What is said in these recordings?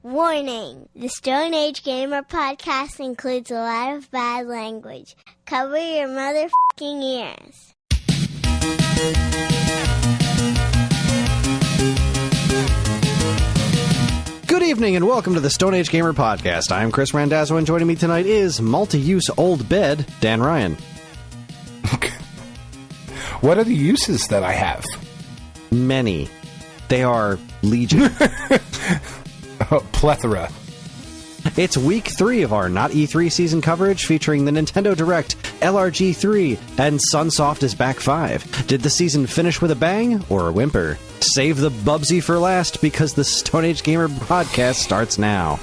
Warning! The Stone Age Gamer podcast includes a lot of bad language. Cover your motherfucking ears. Good evening and welcome to the Stone Age Gamer podcast. I'm Kris Randazzo and joining me tonight is multi-use old bed, Dan Ryan. What are the uses that I have? Many. They are legion. Plethora. It's week 3 of our Not E3 season coverage featuring the Nintendo Direct, LRG3, and Sunsoft is Back 5. Did the season finish with a bang or a whimper? Save the Bubsy for last because the Stone Age Gamer podcast starts now.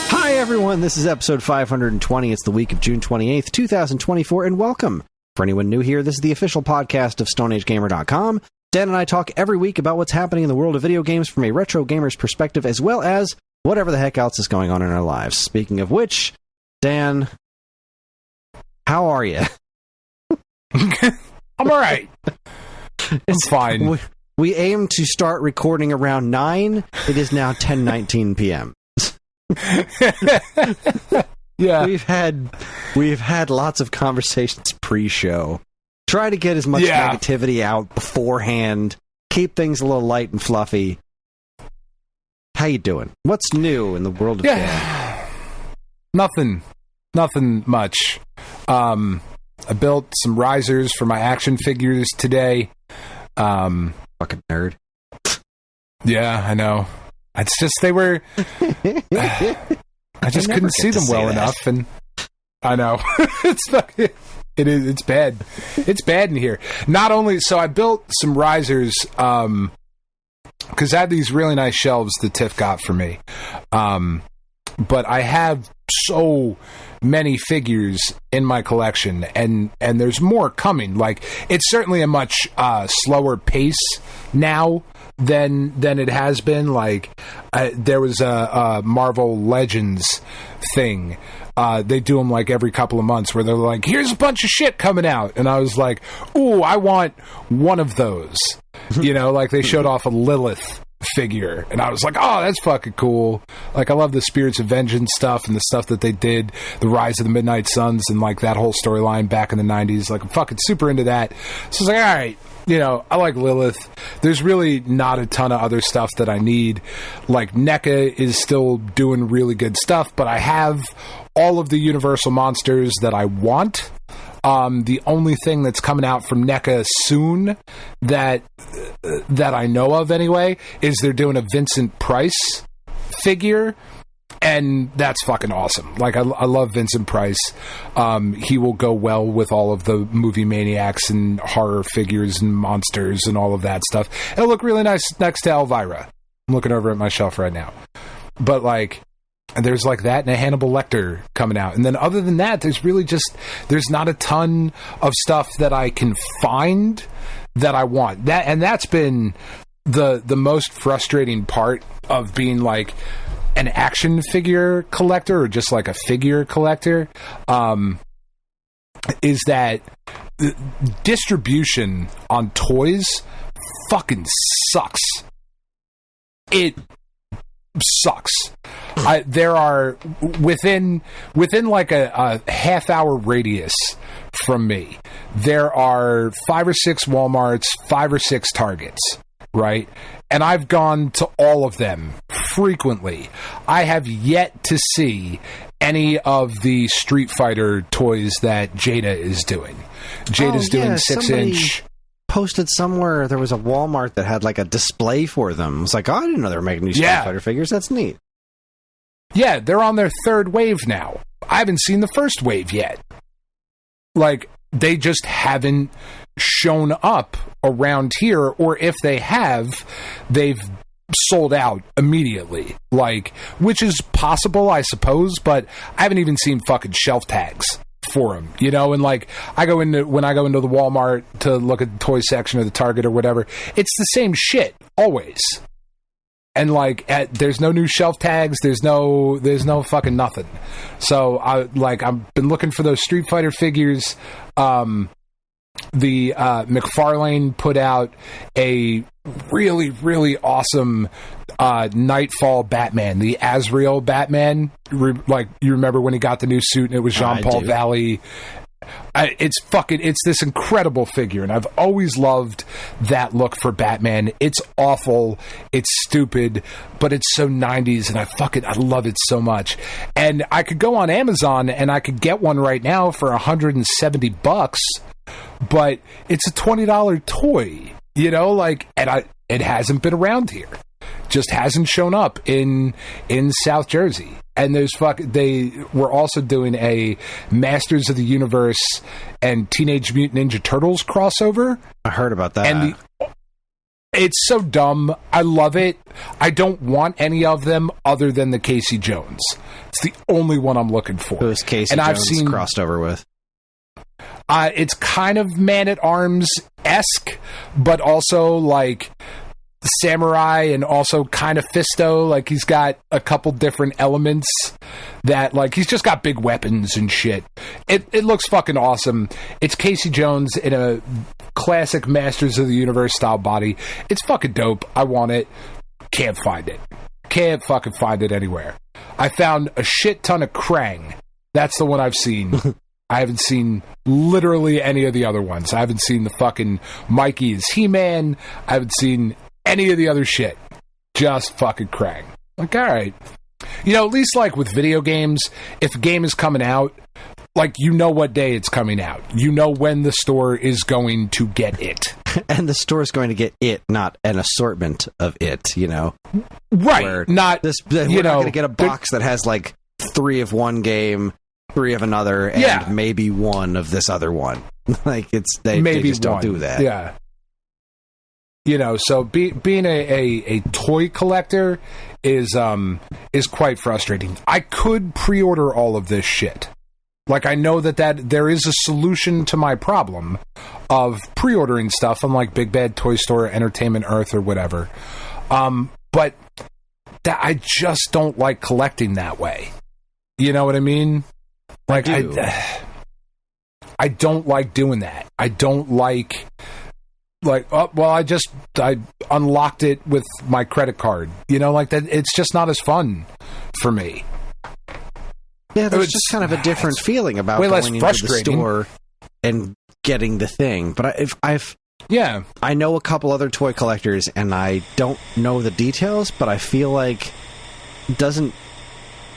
Hi everyone, this is episode 520. It's the week of June 28th, 2024, and welcome. For anyone new here, this is the official podcast of StoneAgeGamer.com. Dan and I talk every week about what's happening in the world of video games from a retro gamer's perspective, as well as whatever the heck else is going on in our lives. Speaking of which, Dan, how are you? I'm alright. I'm fine. We aim to start recording around 9. It is now 10:19 p.m. Yeah, we've had lots of conversations pre-show. Try to get as much negativity out beforehand. Keep things a little light and fluffy. How you doing? What's new in the world of games? Nothing much. I built some risers for my action figures today. Fucking nerd. Yeah, I know. It's just they were. I just couldn't see them well enough, and I know it's bad. It's bad in here. Not only so, I built some risers because I had these really nice shelves that Tiff got for me, but I have so many figures in my collection, and there's more coming. Like, it's certainly a much slower pace now than it has been. Like, there was a Marvel Legends thing. They do them like every couple of months where they're like, here's a bunch of shit coming out, and I was like, ooh, I want one of those. You know, like they showed off a Lilith figure, and I was like, oh, that's fucking cool. Like, I love the Spirits of Vengeance stuff and the stuff that they did, the Rise of the Midnight Suns, and like that whole storyline back in the 90s. Like, I'm fucking super into that. So I was like, all right, you know, I like Lilith. There's really not a ton of other stuff that I need. Like, NECA is still doing really good stuff, but I have all of the Universal monsters that I want. The only thing that's coming out from NECA soon that I know of anyway is they're doing a Vincent Price figure, and that's fucking awesome. Like, I love Vincent Price. He will go well with all of the movie maniacs and horror figures and monsters and all of that stuff. It'll look really nice next to Elvira. I'm looking over at my shelf right now. But, like, there's like that and a Hannibal Lecter coming out. And then other than that, there's not a ton of stuff that I can find that I want. That's been the most frustrating part of being like an action figure collector, or just like a figure collector, is that distribution on toys fucking sucks. It sucks. There are within like a half hour radius from me, there are 5 or 6 Walmarts, 5 or 6 Targets, right? And I've gone to all of them frequently. I have yet to see any of the Street Fighter toys that Jada is doing. Jada's doing 6-inch. Posted somewhere there was a Walmart that had like a display for them. I was like, oh, I didn't know they were making new Street Fighter figures. That's neat. Yeah, they're on their 3rd wave now. I haven't seen the 1st wave yet. Like, they just haven't shown up around here, or if they have, they've sold out immediately. Like, which is possible, I suppose, but I haven't even seen fucking shelf tags for them, you know. And like, when I go into the Walmart to look at the toy section or the Target or whatever, it's the same shit always. And like, there's no new shelf tags, there's no fucking nothing. So I've been looking for those Street Fighter figures. McFarlane put out a really, really awesome Nightfall Batman, the Azrael Batman. Like, you remember when he got the new suit and it was Jean-Paul Valley? It's this incredible figure, and I've always loved that look for Batman. It's awful, it's stupid, but it's so 90s, and I love it so much. And I could go on Amazon and I could get one right now for $170, but it's a $20 toy, you know, like, and it hasn't been around here. Just hasn't shown up in South Jersey. And they were also doing a Masters of the Universe and Teenage Mutant Ninja Turtles crossover. I heard about that. And it's so dumb. I love it. I don't want any of them other than the Casey Jones. It's the only one I'm looking for. Who's Casey Jones I've seen crossed over with? It's kind of Man-at-Arms-esque, but also like samurai and also kind of Fisto. Like, he's got a couple different elements that, like, he's just got big weapons and shit. It looks fucking awesome. It's Casey Jones in a classic Masters of the Universe style body. It's fucking dope. I want it. Can't find it. Can't fucking find it anywhere. I found a shit ton of Krang. That's the one I've seen. I haven't seen literally any of the other ones. I haven't seen the fucking Mikey is He-Man. I haven't seen any of the other shit. Just fucking Krang. Like, all right. You know, at least like with video games, if a game is coming out, like, you know what day it's coming out. You know when the store is going to get it. And the store is going to get it, not an assortment of it, you know? Right. Not this, we're not going to get a box that has like 3 of one game, 3 of another, and maybe 1 of this other one. Like, they just don't do that. Yeah. You know, so being a toy collector is quite frustrating. I could pre-order all of this shit. Like, I know that there is a solution to my problem of pre-ordering stuff on, like, Big Bad Toy Store, Entertainment Earth, or whatever. But that I just don't like collecting that way. You know what I mean? Like, I don't like doing that. I don't like, I unlocked it with my credit card. You know, like, that. It's just not as fun for me. Yeah, there's just kind of a different feeling about going into the store and getting the thing. But I know a couple other toy collectors, and I don't know the details, but I feel like doesn't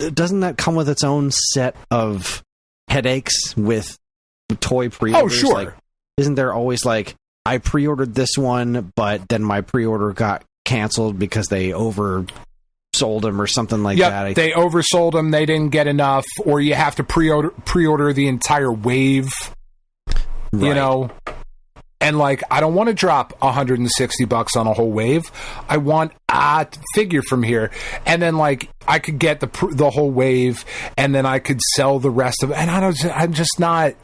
that come with its own set of headaches with toy pre-orders? Oh, sure. Like, isn't there always like, I pre-ordered this one, but then my pre-order got canceled because they oversold them or something like that? They oversold them. They didn't get enough, or you have to pre-order the entire wave. Right. You know, and like, I don't want to drop $160 on a whole wave. I want a figure from here, and then like I could get the whole wave, and then I could sell the rest of it. And I'm just not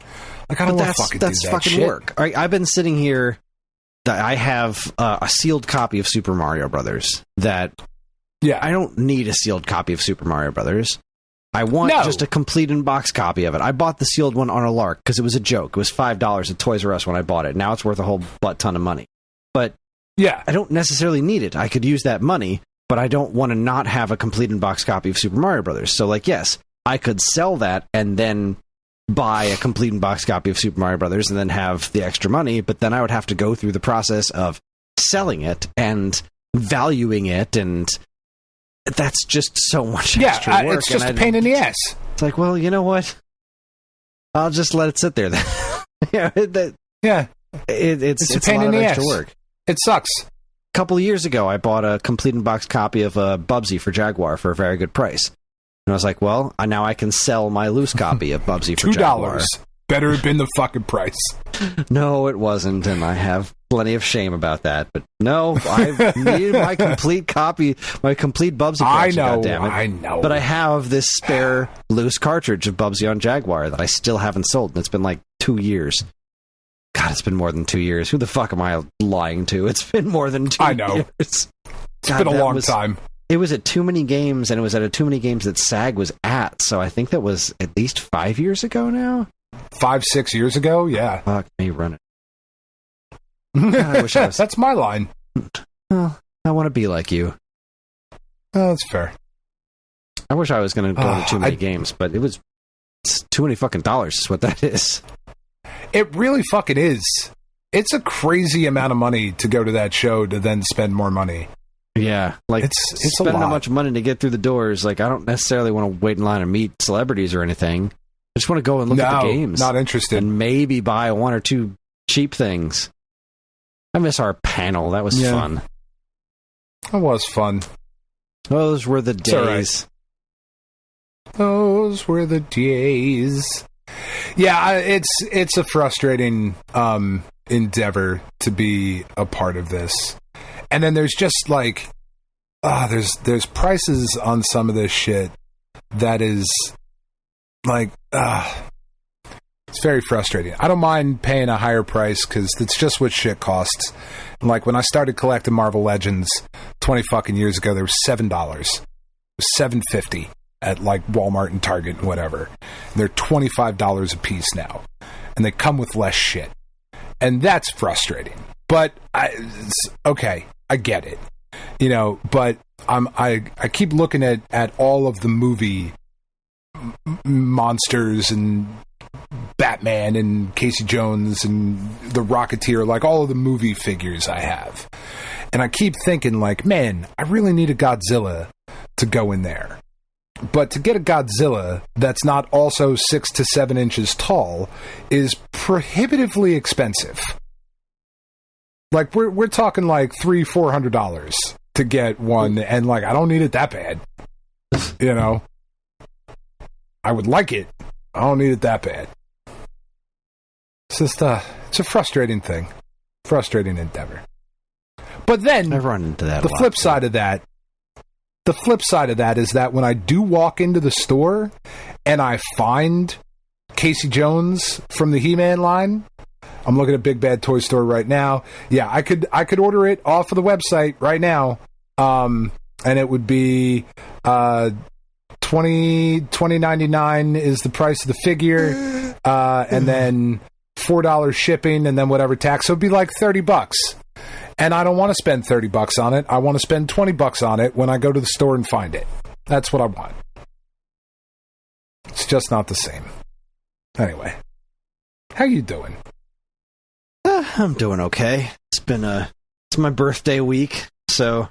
like, I don't want to fucking do that fucking shit. Work. All right, I've been sitting here. I have a sealed copy of Super Mario Brothers that. Yeah, I don't need a sealed copy of Super Mario Brothers. I want just a complete in-box copy of it. I bought the sealed one on a lark because it was a joke. It was $5 at Toys R Us when I bought it. Now it's worth a whole butt ton of money. But yeah, I don't necessarily need it. I could use that money, but I don't want to not have a complete in-box copy of Super Mario Brothers. So, like, yes, I could sell that and then buy a complete in-box copy of Super Mario Brothers and then have the extra money, but then I would have to go through the process of selling it and valuing it, and that's just so much extra work. It's just a pain in the ass. It's like, well, you know what? I'll just let it sit there then. It's a pain in the ass. Work. It sucks. A couple of years ago, I bought a complete in-box copy of Bubsy for Jaguar for a very good price. And I was like, well, now I can sell my loose copy of Bubsy for Jaguar. $2. Better have been the fucking price. No, it wasn't, and I have plenty of shame about that. But no, I needed my complete copy, my complete Bubsy collection. I know. But I have this spare loose cartridge of Bubsy on Jaguar that I still haven't sold, and it's been like 2 years. God, it's been more than 2 years. Who the fuck am I lying to? It's been more than 2 years. I know. It's been a long time. It was at Too Many Games, and it was at a Too Many Games that SAG was at, so I think that was at least 5 years ago now. 5-6 years ago, yeah. Fuck me running. I wish I was. That's my line. Well, I want to be like you. Oh, that's fair. I wish I was going to go to too many games, but it's too many fucking dollars is what that is. It really fucking is. It's a crazy amount of money to go to that show to then spend more money. Yeah, like it's spending a lot. that much money to get through the doors. Like, I don't necessarily want to wait in line and meet celebrities or anything. I just want to go and look at the games. Not interested. And maybe buy one or two cheap things. I miss our panel. That was fun. It was fun. Those were the days. Those were the days. Yeah, it's a frustrating endeavor to be a part of this. And then there's just like there's prices on some of this shit that is like it's very frustrating. I don't mind paying a higher price because it's just what shit costs. And like when I started collecting Marvel Legends 20 fucking years ago, there was $7. It was $7.50 at like Walmart and Target and whatever. And they're $25 a piece now, and they come with less shit, and that's frustrating. But okay, I get it, you know. But I keep looking at all of the movie monsters and Batman and Casey Jones and the Rocketeer, like all of the movie figures I have. And I keep thinking like, man, I really need a Godzilla to go in there. But to get a Godzilla that's not also 6 to 7 inches tall is prohibitively expensive. Like we're talking like $300-$400 to get one, and like I don't need it that bad. You know? I would like it. I don't need it that bad. It's just it's a frustrating thing. Frustrating endeavor. But then I've run into that. The flip side of that is that when I do walk into the store and I find Casey Jones from the He-Man line, I'm looking at Big Bad Toy Store right now. Yeah, I could order it off of the website right now, and it would be $20.99 is the price of the figure, and then $4 shipping, and then whatever tax. So it'd be like $30. And I don't want to spend $30 on it. I want to spend $20 on it when I go to the store and find it. That's what I want. It's just not the same. Anyway, how you doing? I'm doing okay. It's my birthday week, so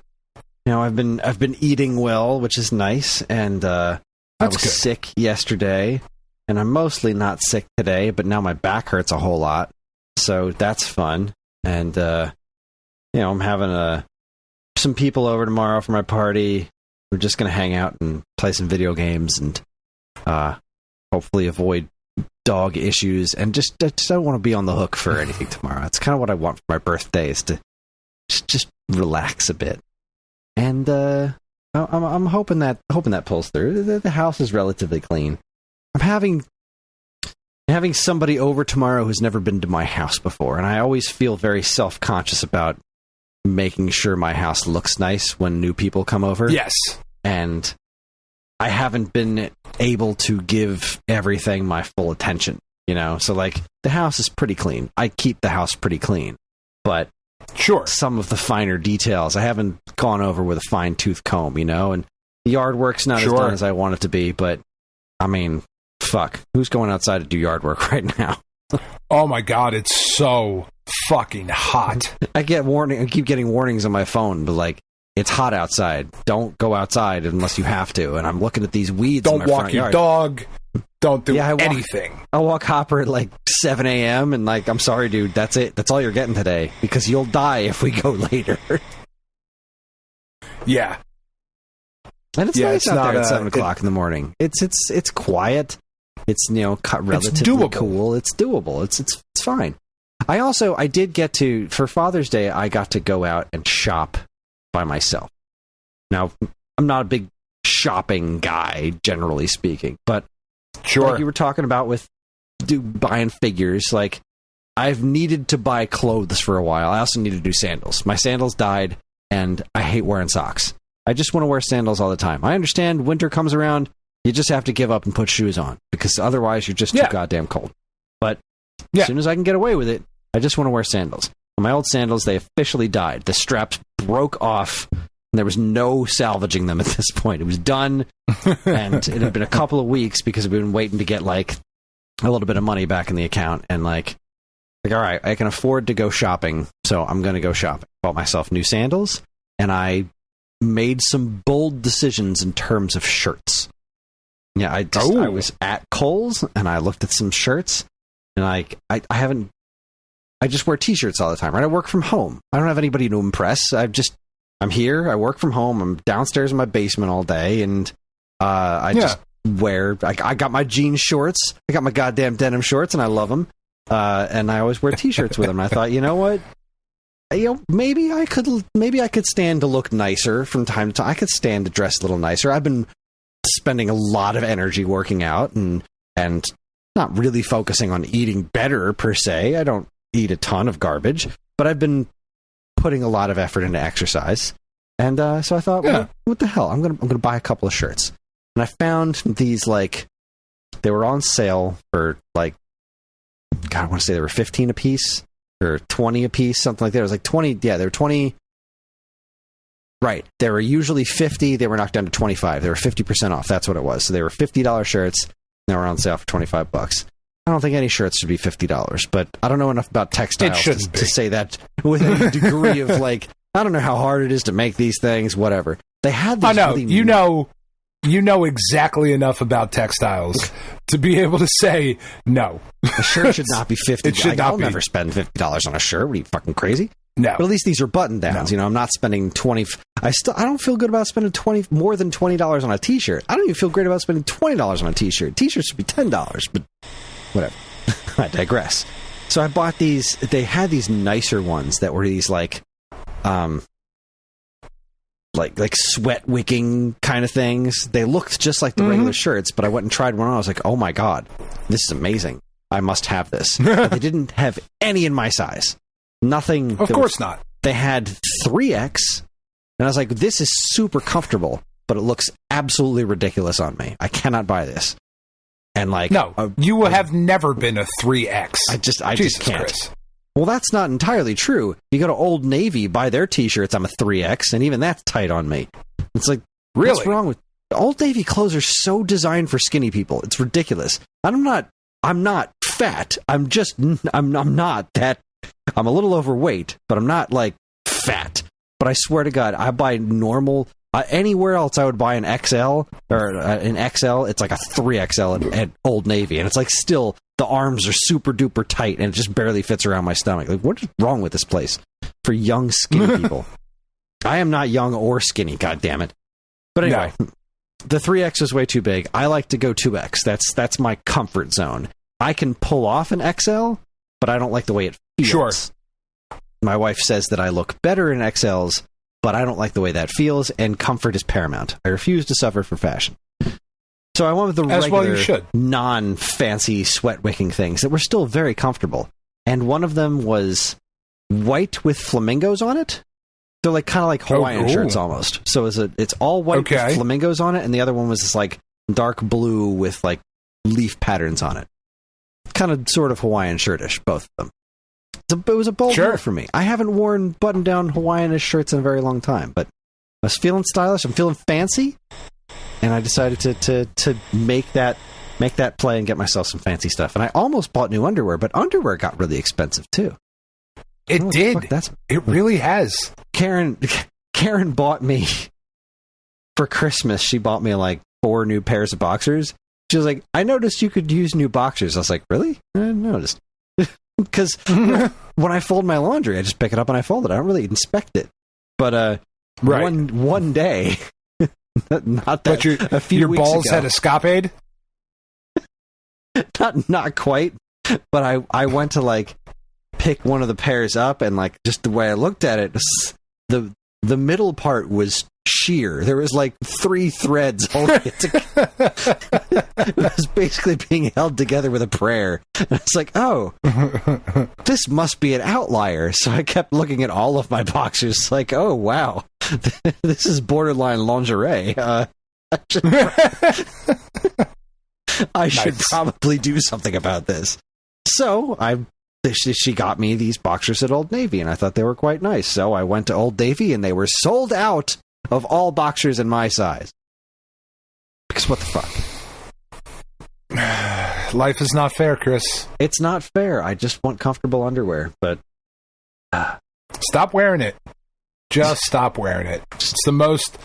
you know I've been eating well, which is nice. And I was good. sick yesterday, and I'm mostly not sick today. But now my back hurts a whole lot, so that's fun. And you know, I'm having some people over tomorrow for my party. We're just going to hang out and play some video games and hopefully avoid dog issues. And I just don't want to be on the hook for anything tomorrow. That's kind of what I want for my birthday, is to just relax a bit. And I'm hoping that pulls through. The house is relatively clean. I'm having somebody over tomorrow who's never been to my house before, and I always feel very self-conscious about making sure my house looks nice when new people come over. Yes. And I haven't been able to give everything my full attention, you know? So, like, the house is pretty clean. I keep the house pretty clean. But sure, some of the finer details I haven't gone over with a fine-tooth comb, you know? And the yard work's not as done as I want it to be, but, I mean, fuck. Who's going outside to do yard work right now? Oh my god, it's so fucking hot. I keep getting warnings on my phone, but like, it's hot outside. Don't go outside unless you have to. And I'm looking at these weeds in my front yard. Don't walk your dog. Don't do anything. I'll walk Hopper at like 7 a.m. and like, I'm sorry, dude, that's it. That's all you're getting today, because you'll die if we go later. Yeah. And it's nice out there at 7 o'clock in the morning. It's quiet. It's, you know, relatively cool. It's doable. It's fine. I did get to, for Father's Day, I got to go out and shop by myself. Now, I'm not a big shopping guy, generally speaking, but sure, like you were talking about with buying figures, like, I've needed to buy clothes for a while. I also need to do sandals. My sandals died, and I hate wearing socks. I just want to wear sandals all the time. I understand winter comes around, you just have to give up and put shoes on, because otherwise you're just too goddamn cold. But as soon as I can get away with it, I just want to wear sandals. My old sandals, they officially died. The straps broke off, and there was no salvaging them at this point. It was done, and it had been a couple of weeks because we've been waiting to get, like, a little bit of money back in the account, and, like, all right, I can afford to go shopping, so I'm going to go shopping. Bought myself new sandals, and I made some bold decisions in terms of shirts. Yeah, I was at Kohl's, and I looked at some shirts, and I just wear T-shirts all the time, right? I work from home. I don't have anybody to impress. I'm here, I work from home, I'm downstairs in my basement all day, and just wear, I got my jean shorts, I got my goddamn denim shorts, and I love them, and I always wear T-shirts with them. I thought, you know what? Maybe I could stand to look nicer from time to time. I could stand to dress a little nicer. I've been spending a lot of energy working out and not really focusing on eating better per se. I don't eat a ton of garbage, but I've been putting a lot of effort into exercise. And so I thought, well, what the hell? I'm gonna buy a couple of shirts. And I found these, like, they were on sale for, like, God, I want to say they were 15 a piece or 20 a piece, something like that. It was like 20. Yeah, they were 20. Right. They were usually 50. They were knocked down to 25. They were 50% off. That's what it was. So they were $50 shirts. And they were on sale for $25. I don't think any shirts should be $50, but I don't know enough about textiles to say that with any degree of, like, I don't know how hard it is to make these things, whatever. They had these. I know. You know exactly enough about textiles to be able to say no. A shirt should not be $50. It should not be. I'll never spend $50 on a shirt. What are you, fucking crazy? No. But at least these are button downs. No. You know, I'm not spending 20. I don't feel good about spending more than $20 on a T-shirt. I don't even feel great about spending $20 on a T-shirt. T-shirts should be $10, but whatever. I digress. So I bought these. They had these nicer ones that were these like sweat wicking kind of things. They looked just like the regular shirts, but I went and tried one on. I was like, oh my God, this is amazing. I must have this. But they didn't have any in my size. Nothing. Of course not. They had 3X, and I was like, this is super comfortable, but it looks absolutely ridiculous on me. I cannot buy this. And like, no, you have never been a 3X. I just can't. Chris. Well, that's not entirely true. You go to Old Navy, buy their T-shirts, I'm a 3X, and even that's tight on me. It's like, really? What's wrong with Old Navy clothes? Are so designed for skinny people. It's ridiculous. I'm not fat. I'm not that. I'm a little overweight, but I'm not like fat. But I swear to God, I buy normal. Anywhere else, I would buy an XL or an XL. It's like a 3XL at Old Navy, and it's like still the arms are super duper tight, and it just barely fits around my stomach. Like, what is wrong with this place for young skinny people? I am not young or skinny. God damn it! But anyway, the 3X is way too big. I like to go 2X. That's my comfort zone. I can pull off an XL, but I don't like the way it feels. Sure. My wife says that I look better in XLs, but I don't like the way that feels, and comfort is paramount. I refuse to suffer for fashion. So I went with the regular, non-fancy sweat-wicking things that were still very comfortable. And one of them was white with flamingos on it. They're like kind of like Hawaiian shirts almost. So it's all white with flamingos on it, and the other one was this like dark blue with like leaf patterns on it. Kind of sort of Hawaiian shirtish, both of them. It was a bold move for me. I haven't worn button-down Hawaiian-ish shirts in a very long time, but I was feeling stylish. I'm feeling fancy, and I decided to make that play and get myself some fancy stuff. And I almost bought new underwear, but underwear got really expensive too. It did. It really has. Karen bought me for Christmas. She bought me like 4 new pairs of boxers. She was like, "I noticed you could use new boxers." I was like, "Really? I didn't notice." Because when I fold my laundry, I just pick it up and I fold it. I don't really inspect it. But one day, not that, but a few your weeks balls ago, had a scapade? Not quite. But I went to like pick one of the pairs up, and like just the way I looked at it, the middle part was sheer. There was like 3 threads holding it together. It was basically being held together with a prayer. And it's like, oh, this must be an outlier. So I kept looking at all of my boxers like, oh, wow, this is borderline lingerie. I should probably do something about this. So I she got me these boxers at Old Navy, and I thought they were quite nice. So I went to Old Navy, and they were sold out of all boxers in my size. Because what the fuck? Life is not fair, Chris. It's not fair. I just want comfortable underwear, but... Stop wearing it. Just stop wearing it. It's the most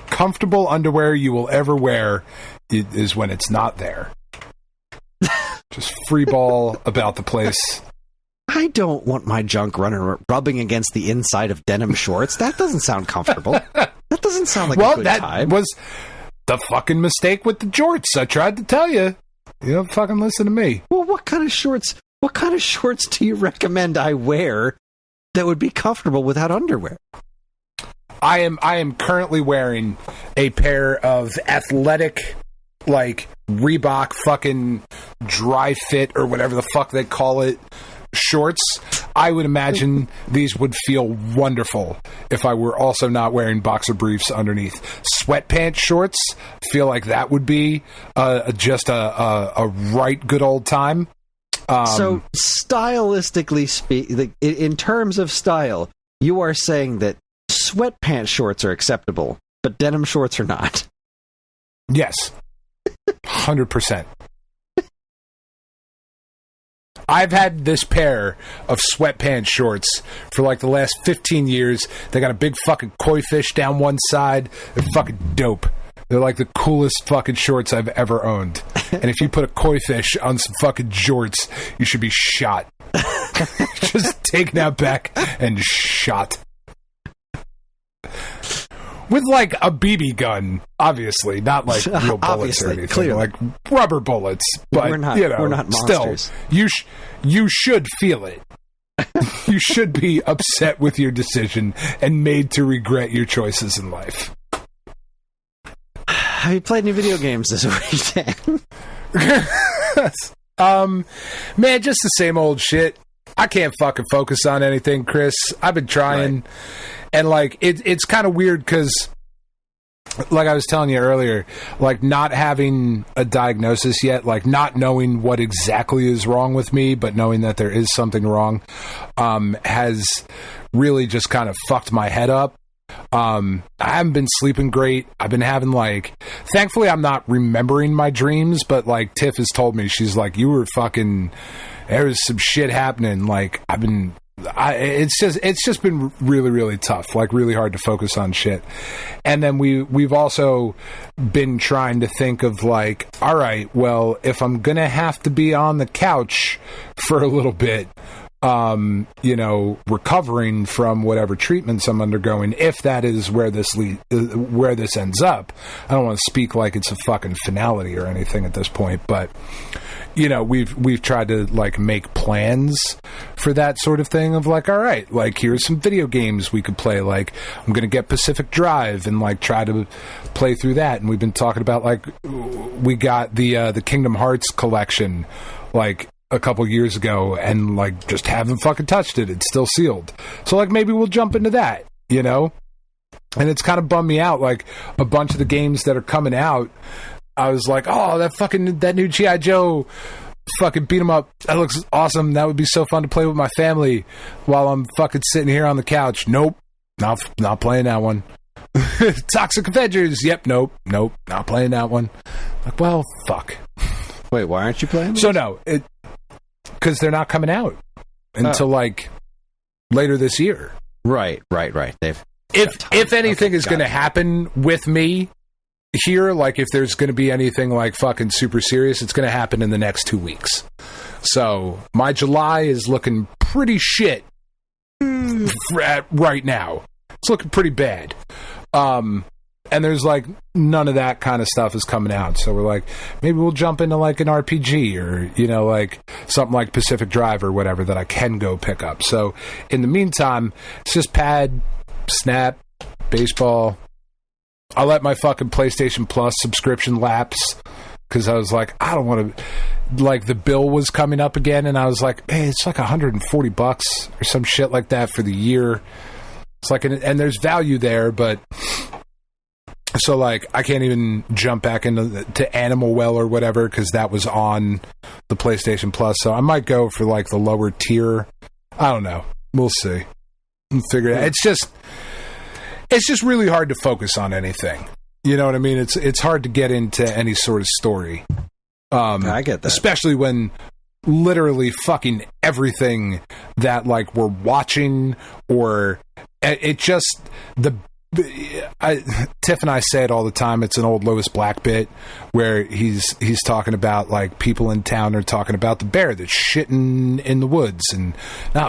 comfortable underwear you will ever wear is when it's not there. Just free ball about the place. I don't want my junk rubbing against the inside of denim shorts. That doesn't sound comfortable. That doesn't sound like a good time. That was the fucking mistake with the jorts. I tried to tell you. You don't fucking listen to me. Well, what kind of shorts do you recommend I wear that would be comfortable without underwear? I am currently wearing a pair of athletic, like, Reebok fucking dry fit or whatever the fuck they call it shorts. I would imagine these would feel wonderful if I were also not wearing boxer briefs underneath. Sweatpants shorts, feel like that would be just a right good old time. So stylistically speaking, in terms of style, you are saying that sweatpants shorts are acceptable, but denim shorts are not. Yes. 100%. I've had this pair of sweatpants shorts for like the last 15 years. They got a big fucking koi fish down one side. They're fucking dope. They're like the coolest fucking shorts I've ever owned. And if you put a koi fish on some fucking jorts, you should be shot. Just taken out back and shot. With like a BB gun, obviously, not like real bullets or anything, clearly. Like rubber bullets. But we're not monsters. Still, you should feel it. You should be upset with your decision and made to regret your choices in life. Have you played any video games this week, Man, just the same old shit. I can't fucking focus on anything, Chris. I've been trying. Right. And, like, it's kind of weird because, like I was telling you earlier, like, not having a diagnosis yet, like, not knowing what exactly is wrong with me, but knowing that there is something wrong, has really just kind of fucked my head up. I haven't been sleeping great. I've been having, like, thankfully I'm not remembering my dreams, but, like, Tiff has told me, she's like, you were fucking, there was some shit happening. Like, it's just been really, really tough, like really hard to focus on shit. And then we've also been trying to think of like, all right, well, if I'm gonna have to be on the couch for a little bit, recovering from whatever treatments I'm undergoing, if that is where this ends up. I don't want to speak like it's a fucking finality or anything at this point, but we've tried to like make plans for that sort of thing of like, all right, like here's some video games we could play. Like I'm going to get Pacific Drive and like try to play through that. And we've been talking about like, we got the Kingdom Hearts collection, like a couple years ago and like just haven't fucking touched it. It's still sealed. So like maybe we'll jump into that, And it's kind of bummed me out. Like a bunch of the games that are coming out, I was like, oh, that new G.I. Joe fucking beat 'em up. That looks awesome. That would be so fun to play with my family while I'm fucking sitting here on the couch. Nope. Not playing that one. Toxic Avengers. Yep. Nope. Not playing that one. Like, well, fuck. Wait, why aren't you playing? So no, because they're not coming out until like later this year. Right. If anything is going to happen with me here, like if there's going to be anything like fucking super serious, it's going to happen in the next 2 weeks. So my July is looking pretty shit right now. It's looking pretty bad. And there's like none of that kind of stuff is coming out. So we're like, maybe we'll jump into like an RPG or, like something like Pacific Drive or whatever that I can go pick up. So in the meantime, it's just pad, snap, baseball. I let my fucking PlayStation Plus subscription lapse because I was like, I don't want to, like the bill was coming up again. And I was like, hey, it's like $140 or some shit like that for the year. It's like, and there's value there, but So, like, I can't even jump back to Animal Well or whatever because that was on the PlayStation Plus. So I might go for, like, the lower tier. I don't know. We'll see. We'll figure it out. It's just really hard to focus on anything. You know what I mean? It's hard to get into any sort of story. I get that. Especially when literally fucking everything that, like, we're watching or it just... Tiff and I say it all the time. It's an old Lois Black bit where he's talking about, like, people in town are talking about the bear that's shitting in the woods, and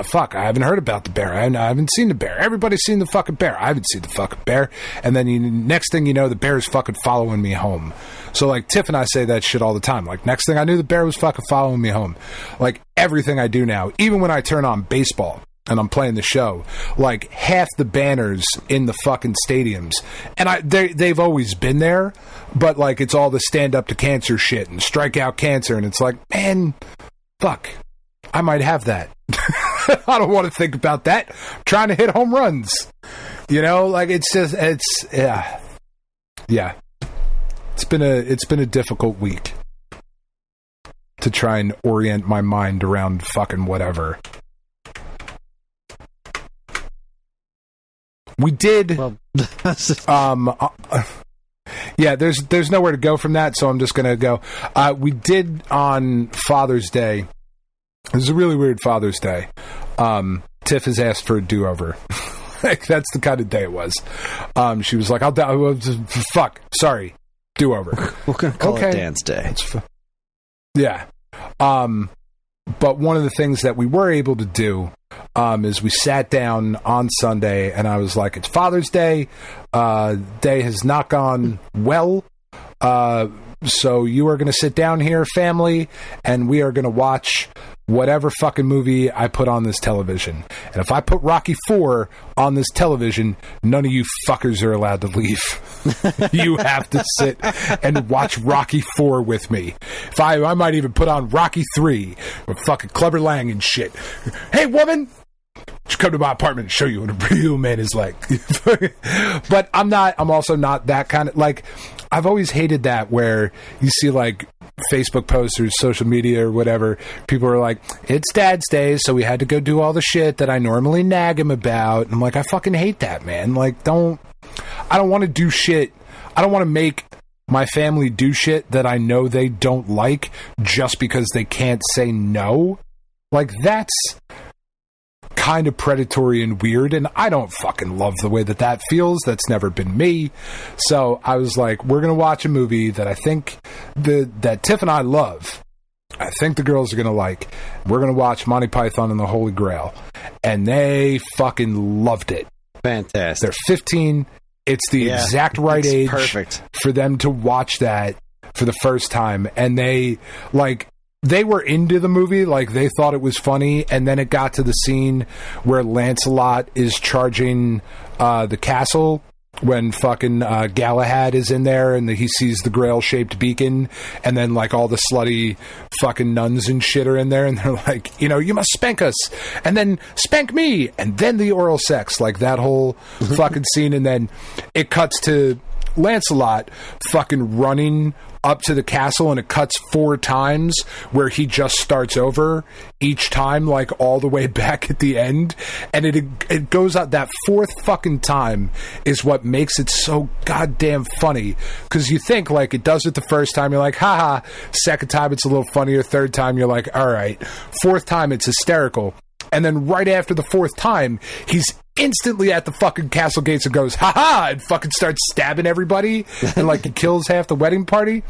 fuck, I haven't heard about the bear. I haven't seen the bear. Everybody's seen the fucking bear. I haven't seen the fucking bear. And then next thing you know, the bear is fucking following me home. So, like, Tiff and I say that shit all the time. Like, next thing I knew, the bear was fucking following me home. Like, everything I do now, even when I turn on baseball and I'm playing the show, like, half the banners in the fucking stadiums, and they've always been there, but, like, it's all the stand up to cancer shit and strike out cancer, and it's like, man, fuck, I might have that. I don't want to think about that. I'm trying to hit home runs, you know, like, yeah. It's been a difficult week to try and orient my mind around fucking whatever. We did. Well, yeah, there's nowhere to go from that, so I'm just gonna go. We did on Father's Day. It was a really weird Father's Day. Tiff has asked for a do-over. Like, that's the kind of day it was. She was like, fuck, sorry, do-over. We're gonna call it Dance Day. Yeah. But one of the things that we were able to do is we sat down on Sunday, and I was like, it's Father's Day. Day has not gone well. So you are going to sit down here, family, and we are going to watch whatever fucking movie I put on this television. And if I put Rocky IV on this television, none of you fuckers are allowed to leave. You have to sit and watch Rocky IV with me. If I might even put on Rocky III with fucking Clubber Lang and shit. Hey, woman! Just come to my apartment and show you what a real man is like. But I'm also not that kind of, like, I've always hated that where you see, like, Facebook posts or social media or whatever, people are like, it's Dad's Day, so we had to go do all the shit that I normally nag him about. And I'm like, I fucking hate that, man. Like, I don't want to do shit. I don't want to make my family do shit that I know they don't like just because they can't say no. Like, that's kind of predatory and weird, and I don't fucking love the way that feels. That's never been me. So I was like, we're gonna watch a movie that I think that Tiff and I love. I think the girls are gonna like. We're gonna watch Monty Python and the Holy Grail, and they fucking loved it. Fantastic. They're 15. It's the exact right age perfect for them to watch that for the first time, and they were into the movie, like, they thought it was funny, and then it got to the scene where Lancelot is charging the castle when fucking Galahad is in there, and he sees the grail-shaped beacon, and then, like, all the slutty fucking nuns and shit are in there, and they're like, you know, you must spank us, and then spank me, and then the oral sex, like, that whole fucking scene, and then it cuts to Lancelot fucking running up to the castle, and it cuts 4 times where he just starts over each time, like, all the way back at the end, and it goes out. That 4th fucking time is what makes it so goddamn funny, because you think, like, it does it the first time, you're like, haha, 2nd time it's a little funnier, 3rd time you're like, alright, 4th time it's hysterical, and then right after the 4th time, he's instantly at the fucking castle gates and goes, haha, and fucking starts stabbing everybody, and, like, he kills half the wedding party,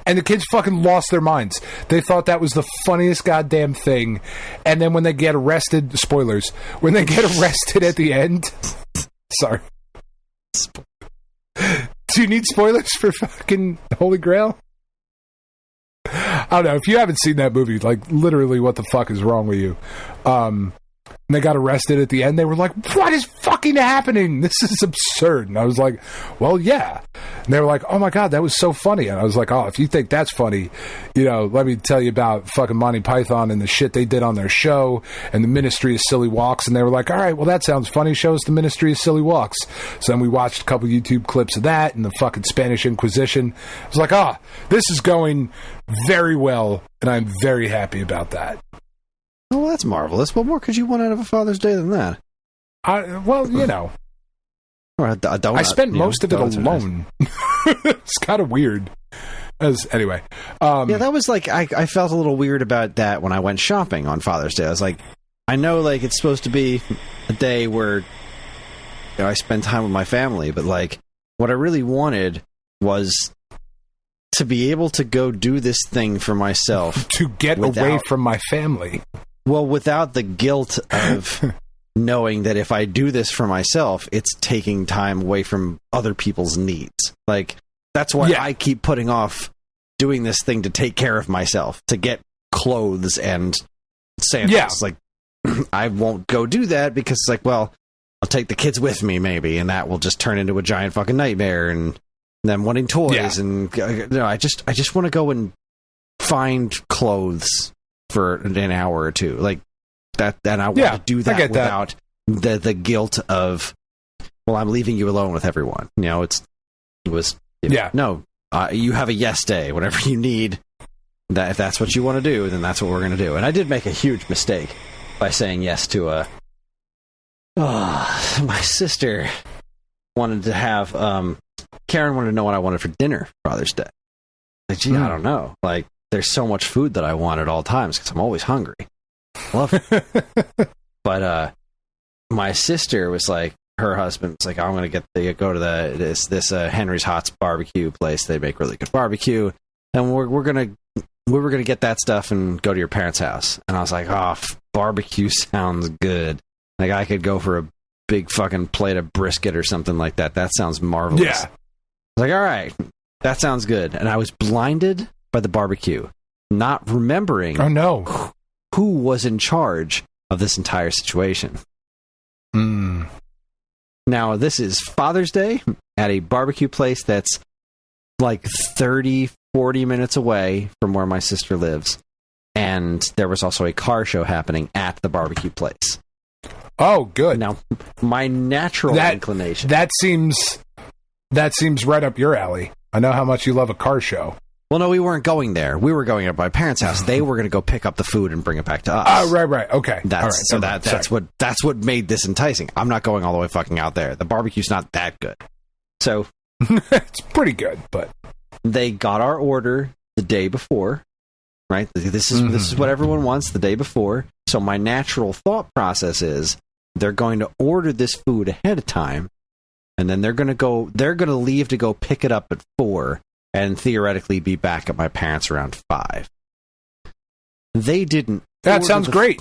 and the kids fucking lost their minds. They thought that was the funniest goddamn thing, and then when they get arrested, spoilers, when they get arrested at the end, sorry. Do you need spoilers for fucking Holy Grail? I don't know, if you haven't seen that movie, like, literally what the fuck is wrong with you? and they got arrested at the end. They were like, what is fucking happening? This is absurd. And I was like, well, yeah. And they were like, oh my God, that was so funny. And I was like, oh, if you think that's funny, let me tell you about fucking Monty Python and the shit they did on their show and the Ministry of Silly Walks. And they were like, all right, well, that sounds funny. Show us the Ministry of Silly Walks. So then we watched a couple YouTube clips of that and the fucking Spanish Inquisition. I was like, this is going very well, and I'm very happy about that. Oh, well, that's marvelous. What more could you want out of a Father's Day than that? Or I spent most of it alone. It's kind of weird. Anyway. Yeah, that was like, I felt a little weird about that when I went shopping on Father's Day. I was like, I know like it's supposed to be a day where I spend time with my family, but like what I really wanted was to be able to go do this thing for myself. To get away from my family. Well, without the guilt of knowing that if I do this for myself, it's taking time away from other people's needs. Like, that's why I keep putting off doing this thing to take care of myself, to get clothes and sandals. Yeah. Like, I won't go do that because it's like, well, I'll take the kids with me maybe, and that will just turn into a giant fucking nightmare, and them wanting toys, and I just want to go and find clothes for an hour or two, like that. And I want to do that without the guilt of, well, I'm leaving you alone with everyone. You have a yes day, whatever you need. That if that's what you want to do, then that's what we're going to do. And I did make a huge mistake by saying yes to my sister wanted to have Karen wanted to know what I wanted for dinner Father's Day. Like, gee, I don't know. Like, there's so much food that I want at all times because I'm always hungry. Love it. But my sister was like, her husband was like, I'm going to go to this Henry's Hots barbecue place. They make really good barbecue, and we're gonna get that stuff and go to your parents' house. And I was like, barbecue sounds good. Like, I could go for a big fucking plate of brisket or something like that. That sounds marvelous. Yeah. I was like, all right, that sounds good. And I was blinded by the barbecue, not remembering who was in charge of this entire situation. Now, this is Father's Day at a barbecue place that's like 30, 40 minutes away from where my sister lives. And there was also a car show happening at the barbecue place. Oh, good. Now, my natural inclination... That seems right up your alley. I know how much you love a car show. Well, no, we weren't going there. We were going to my parents' house. They were going to go pick up the food and bring it back to us. Oh, right. Okay. That's what made this enticing. I'm not going all the way fucking out there. The barbecue's not that good. So it's pretty good, but they got our order the day before, right? This is what everyone wants the day before. So my natural thought process is they're going to order this food ahead of time, and then they're going to leave to go pick it up at 4. And theoretically be back at my parents' around 5. They didn't. That sounds great.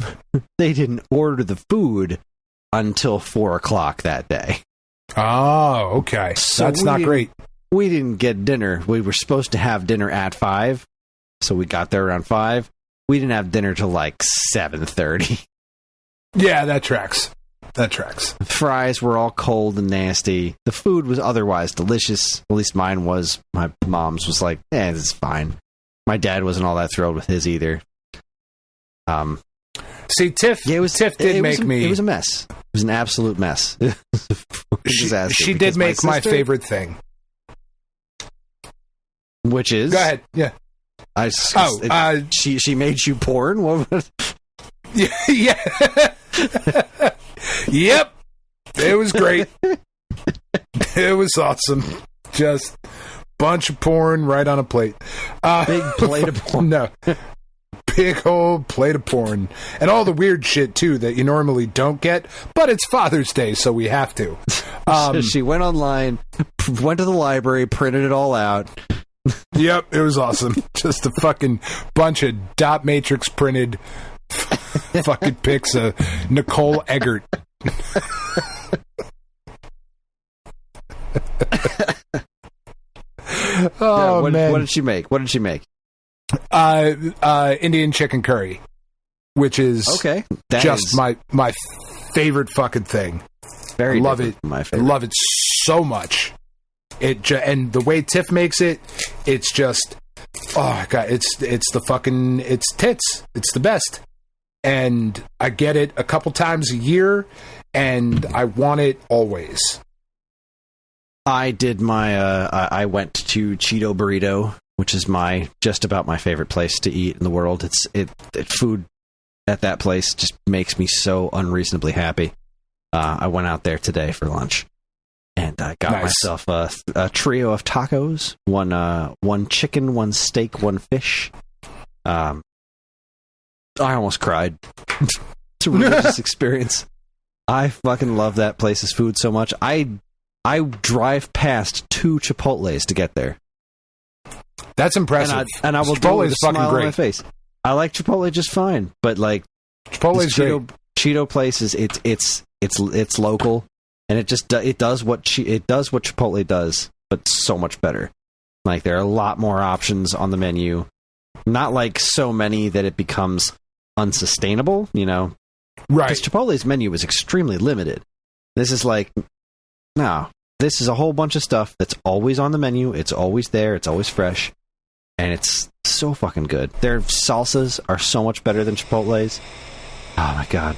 They didn't order the food until 4 o'clock that day. Oh, okay. So that's not great. We didn't get dinner. We were supposed to have dinner at 5, so we got there around 5. We didn't have dinner till like 7:30. Yeah, that tracks. Fries were all cold and nasty. The food was otherwise delicious. At least mine was. My mom's was like, this is fine. My dad wasn't all that thrilled with his either. See, Tiff did make me... It was a mess. It was an absolute mess. She did make my favorite thing. Which is? Go ahead, yeah. She made you porn? What? Yeah. Yep. It was great. It was awesome. Just bunch of porn right on a plate. Big plate of porn. No. Big old plate of porn. And all the weird shit, too, that you normally don't get. But it's Father's Day, so we have to. She went online, went to the library, printed it all out. Yep, it was awesome. Just a fucking bunch of dot matrix printed fucking pics of Nicole Eggert. Man. What did she make? Indian chicken curry. which is okay. My favorite fucking thing. Very love it. My favorite. Love it so much. And the way Tiff makes it, it's just, oh god, it's tits. It's the best. And I get it a couple times a year, and I want it always. I did my. I went to Cheeto Burrito, which is just about my favorite place to eat in the world. Food at that place just makes me so unreasonably happy. I went out there today for lunch, and I got myself a trio of tacos: one chicken, one steak, one fish. I almost cried. It's a religious experience. I fucking love that place's food so much. I drive past 2 Chipotles to get there. That's impressive. And I will do it with a smile on my face. I like Chipotle just fine, but like Chipotle's great. Cheeto places, it's local, and it does what Chipotle does, but so much better. Like there are a lot more options on the menu, not like so many that it becomes unsustainable. Right? Because Chipotle's menu is extremely limited. This is like, no, this is a whole bunch of stuff that's always on the menu. It's always there. It's always fresh, and it's so fucking good. Their salsas are so much better than Chipotle's. Oh my god.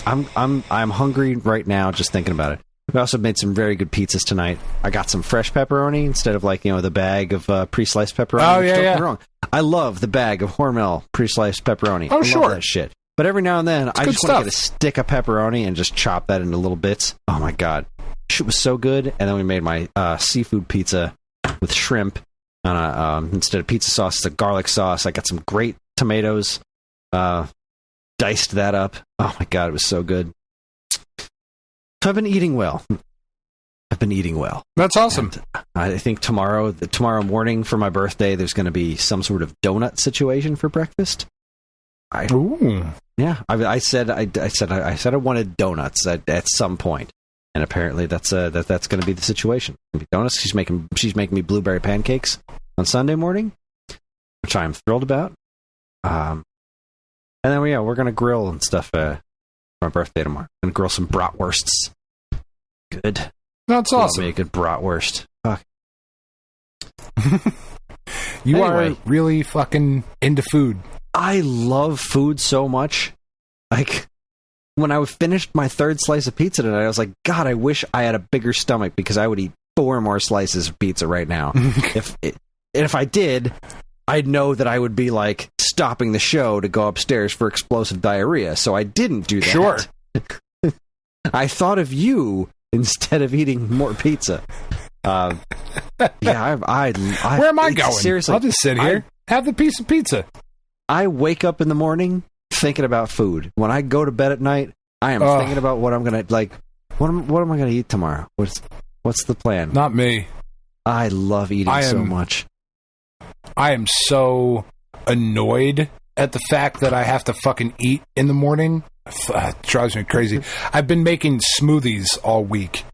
I'm hungry right now just thinking about it. We also made some very good pizzas tonight. I got some fresh pepperoni instead of the bag of pre-sliced pepperoni. Oh yeah, Don't get me wrong. I love the bag of Hormel pre-sliced pepperoni. Oh I sure, love that shit. But every now and then, I just want to get a stick of pepperoni and just chop that into little bits. Oh my god, shit was so good. And then we made my seafood pizza with shrimp. Instead of pizza sauce, it's a garlic sauce. I got some great tomatoes. Diced that up. Oh my god, it was so good. So I've been eating well. That's awesome. And I think tomorrow morning for my birthday, there's going to be some sort of donut situation for breakfast. Ooh. Yeah, I said I wanted donuts at some point, and apparently that's going to be the situation. Donuts. She's making me blueberry pancakes on Sunday morning, which I'm thrilled about. And then we're gonna grill and stuff for my birthday tomorrow. I'm gonna grill some bratwursts. Good. That's awesome. Make a good bratwurst. Fuck. You are really fucking into food. I love food so much. Like when I finished my 3rd slice of pizza tonight, I was like, God, I wish I had a bigger stomach because I would eat 4 more slices of pizza right now. If I did, I'd know that I would be like stopping the show to go upstairs for explosive diarrhea. So I didn't do that. Sure. I thought of you instead of eating more pizza. Where am I going? Seriously, I'll just sit here, have the piece of pizza. I wake up in the morning thinking about food. When I go to bed at night, I am thinking about what I'm gonna like. What am I gonna eat tomorrow? What's the plan? Not me. I love eating so much. I am so annoyed at the fact that I have to fucking eat in the morning. It drives me crazy. I've been making smoothies all week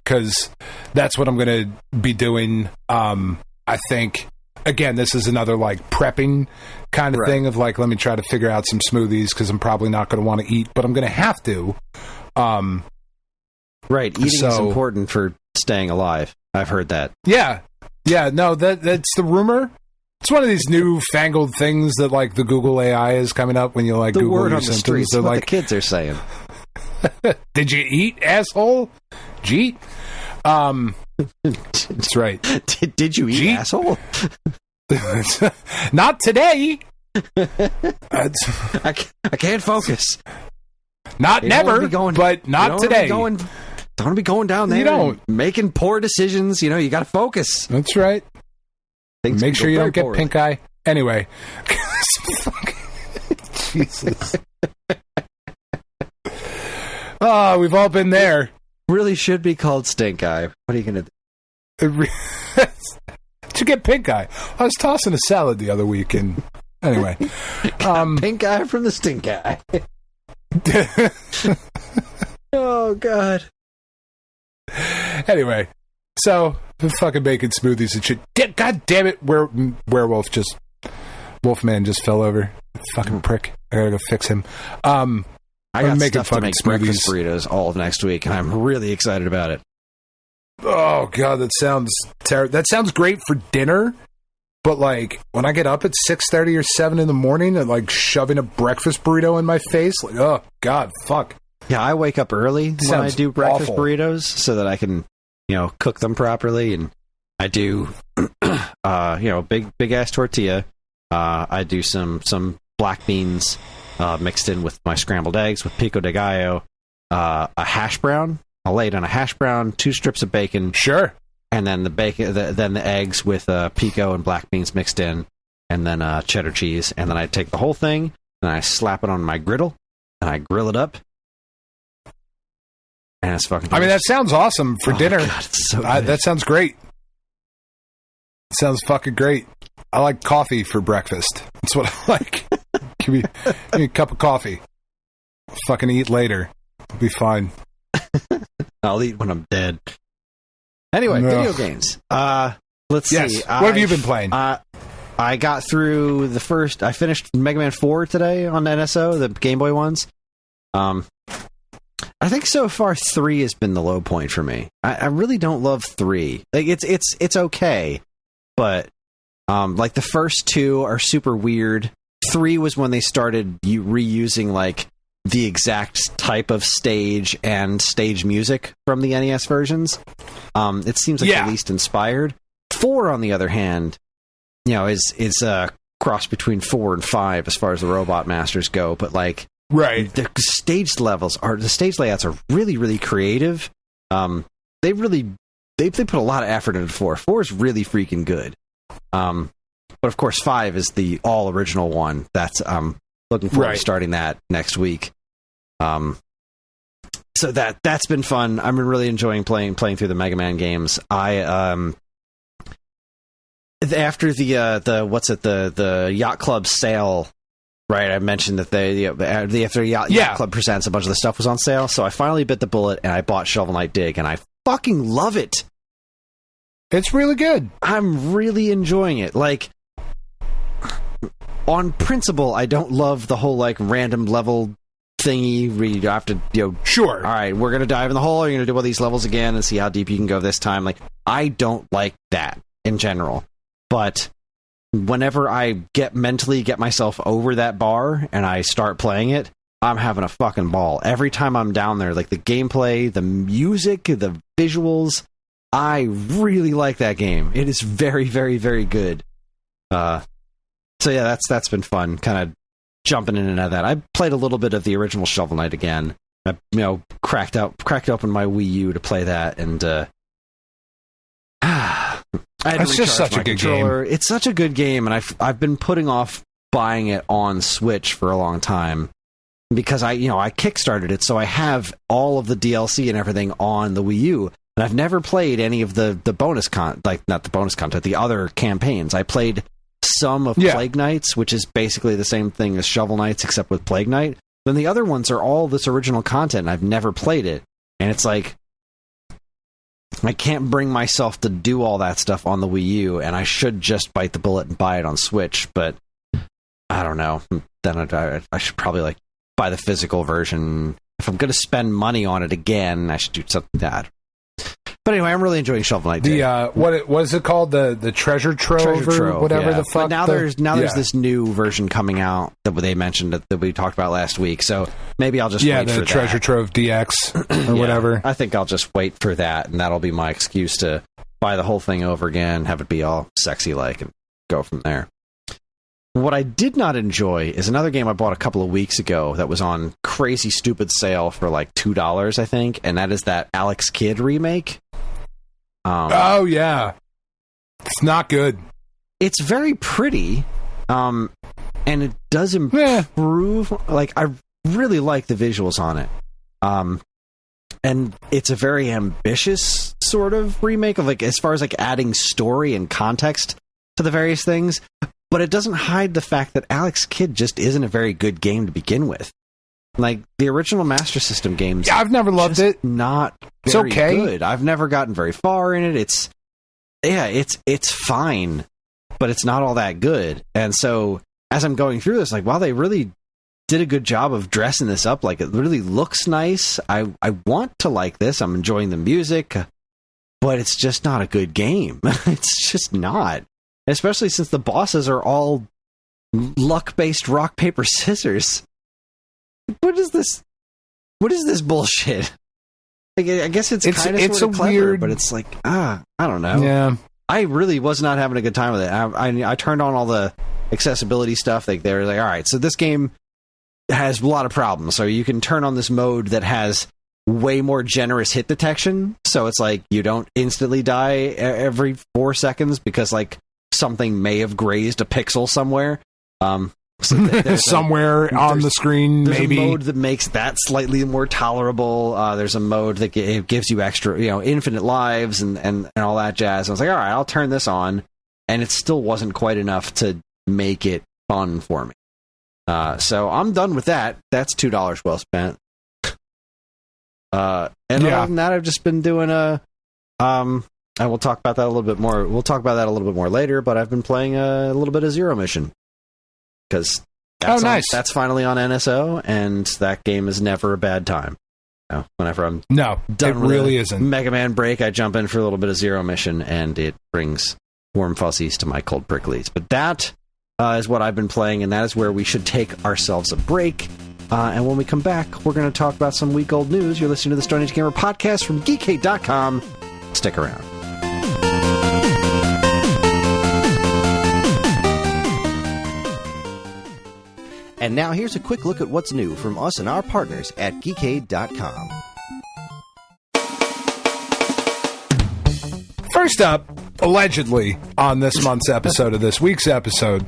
because that's what I'm going to be doing. I think, again, this is another like prepping kind of thing of like, let me try to figure out some smoothies because I'm probably not going to want to eat, but I'm going to have to. Right. Eating is important for staying alive. I've heard that. Yeah. Yeah. No, that's the rumor. It's one of these newfangled things that like the Google AI is coming up when you like the Google word your on the symptoms. streets, They're what like, the kids are saying. Did you eat, asshole? Jeet. That's right. Did you eat, asshole? Not today. I can't focus. Not never, but not today. Don't want to be going down there. You don't making poor decisions. You got to focus. That's right. Make sure you don't get pink eye. Anyway. Jesus. Oh, we've all been there. Really should be called stink eye. What are you going to do? To get pink eye. I was tossing a salad the other week, and anyway. Pink eye from the stink eye. Oh, God. Anyway. So, fucking making smoothies and shit. God damn it, Wolfman just fell over. Fucking prick. I gotta go fix him. I got making stuff to make smoothies. breakfast burritos all of next week, and I'm really excited about it. Oh god, that sounds terrible. That sounds great for dinner, but like when I get up at 6:30 or 7 in the morning and like shoving a breakfast burrito in my face, like oh god, fuck. Yeah, I wake up early when I do breakfast awful. burritos so that I can, cook them properly, and I do, big ass tortilla. I do some black beans mixed in with my scrambled eggs with pico de gallo, a hash brown. I'll lay it on a hash brown, 2 strips of bacon, Sure. and then the bacon, then the eggs with pico and black beans mixed in, and then cheddar cheese, and then I take the whole thing and I slap it on my griddle and I grill it up. And it's fucking delicious. That sounds awesome for dinner. God, it's so good. That sounds great. Sounds fucking great. I like coffee for breakfast. That's what I like. Give me a cup of coffee. I'll fucking eat later. It'll be fine. I'll eat when I'm dead. Anyway, No. video games. Let's Yes. see. What have you been playing? I got through I finished Mega Man 4 today on NSO, the Game Boy ones. I think so far 3 has been the low point for me. I really don't love 3. Like it's okay, but like the first 2 are super weird. 3 was when they started reusing like the exact type of stage and stage music from the NES versions. It seems like the least inspired. 4, on the other hand, is a cross between 4 and 5 as far as the Robot Masters go, but like right. the stage layouts are really, really creative. They put a lot of effort into 4. 4 is really freaking good. But of course 5 is the all original one. That's looking forward to starting that next week. So that's been fun. I've been really enjoying playing through the Mega Man games. After the Yacht Club sale, right? I mentioned that after Yacht Club Presents, a bunch of the stuff was on sale. So I finally bit the bullet and I bought Shovel Knight Dig, and I fucking love it. It's really good. I'm really enjoying it. Like, on principle, I don't love the whole like random level thingy where you have to, Sure. all right, we're going to dive in the hole, you're going to do all these levels again and see how deep you can go this time. Like, I don't like that in general. But whenever I mentally get myself over that bar and I start playing it, I'm having a fucking ball. Every time I'm down there, like the gameplay, the music, the visuals, I really like that game. It is very, very, very good. So yeah, that's been fun, kind of jumping in and out of that. I played a little bit of the original Shovel Knight again. I cracked open my Wii U to play that, and It's just such a good game. It's such a good game, and I've been putting off buying it on Switch for a long time because I kickstarted it, so I have all of the DLC and everything on the Wii U, and I've never played any of the bonus not the bonus content, the other campaigns. I played some of Plague Knights, which is basically the same thing as Shovel Knights except with Plague Knight. Then the other ones are all this original content, and I've never played it, and it's like I can't bring myself to do all that stuff on the Wii U, and I should just bite the bullet and buy it on Switch, but I don't know. Then I should probably buy the physical version. If I'm going to spend money on it again, I should do something like that. But anyway, I'm really enjoying Shovel Knight. What is it called? The Treasure Trove or whatever the fuck. But now there's this new version coming out that they mentioned that we talked about last week. So maybe I'll just wait for that. Treasure Trove DX or whatever. I think I'll just wait for that, and that'll be my excuse to buy the whole thing over again, have it be all sexy and go from there. What I did not enjoy is another game I bought a couple of weeks ago that was on crazy stupid sale for $2, I think, and that is that Alex Kidd remake. Oh yeah, it's not good. It's very pretty, and it does improve. I really like the visuals on it, and it's a very ambitious sort of remake of as far as adding story and context to the various things. But it doesn't hide the fact that Alex Kidd just isn't a very good game to begin with. The original Master System games, I've never loved it. Not very good. I've never gotten very far in it. It's fine, but it's not all that good. And so as I'm going through this, like, wow, they really did a good job of dressing this up. Like, it really looks nice. I want to like this. I'm enjoying the music, but it's just not a good game. It's just not. Especially since the bosses are all luck-based rock, paper, scissors. What is this? What is this bullshit? I guess it's kind of sort of clever, weird, but it's like, I don't know. Yeah. I really was not having a good time with it. I turned on all the accessibility stuff. Like, they were like, all right, so this game has a lot of problems. So you can turn on this mode that has way more generous hit detection. So it's like you don't instantly die every 4 seconds because, like, something may have grazed a pixel somewhere. So somewhere on the screen, there's maybe. There's a mode that makes that slightly more tolerable. There's a mode that gives you extra, infinite lives and all that jazz. I was like, all right, I'll turn this on, and it still wasn't quite enough to make it fun for me. So I'm done with that. That's $2 well spent. Other than that, I've just been doing and we'll talk about that a little bit more. We'll talk about that a little bit more later, but I've been playing a little bit of Zero Mission. Because that's finally on NSO, and that game is never a bad time. Whenever I'm done with really isn't. Mega Man break, I jump in for a little bit of Zero Mission, and it brings warm fuzzies to my cold pricklies. But that is what I've been playing, and that is where we should take ourselves a break. And when we come back, we're going to talk about some week-old news. You're listening to the Stone Age Gamer podcast from Geekade.com. Stick around. And now here's a quick look at what's new from us and our partners at Geekade.com. First up, allegedly, on this month's episode of this week's episode,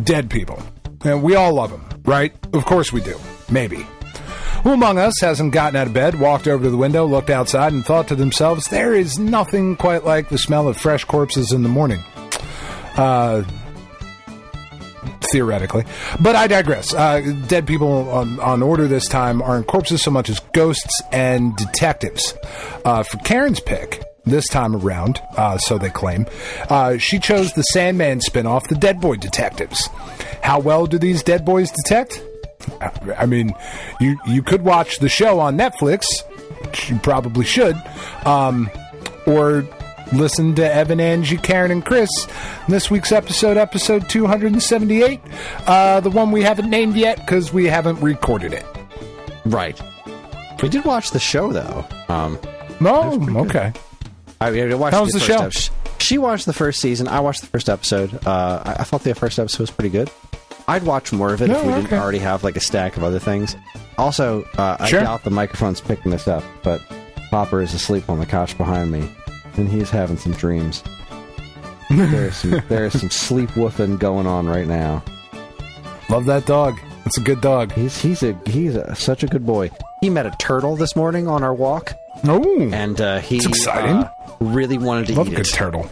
dead people. And we all love them, right? Of course we do. Maybe. Who among us hasn't gotten out of bed, walked over to the window, looked outside, and thought to themselves, there is nothing quite like the smell of fresh corpses in the morning? Theoretically. But I digress. Dead people on order this time aren't corpses so much as ghosts and detectives. For Karen's pick, this time around, so they claim, she chose the Sandman spinoff, The Dead Boy Detectives. How well do these dead boys detect? I mean, you could watch the show on Netflix, which you probably should, or listen to Evan, Angie, Karen, and Kris. This week's episode 278. The one we haven't named yet because we haven't recorded it. Right. We did watch the show, though. Okay. I watched How was the show? She watched the first season. I watched the first episode. I thought the first episode was pretty good. I'd watch more of it if we didn't already have like a stack of other things. Also, I doubt the microphone's picking this up, but Popper is asleep on the couch behind me. And he's having some dreams. There's some sleep woofing going on right now. Love that dog. It's a good dog. He's such a good boy. He met a turtle this morning on our walk. Oh, and he exciting. Really wanted to Love eat a good it. Turtle.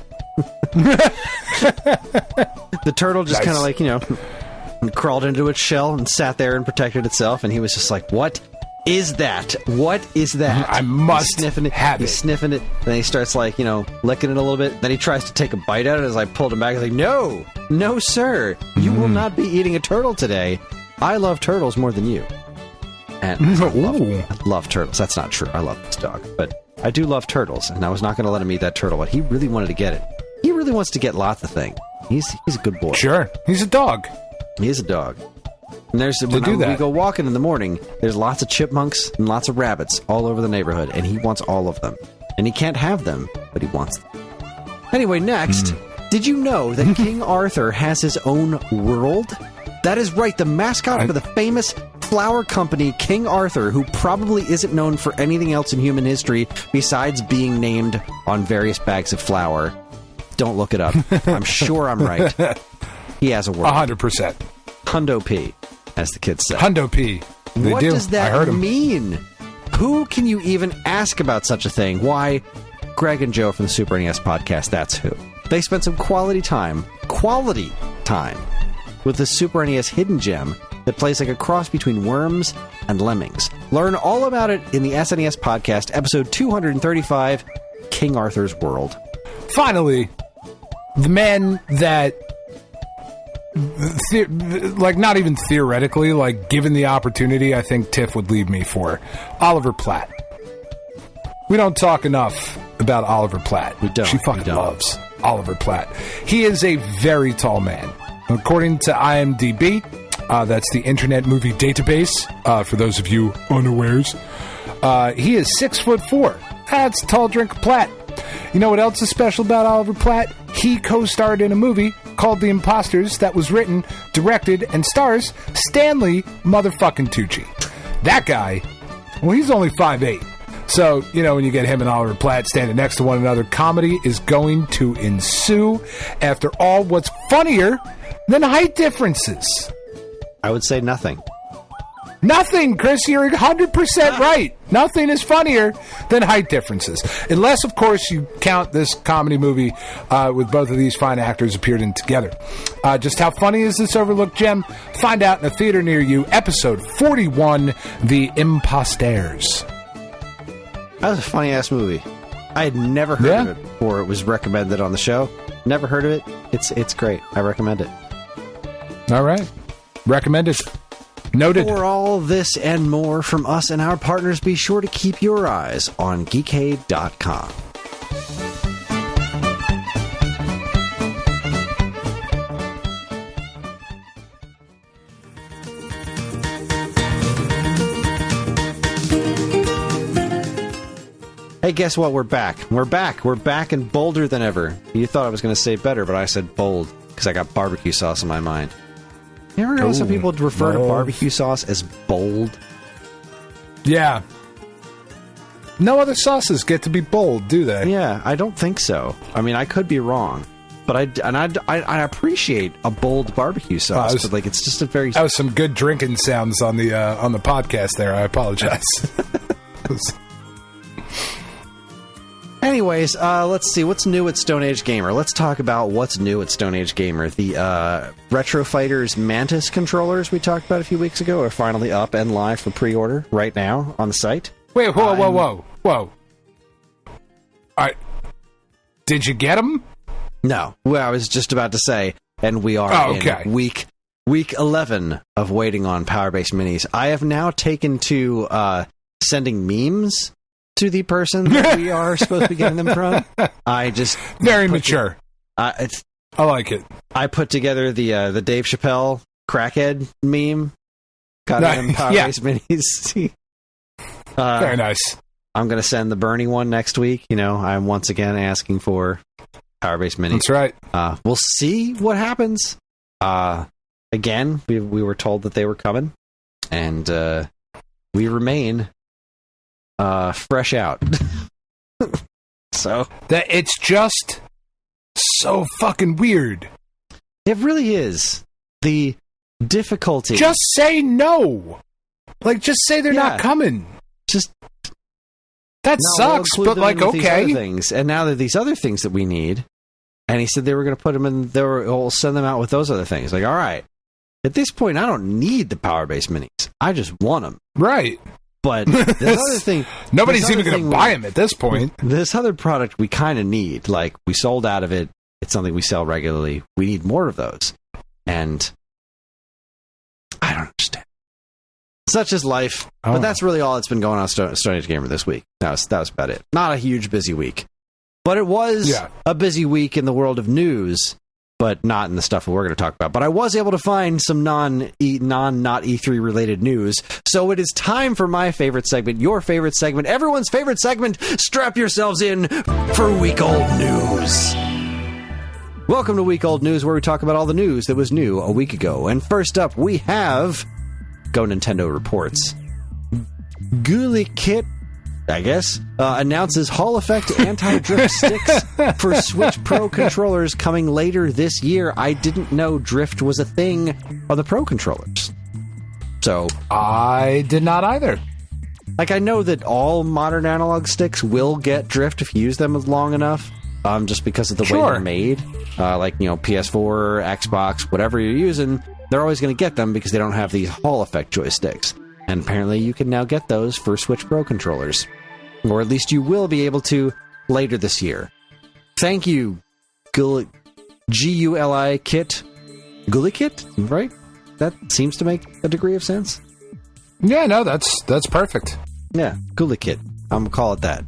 The turtle just kind of like crawled into its shell and sat there and protected itself. And he was just like, "What is that? What is that?" I must sniffing it. have He's it. sniffing it. Then he starts licking it a little bit. Then he tries to take a bite out of it. As I pulled him back, I was like, "No, sir, you will not be eating a turtle today. I love turtles more than you." And I love turtles. That's not true. I love this dog, but I do love turtles, and I was not going to let him eat that turtle. But he really wanted to get it. He really wants to get lots of things. He's a good boy. Sure, he's a dog. He is a dog. And when we go walking in the morning, there's lots of chipmunks and lots of rabbits all over the neighborhood, and he wants all of them. And he can't have them, but he wants them. Anyway, next, did you know that King Arthur has his own world? That is right, the mascot for the famous flour company, King Arthur, who probably isn't known for anything else in human history besides being named on various bags of flour. Don't look it up. I'm sure I'm right. He has a world. 100%. Hundo P, as the kids say. Hundo P. What does that mean? Who can you even ask about such a thing? Why, Greg and Joe from the Super NES podcast, that's who. They spent some quality time with the Super NES hidden gem that plays like a cross between worms and lemmings. Learn all about it in the SNES podcast, episode 235, King Arthur's World. Finally, the man that like not even theoretically, like given the opportunity, I think Tiff would leave me for Oliver Platt. We don't talk enough about Oliver Platt. We don't. She fucking loves Oliver Platt. He is a very tall man. According to IMDb, that's the Internet Movie Database, for those of you unawares, he is 6'4". That's a tall drink of Platt. You know what else is special about Oliver Platt? He co-starred in a movie called The Imposters that was written, directed, and stars Stanley motherfucking Tucci. That guy, well, he's only 5'8". So, you know, when you get him and Oliver Platt standing next to one another, comedy is going to ensue. After all, what's funnier than height differences? I would say nothing. Nothing, Chris. You're 100% right. Nothing is funnier than height differences. Unless, of course, you count this comedy movie with both of these fine actors appeared in together. Just how funny is this overlooked gem? Find out in a theater near you. Episode 41, The Imposters. That was a funny-ass movie. I had never heard of it before it was recommended on the show. Never heard of it. It's great. I recommend it. All right. Recommended. Noted. For all this and more from us and our partners, be sure to keep your eyes on geekade.com. Hey, guess what? We're back. We're back and bolder than ever. You thought I was going to say better, but I said bold because I got barbecue sauce in my mind. You ever know some people refer to barbecue sauce as bold? Yeah. No other sauces get to be bold, do they? Yeah, I don't think so. I mean, I could be wrong, but I appreciate a bold barbecue sauce. But like, it's just a very. That was some good drinking sounds on the podcast there. I apologize. Anyways, let's see. What's new at Stone Age Gamer? Let's talk about what's new at Stone Age Gamer. The Retro Fighters Mantis controllers we talked about a few weeks ago are finally up and live for pre-order right now on the site. Wait, whoa. All right. Did you get them? No. Well, I was just about to say, and we are in week 11 of waiting on Power-Based Minis. I have now taken to sending memes to the person that we are supposed to be getting them from. I just very mature. I like it. I put together the Dave Chappelle crackhead meme. Got it in Power-Based Minis. Very nice. I'm going to send the Bernie one next week. You know, I'm once again asking for Power-Based Minis. That's right. We'll see what happens. Again, we were told that they were coming, and we remain fresh out. So that it's just so fucking weird. It really is. The difficulty. Just say no. Like, just say they're not coming. Just that sucks. But like, okay. Things, and now there are these other things that we need. And he said they were going to put them in. We'll send them out with those other things. Like, all right. At this point, I don't need the Power-Based Minis. I just want them. Right. But this other thing... Nobody's even going to buy them at this point. This other product we kind of need. Like, we sold out of it. It's something we sell regularly. We need more of those. And I don't understand. Such is life. Oh. But that's really all that's been going on Stone Age Gamer this week. That was about it. Not a huge busy week. But it was a busy week in the world of news. But not in the stuff that we're going to talk about. But I was able to find some not E3 related news. So it is time for my favorite segment, your favorite segment, everyone's favorite segment. Strap yourselves in for Week Old News. Welcome to Week Old News, where we talk about all the news that was new a week ago. And first up, we have GoNintendo reports. Ghoulie Kit, I guess, announces Hall Effect anti-drift sticks for Switch Pro controllers coming later this year. I didn't know drift was a thing on the Pro controllers. So I did not either. Like, I know that all modern analog sticks will get drift if you use them long enough, just because of the way they're made. Like, you know, PS4, Xbox, whatever you're using, they're always going to get them because they don't have these Hall Effect joysticks. And apparently you can now get those for Switch Pro controllers. Or at least you will be able to later this year. Thank you, Guli Kit, Gulikit, right? That seems to make a degree of sense. Yeah, no, that's perfect. Yeah, Gulikit. I'm going to call it that.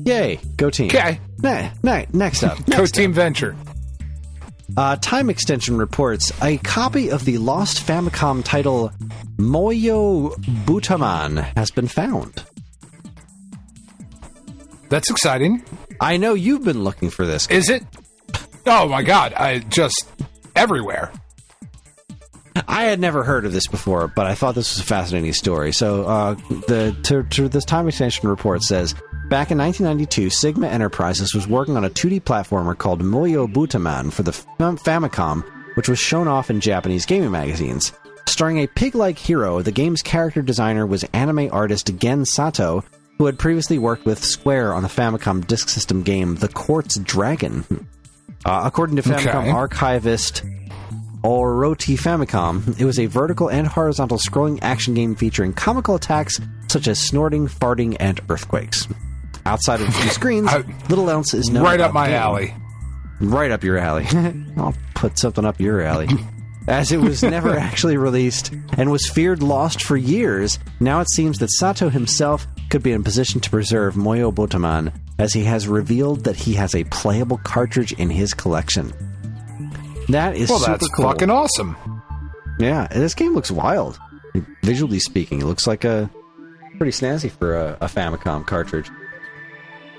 Yay, go team. Okay. Next up. Go Team Venture. Time Extension reports a copy of the lost Famicom title Moyo Butaman has been found. That's exciting. I know you've been looking for this. Is it? Oh my god, I just everywhere. I had never heard of this before, but I thought this was a fascinating story. So, this Time Extension report says, back in 1992, Sigma Enterprises was working on a 2D platformer called Moyo Butaman for the Famicom, which was shown off in Japanese gaming magazines. Starring a pig-like hero, the game's character designer was anime artist Gen Sato, who had previously worked with Square on the Famicom Disk System game The Quartz Dragon. According to Famicom archivist Oroti Famicom, it was a vertical and horizontal scrolling action game featuring comical attacks such as snorting, farting, and earthquakes. Outside of the screens, little else is known. Right about up my the game. alley. Right up your alley. I'll put something up your alley. As it was never actually released and was feared lost for years, now it seems that Sato himself could be in position to preserve Moyo Butaman, as he has revealed that he has a playable cartridge in his collection. That is super that's cool. Fucking awesome. Yeah, this game looks wild. Visually speaking, it looks like a pretty snazzy for a Famicom cartridge.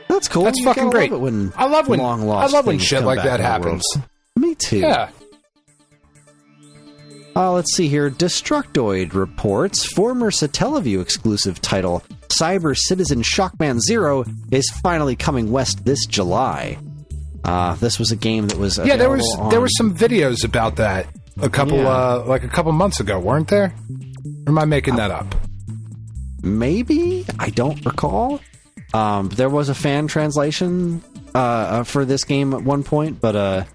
That's cool. That's fucking great. I love when shit like that happens. Me too. Yeah. Let's see here. Destructoid reports former Satellaview exclusive title Cyber Citizen Shockman Zero is finally coming west this July. This was a game that was there were some videos about that a couple months ago, weren't there? Or am I making that up? Maybe, I don't recall. There was a fan translation for this game at one point, but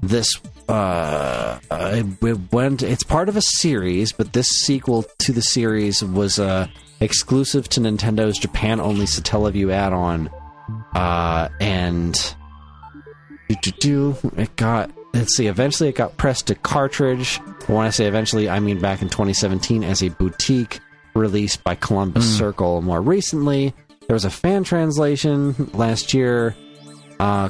it's part of a series, but this sequel to the series was exclusive to Nintendo's Japan-only Satellaview add-on, and eventually it got pressed to cartridge. When I say eventually, I mean back in 2017 as a boutique release by Columbus Circle. More recently, there was a fan translation last year.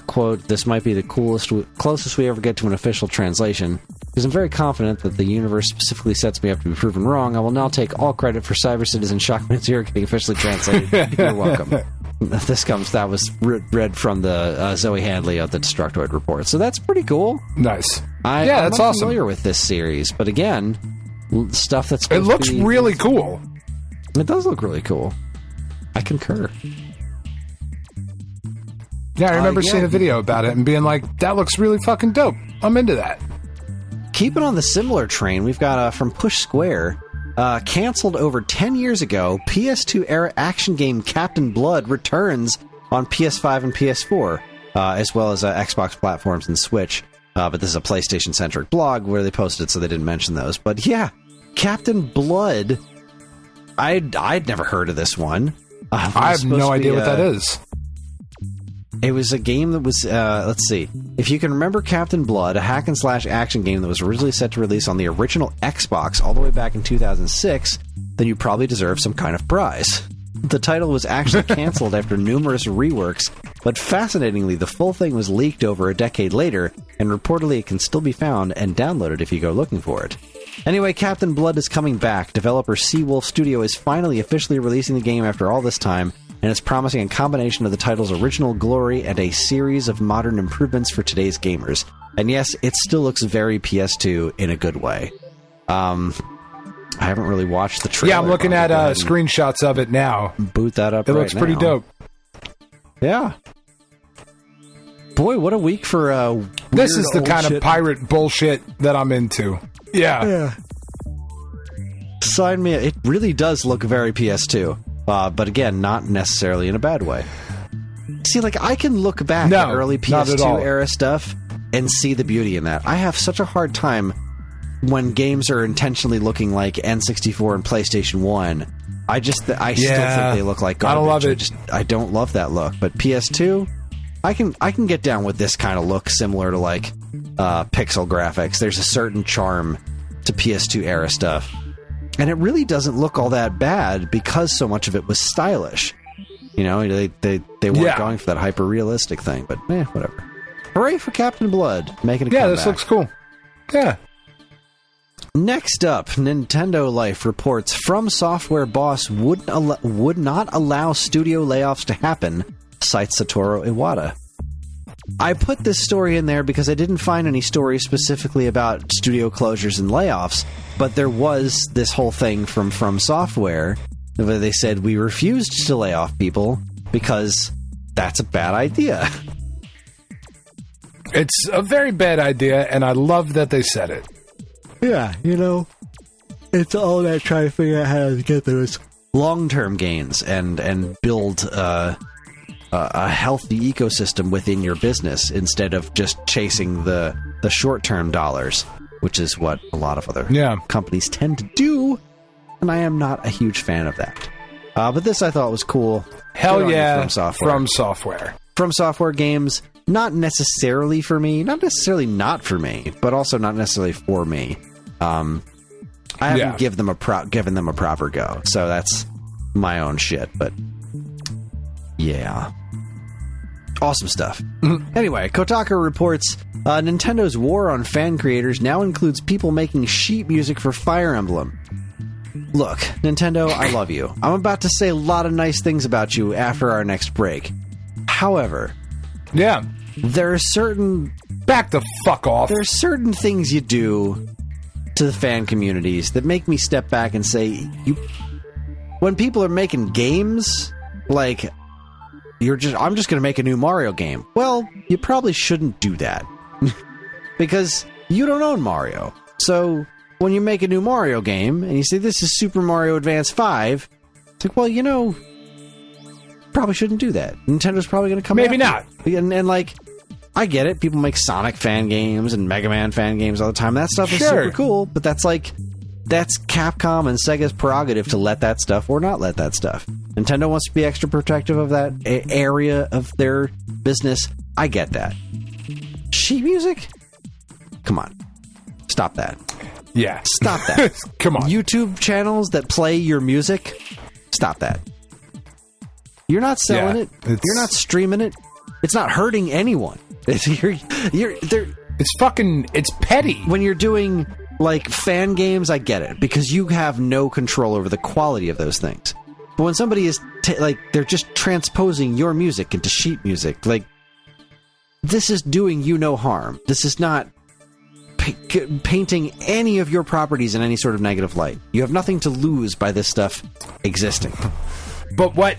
Quote, this might be the closest we ever get to an official translation, because I'm very confident that the universe specifically sets me up to be proven wrong. I will now take all credit for Cyber Citizen Shockman Zero getting officially translated. You're welcome. That was read from the Zoe Handley of the Destructoid report. So that's pretty cool. Nice. I'm that's not awesome. familiar with this series, but again, stuff that's it looks really cool. It does look really cool. I concur. Yeah, I remember seeing a video about it and being like, that looks really fucking dope. I'm into that. Keeping on the similar train, we've got from Push Square. Cancelled over 10 years ago, PS2-era action game Captain Blood returns on PS5 and PS4, as well as Xbox platforms and Switch. But this is a PlayStation-centric blog where they posted it, so they didn't mention those. But yeah, Captain Blood, I'd never heard of this one. I have no idea what that is. It was a game that was, let's see. If you can remember Captain Blood, a hack-and-slash action game that was originally set to release on the original Xbox all the way back in 2006, then you probably deserve some kind of prize. The title was actually canceled after numerous reworks, but fascinatingly, the full thing was leaked over a decade later, and reportedly it can still be found and downloaded if you go looking for it. Anyway, Captain Blood is coming back. Developer Seawolf Studio is finally officially releasing the game after all this time, and it's promising a combination of the title's original glory and a series of modern improvements for today's gamers. And yes, it still looks very PS2 in a good way. I haven't really watched the trailer. Yeah, I'm looking at screenshots of it now. Boot that up. It looks pretty dope. Yeah. Boy, what a week for this is the kind of pirate bullshit that I'm into. Yeah. Sign me. It really does look very PS2. But again, not necessarily in a bad way. See, like, I can look back at early PS2 era stuff and see the beauty in that. I have such a hard time when games are intentionally looking like N64 and PlayStation 1. I still think they look like garbage. I don't love it. I don't love that look. But PS2, I can get down with this kind of look, similar to like pixel graphics. There's a certain charm to PS2 era stuff. And it really doesn't look all that bad because so much of it was stylish. You know, they weren't going for that hyper-realistic thing, but whatever. Hooray for Captain Blood, making a comeback. Yeah, this looks cool. Yeah. Next up, Nintendo Life reports From Software boss would not allow studio layoffs to happen, cites Satoru Iwata. I put this story in there because I didn't find any stories specifically about studio closures and layoffs, but there was this whole thing from Software where they said we refused to lay off people because that's a bad idea. It's a very bad idea, and I love that they said it. Yeah, you know, it's all about trying to figure out how to get those long-term gains and build a healthy ecosystem within your business instead of just chasing the short-term dollars, which is what a lot of other companies tend to do, and I am not a huge fan of that. But this I thought was cool. Hell yeah, From Software. From Software. From Software games, not necessarily for me, not necessarily not for me, but also not necessarily for me. I haven't given them a proper go, so that's my own shit, but yeah. Awesome stuff. Anyway, Kotaku reports Nintendo's war on fan creators now includes people making sheet music for Fire Emblem. Look, Nintendo, I love you. I'm about to say a lot of nice things about you after our next break. However, there are certain... Back the fuck off. There are certain things you do to the fan communities that make me step back and say, when people are making games, like... I'm just going to make a new Mario game. Well, you probably shouldn't do that. Because you don't own Mario. So, when you make a new Mario game, and you say, this is Super Mario Advance 5, it's like, well, you know, probably shouldn't do that. Nintendo's probably going to come Maybe not. And, like, I get it. People make Sonic fan games and Mega Man fan games all the time. That stuff is super cool, but that's Capcom and Sega's prerogative to let that stuff or not let that stuff. Nintendo wants to be extra protective of that area of their business. I get that. Sheet music? Come on. Stop that. Yeah. Stop that. Come on. YouTube channels that play your music? Stop that. You're not selling it. You're not streaming it. It's not hurting anyone. It's petty. When you're doing, like, fan games, I get it. Because you have no control over the quality of those things. But when somebody is, they're just transposing your music into sheet music, like, this is doing you no harm. This is not painting any of your properties in any sort of negative light. You have nothing to lose by this stuff existing. But what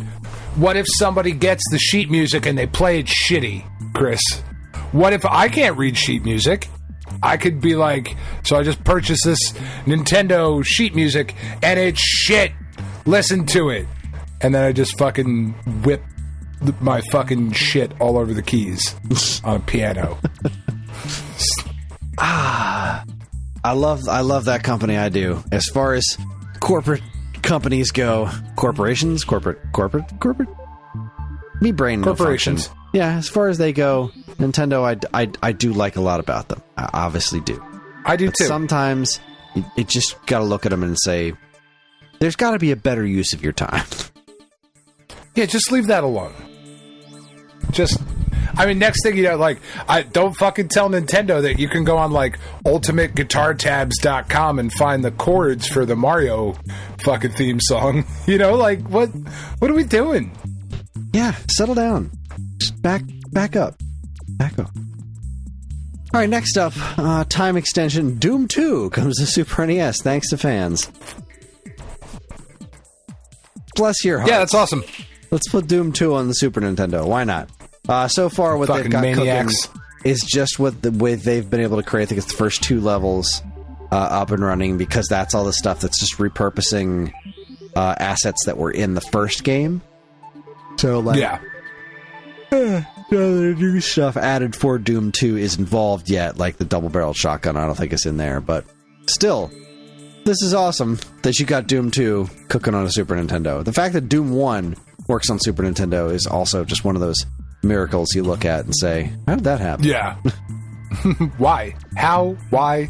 if somebody gets the sheet music and they play it shitty, Chris? What if I can't read sheet music? I could be like, so I just purchased this Nintendo sheet music and it's shit. Listen to it. And then I just fucking whip my fucking shit all over the keys on a piano. I love that company. I do. As far as corporate companies go, corporations, corporate. Me brain corporations. Function. Yeah, as far as they go, Nintendo, I do like a lot about them. I obviously do. I do too. Sometimes you just got to look at them and say, there's got to be a better use of your time. Yeah, just leave that alone. Next thing you know, like, don't fucking tell Nintendo that you can go on, like, ultimateguitartabs.com and find the chords for the Mario fucking theme song. You know, like, what are we doing? Yeah, settle down. Just back up. Back up. All right, next up, time extension. Doom 2 comes to Super NES, thanks to fans. Bless your heart. Yeah, that's awesome. Let's put Doom 2 on the Super Nintendo. Why not? So far, what fucking they've got maniacs. cooking is just what they've been able to create. I think it's the first 2 levels up and running, because that's all the stuff that's just repurposing assets that were in the first game. So, like, none of the new stuff added for Doom 2 is involved yet, like the double-barreled shotgun. I don't think it's in there, but still, this is awesome that you got Doom 2 cooking on a Super Nintendo. The fact that Doom 1 works on Super Nintendo is also just one of those miracles you look at and say, how did that happen? Yeah. Why? How? Why?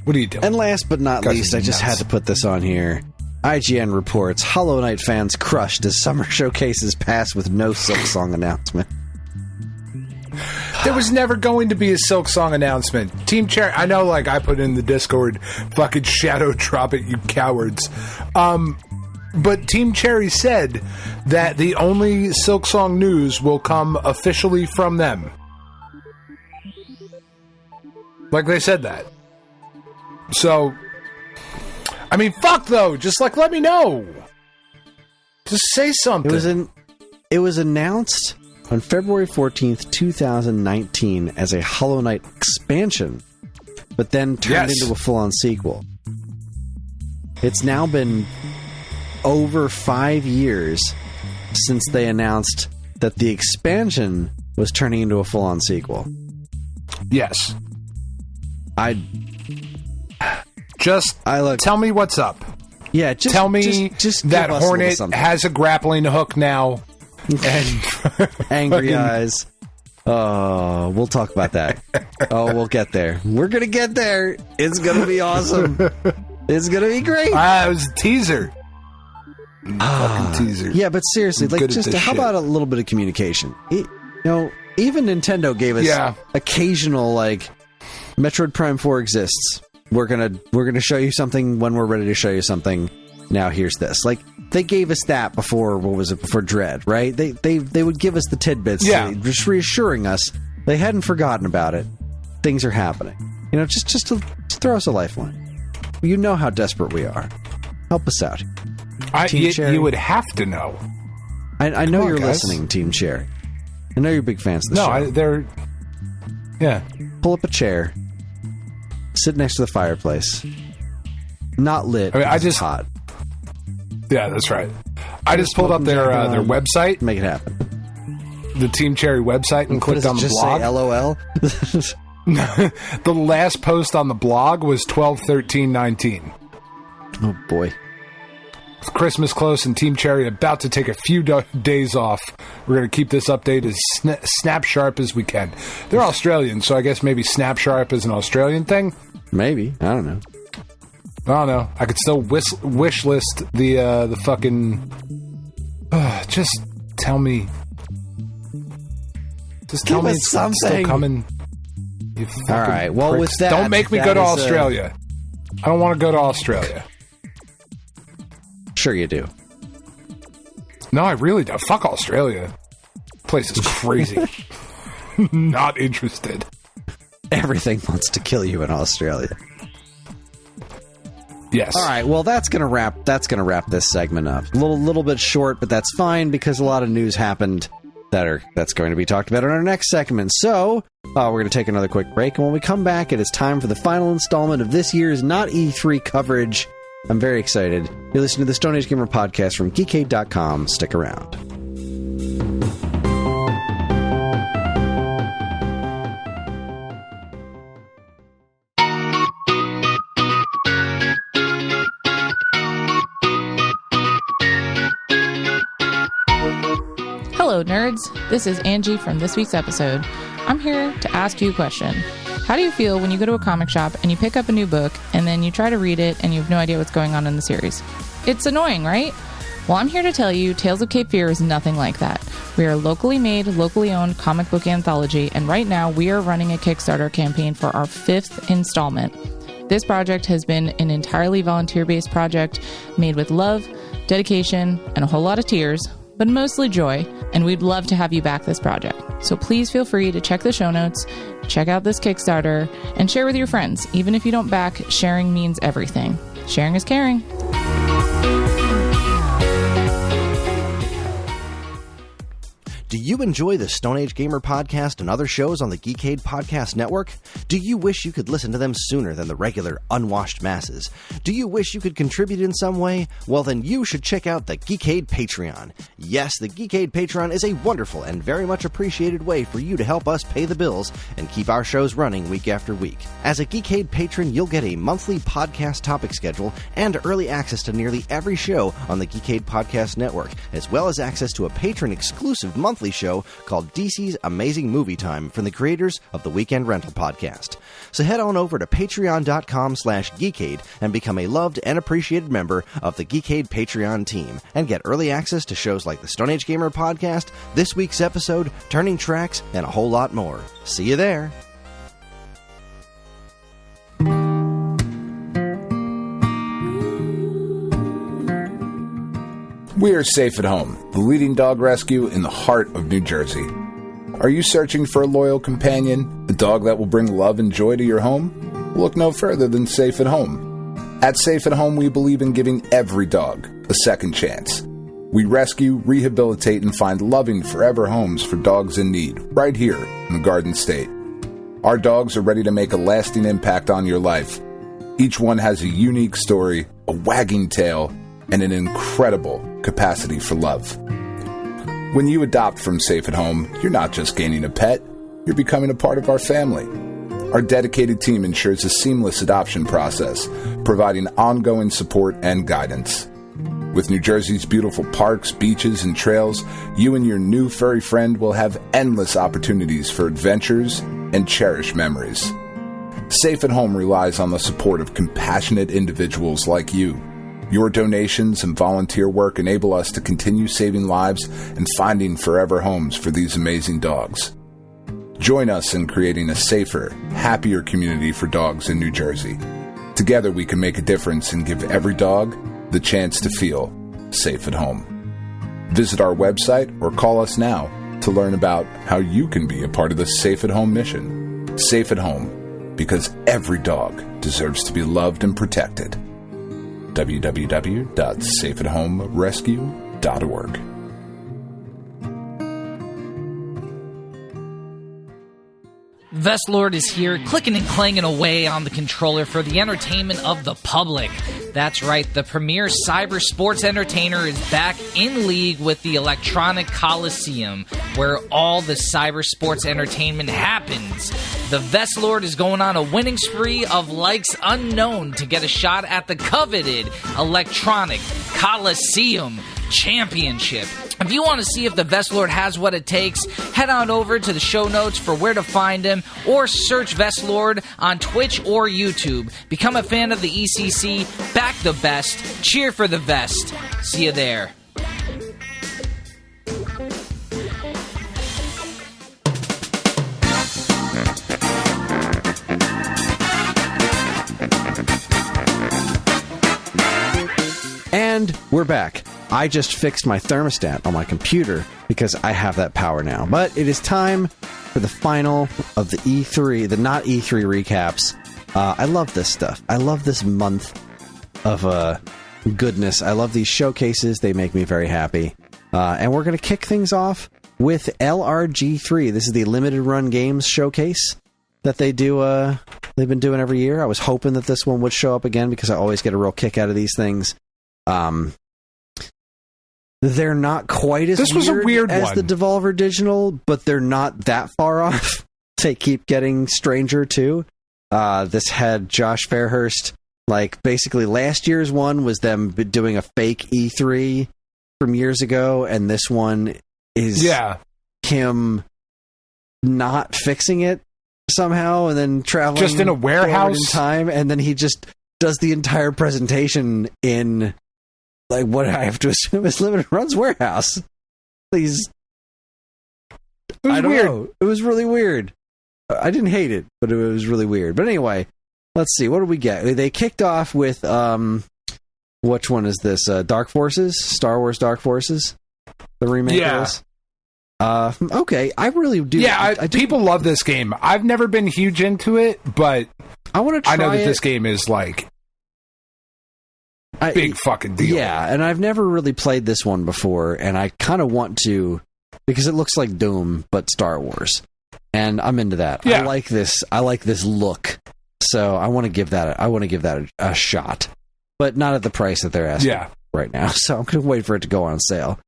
What are you doing? And last but not least, I just had to put this on here. IGN reports Hollow Knight fans crushed as summer showcases pass with no Silksong announcement. There was never going to be a Silksong announcement. Team Cherry, I know, like, I put in the Discord, fucking shadow drop it, you cowards. But Team Cherry said that the only Silksong news will come officially from them. Like, they said that. So, I mean, fuck, though. Just, like, let me know. Just say something. It was announced on February 14th, 2019 as a Hollow Knight expansion, but then turned into a full-on sequel. It's now been over 5 years since they announced that the expansion was turning into a full-on sequel. Yes. Tell me what's up. Yeah, tell me just that Hornet has a grappling hook now. And angry eyes. Oh, we'll talk about that. Oh, we'll get there. We're gonna get there. It's gonna be awesome. It's gonna be great. It was a teaser. Fucking teaser. Yeah, but seriously, like, just how about a little bit of communication? Even Nintendo gave us occasional, like, Metroid Prime 4 exists. We're gonna show you something when we're ready to show you something. Now here's this. Like, they gave us that before, before Dread, right? They would give us the tidbits, just reassuring us they hadn't forgotten about it. Things are happening. Just to throw us a lifeline. You know how desperate we are. Help us out. You would have to know. I know you're listening, Team Cherry. I know you're big fans of the show. Yeah. Pull up a chair. Sit next to the fireplace. Not lit. It's hot. Yeah, that's right. I just pulled up their website. Make it happen. The Team Cherry website and clicked on the blog. Just say LOL? The last post on the blog was 12/13/19. Oh, boy. With Christmas close and Team Cherry about to take a few days off, we're going to keep this update as snap sharp as we can. They're Australian, so I guess maybe snap sharp is an Australian thing? Maybe. I don't know. I don't know. I could still wish list the fucking... just tell me. Just tell me it's still coming. All right. Well, pricks. With that... Don't make me go to Australia. I don't want to go to Australia. Sure you do. No, I really don't. Fuck Australia. Place is crazy. Not interested. Everything wants to kill you in Australia. Yes. All right. Well, that's gonna wrap this segment up. A little bit short, but that's fine because a lot of news happened that's going to be talked about in our next segment. So we're going to take another quick break, and when we come back, it is time for the final installment of this year's Not E3 coverage. I'm very excited. You're listening to the Stone Age Gamer podcast from Geekade.com. Stick around. Hello, nerds. This is Angie from this week's episode. I'm here to ask you a question. How do you feel when you go to a comic shop and you pick up a new book and then you try to read it and you have no idea what's going on in the series? It's annoying, right? Well, I'm here to tell you Tales of Cape Fear is nothing like that. We are a locally made, locally owned comic book anthology, and right now we are running a Kickstarter campaign for our 5th installment. This project has been an entirely volunteer-based project made with love, dedication, and a whole lot of tears, but mostly joy, and we'd love to have you back this project. So please feel free to check the show notes, check out this Kickstarter, and share with your friends. Even if you don't back, sharing means everything. Sharing is caring. Do you enjoy the Stone Age Gamer podcast and other shows on the Geekade Podcast Network? Do you wish you could listen to them sooner than the regular unwashed masses? Do you wish you could contribute in some way? Well, then you should check out the Geekade Patreon. Yes, the Geekade Patreon is a wonderful and very much appreciated way for you to help us pay the bills and keep our shows running week after week. As a Geekade patron, you'll get a monthly podcast topic schedule and early access to nearly every show on the Geekade Podcast Network, as well as access to a patron-exclusive monthly monthly show called DC's Amazing Movie Time from the creators of the Weekend Rental podcast. So head on over to patreon.com/Geekade and become a loved and appreciated member of the Geekade Patreon team and get early access to shows like the Stone Age Gamer podcast, this week's episode, Turning Tracks, and a whole lot more. See you there. We are Safe at Home, the leading dog rescue in the heart of New Jersey. Are you searching for a loyal companion, a dog that will bring love and joy to your home? Look no further than Safe at Home. At Safe at Home, we believe in giving every dog a second chance. We rescue, rehabilitate, and find loving forever homes for dogs in need, right here in the Garden State. Our dogs are ready to make a lasting impact on your life. Each one has a unique story, a wagging tail, and an incredible capacity for love. When you adopt from Safe at Home, you're not just gaining a pet, you're becoming a part of our family. Our dedicated team ensures a seamless adoption process, providing ongoing support and guidance. With New Jersey's beautiful parks, beaches, and trails, you and your new furry friend will have endless opportunities for adventures and cherished memories. Safe at Home relies on the support of compassionate individuals like you. Your donations and volunteer work enable us to continue saving lives and finding forever homes for these amazing dogs. Join us in creating a safer, happier community for dogs in New Jersey. Together we can make a difference and give every dog the chance to feel safe at home. Visit our website or call us now to learn about how you can be a part of the Safe at Home mission. Safe at Home, because every dog deserves to be loved and protected. www.safeathomerescue.org. Vestlord is here, clicking and clanging away on the controller for the entertainment of the public. That's right, the premier cyber sports entertainer is back in league with the Electronic Coliseum, where all the cyber sports entertainment happens. The Vestlord is going on a winning spree of likes unknown to get a shot at the coveted Electronic Coliseum Championship. If you want to see if the Vestlord has what it takes, head on over to the show notes for where to find him, or search Vestlord on Twitch or YouTube. Become a fan of the ECC, back the best, cheer for the Vest. See you there. And we're back. I just fixed my thermostat on my computer because I have that power now. But it is time for the final of the E3, the not E3 recaps. I love this stuff. I love this month of goodness. I love these showcases. They make me very happy. And we're going to kick things off with LRG3. This is the Limited Run Games showcase that they do. They've been doing every year. I was hoping that this one would show up again because I always get a real kick out of these things. They're not quite as weird as the Devolver Digital, but they're not that far off. They keep getting stranger, too. This had Josh Fairhurst, like, basically last year's one was them doing a fake E3 from years ago, and this one is him not fixing it somehow, and then traveling just in a warehouse in time, and then he just does the entire presentation in... like, what I have to assume is Limited Run's warehouse. Please. I don't know. It was really weird. I didn't hate it, but it was really weird. But anyway, let's see. What did we get? They kicked off with, which one is this? Dark Forces? Star Wars Dark Forces? The remake of this? Okay, I really do. Yeah, people love this game. I've never been huge into it, but I want to try I know that this game is, like... big fucking deal. Yeah, and I've never really played this one before, and I kind of want to, because it looks like Doom, but Star Wars. And I'm into that. Yeah. I like this look. So I want to give that a shot. But not at the price that they're asking right now. So I'm going to wait for it to go on sale.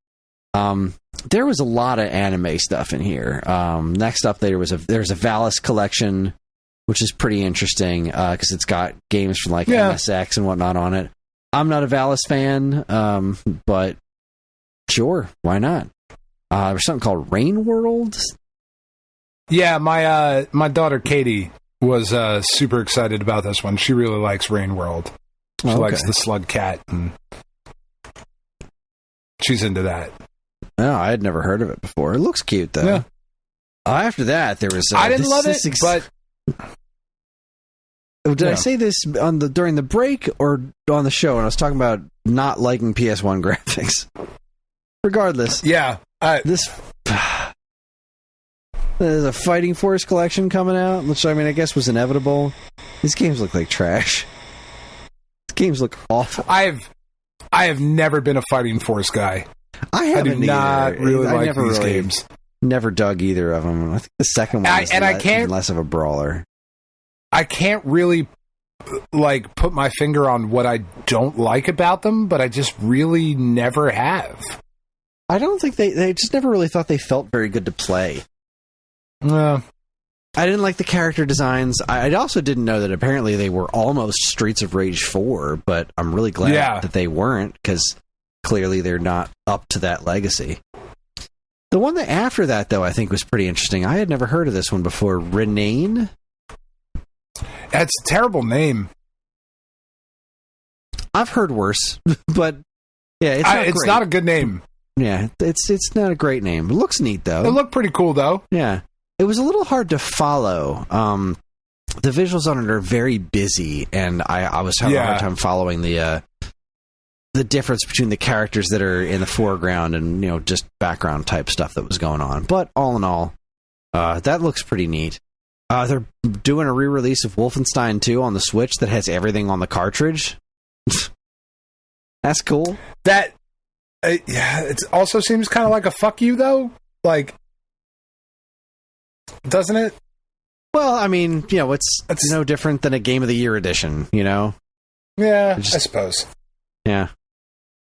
There was a lot of anime stuff in here. Next up, there's a Valis collection, which is pretty interesting because it's got games from like MSX and whatnot on it. I'm not a Valis fan, but sure, why not? There's something called Rain World. Yeah, my daughter Katie was super excited about this one. She really likes Rain World. She likes the Slug Cat, and she's into that. No, I had never heard of it before. It looks cute, though. Yeah. After that, there was... I didn't love it, but... Did I say this during the break or on the show when I was talking about not liking PS1 graphics? Regardless. Yeah. There's a Fighting Force collection coming out, which, I mean, I guess was inevitable. These games look like trash. These games look awful. I have never been a Fighting Force guy. I do not really like these games. Never dug either of them. I think the second one is less of a brawler. I can't really put my finger on what I don't like about them, but I just really never have. I don't think they just never really thought they felt very good to play. I didn't like the character designs. I also didn't know that apparently they were almost Streets of Rage 4, but I'm really glad that they weren't, because clearly they're not up to that legacy. The one that after that, though, I think was pretty interesting. I had never heard of this one before. Renane? That's a terrible name. I've heard worse, but yeah, it's not a good name. Yeah, it's not a great name. It looks neat, though. It looked pretty cool, though. Yeah. It was a little hard to follow. The visuals on it are very busy, and I was having a hard time following the difference between the characters that are in the foreground and, you know, just background type stuff that was going on. But all in all, that looks pretty neat. They're doing a re-release of Wolfenstein 2 on the Switch that has everything on the cartridge. That's cool. That it also seems kind of like a fuck you, though. Like, doesn't it? Well, I mean, you know, it's no different than a Game of the Year edition, you know? Yeah, I suppose. Yeah.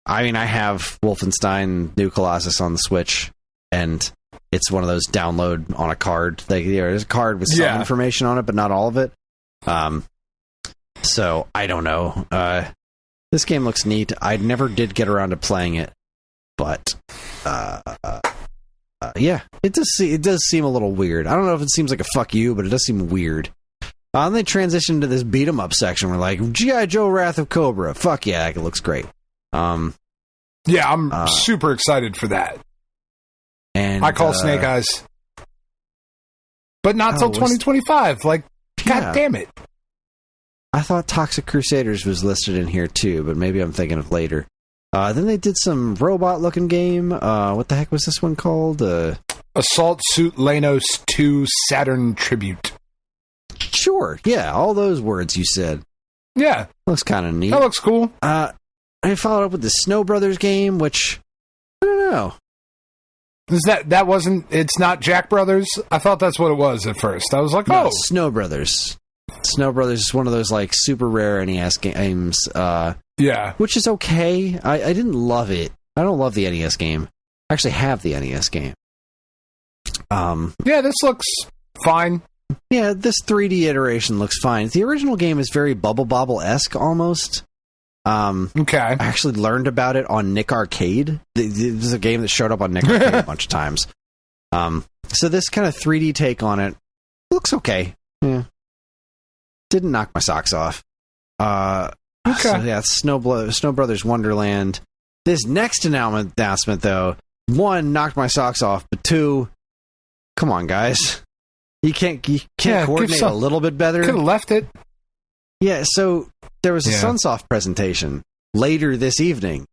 I mean, I have Wolfenstein New Colossus on the Switch, and it's one of those download on a card. There's a card with some information on it, but not all of it. So, I don't know. This game looks neat. I never did get around to playing it, but yeah, it does seem a little weird. I don't know if it seems like a fuck you, but it does seem weird. And they transitioned to this beat 'em up section. We're like, G.I. Joe Wrath of Cobra. Fuck yeah, it looks great. Yeah, I'm super excited for that. And I call Snake Eyes, but not till 2025. Like, god damn it! I thought Toxic Crusaders was listed in here too, but maybe I'm thinking of later. Then they did some robot-looking game. What the heck was this one called? Assault Suit Lanos 2 Saturn Tribute. Sure, yeah, all those words you said. Yeah. Looks kind of neat. That looks cool. I followed up with the Snow Brothers game, which, I don't know. Is that wasn't, it's not Jack Brothers? I thought that's what it was at first. I was like, no, Snow Brothers. Snow Brothers is one of those, like, super rare NES games. Yeah. Which is okay. I didn't love it. I don't love the NES game. I actually have the NES game. Yeah, this looks fine. Yeah, this 3D iteration looks fine. The original game is very Bubble Bobble-esque almost. Okay. I actually learned about it on Nick Arcade. This is a game that showed up on Nick Arcade a bunch of times. So this kind of 3D take on it looks okay. Yeah. Didn't knock my socks off. Okay. So yeah, Snow Brothers Wonderland. This next announcement, though, 1, knocked my socks off, but 2, come on, guys. You can't coordinate a little bit better? Could have left it. Yeah, so there was a Sunsoft presentation later this evening,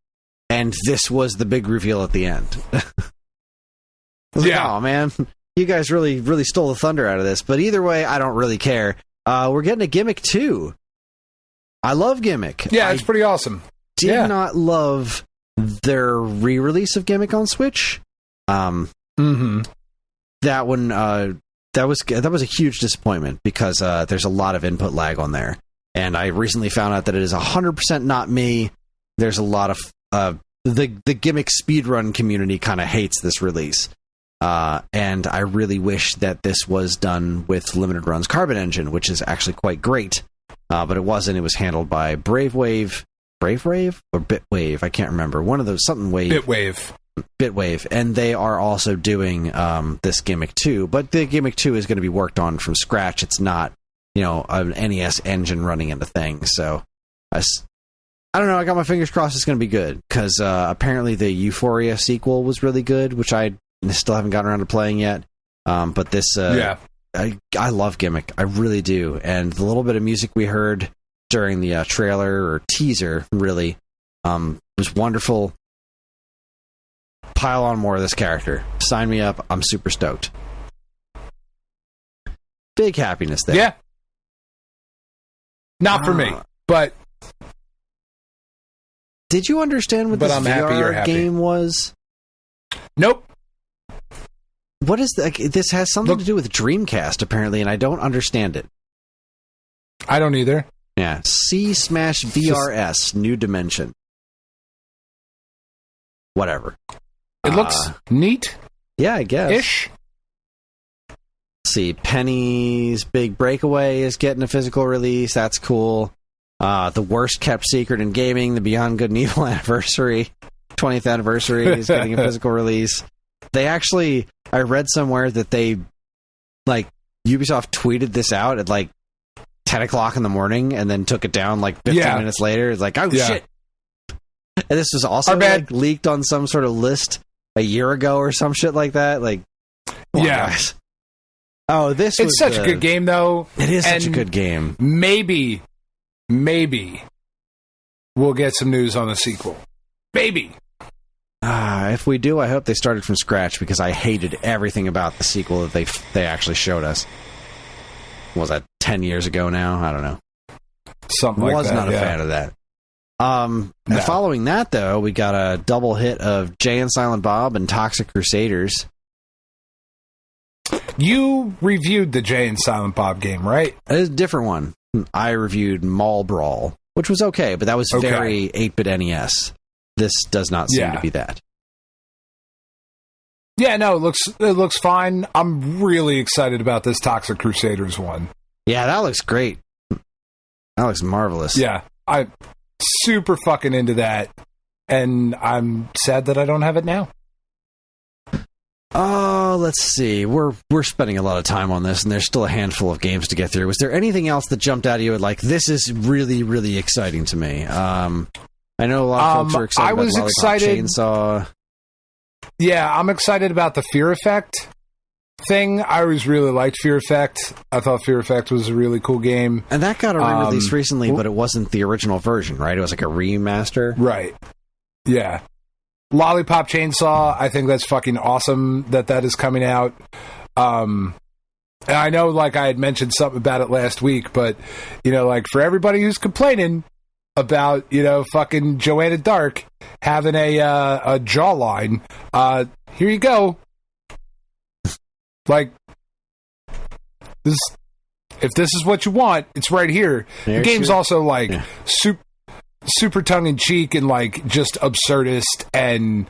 and this was the big reveal at the end. Oh man, you guys really, really stole the thunder out of this. But either way, I don't really care. We're getting a Gimmick 2. I love Gimmick. Yeah, it's pretty awesome. Did not love their re-release of Gimmick on Switch. That one, that was a huge disappointment because there's a lot of input lag on there. And I recently found out that it is 100% not me. There's a lot of the Gimmick speedrun community kind of hates this release. And I really wish that this was done with Limited Run's Carbon Engine, which is actually quite great. But it wasn't. It was handled by Brave Wave or Bitwave? I can't remember. One of those, something Wave. Bitwave. Bitwave, and they are also doing this gimmick too. But the gimmick 2 is going to be worked on from scratch. It's not, an NES engine running into things. So I don't know. I got my fingers crossed it's going to be good, because apparently the Euphoria sequel was really good, which I still haven't gotten around to playing yet. But this, I love Gimmick. I really do. And the little bit of music we heard during the trailer or teaser really was wonderful. Pile on more of this character. Sign me up. I'm super stoked. Big happiness there. Yeah. Not for me, but... Did you understand what this VR game was? Nope. What is this? Has something to do with Dreamcast, apparently, and I don't understand it. I don't either. Yeah. C/VRS, New Dimension. Whatever. It looks neat. Yeah, I guess. Ish. See, Penny's Big Breakaway is getting a physical release. That's cool. The worst kept secret in gaming, the Beyond Good and Evil anniversary, 20th anniversary is getting a physical release. They actually, I read somewhere that Ubisoft tweeted this out at 10 o'clock in the morning and then took it down 15 minutes later. It's shit. And this was also leaked on some sort of list a year ago or some shit like that. Guys. Oh, it's such a good game, though. It is such a good game. Maybe we'll get some news on the sequel. Maybe. If we do, I hope they started from scratch, because I hated everything about the sequel that they actually showed us. Was that 10 years ago now? I don't know. Something like that. Was not a fan of that. No. Following that, though, we got a double hit of Jay and Silent Bob and Toxic Crusaders. You reviewed the Jay and Silent Bob game, right? It is a different one. I reviewed Mall Brawl, which was okay, but that was very 8-bit NES. This does not seem to be that. Yeah, no, it looks fine. I'm really excited about this Toxic Crusaders one. Yeah, that looks great. That looks marvelous. Yeah, I'm super fucking into that, and I'm sad that I don't have it now. Oh, let's see. We're spending a lot of time on this, and there's still a handful of games to get through. Was there anything else that jumped out at you this is really, really exciting to me? I know a lot of folks are excited about Lollipop Chainsaw. Yeah, I'm excited about the Fear Effect thing. I always really liked Fear Effect. I thought Fear Effect was a really cool game. And that got a re-release recently, but it wasn't the original version, right? It was a remaster. Right. Yeah. Lollipop Chainsaw, I think that's fucking awesome that is coming out. And I know, I had mentioned something about it last week, but, for everybody who's complaining about, fucking Joanna Dark having a jawline, here you go. If this is what you want, it's right here. The game's also, super tongue-in-cheek and just absurdist and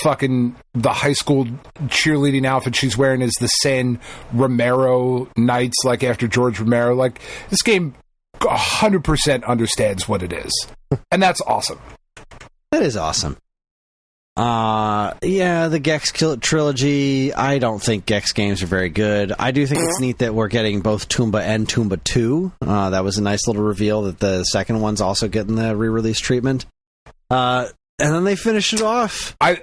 fucking the high school cheerleading outfit she's wearing is the San Romero Knights, after George Romero. This game 100% understands what it is, and that's awesome. That is awesome. The Gex trilogy, I don't think Gex games are very good. I do think it's neat that we're getting both Toomba and Toomba 2. That was a nice little reveal that the second one's also getting the re-release treatment. And then they finished it off. I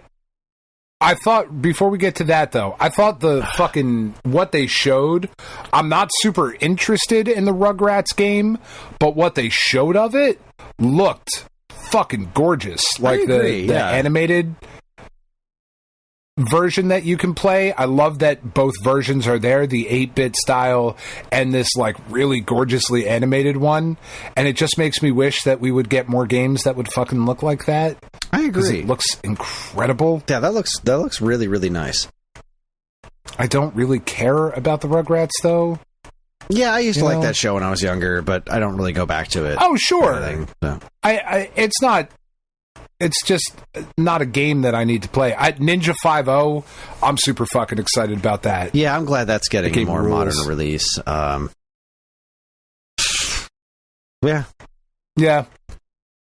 thought, before we get to that, though, I thought the fucking, what they showed, I'm not super interested in the Rugrats game, but what they showed of it looked fucking gorgeous. The animated version that you can play, I love that both versions are there, the 8-bit style and this really gorgeously animated one, and it just makes me wish that we would get more games that would fucking look like that. I agree. It looks incredible. Yeah, that looks really, really nice. I don't really care about the Rugrats, though. Yeah, I used to like that show when I was younger, but I don't really go back to it. Oh, sure. So. It's just not a game that I need to play. Ninja 5.0, I'm super fucking excited about that. Yeah, I'm glad that's getting a more modern release. Yeah. Yeah.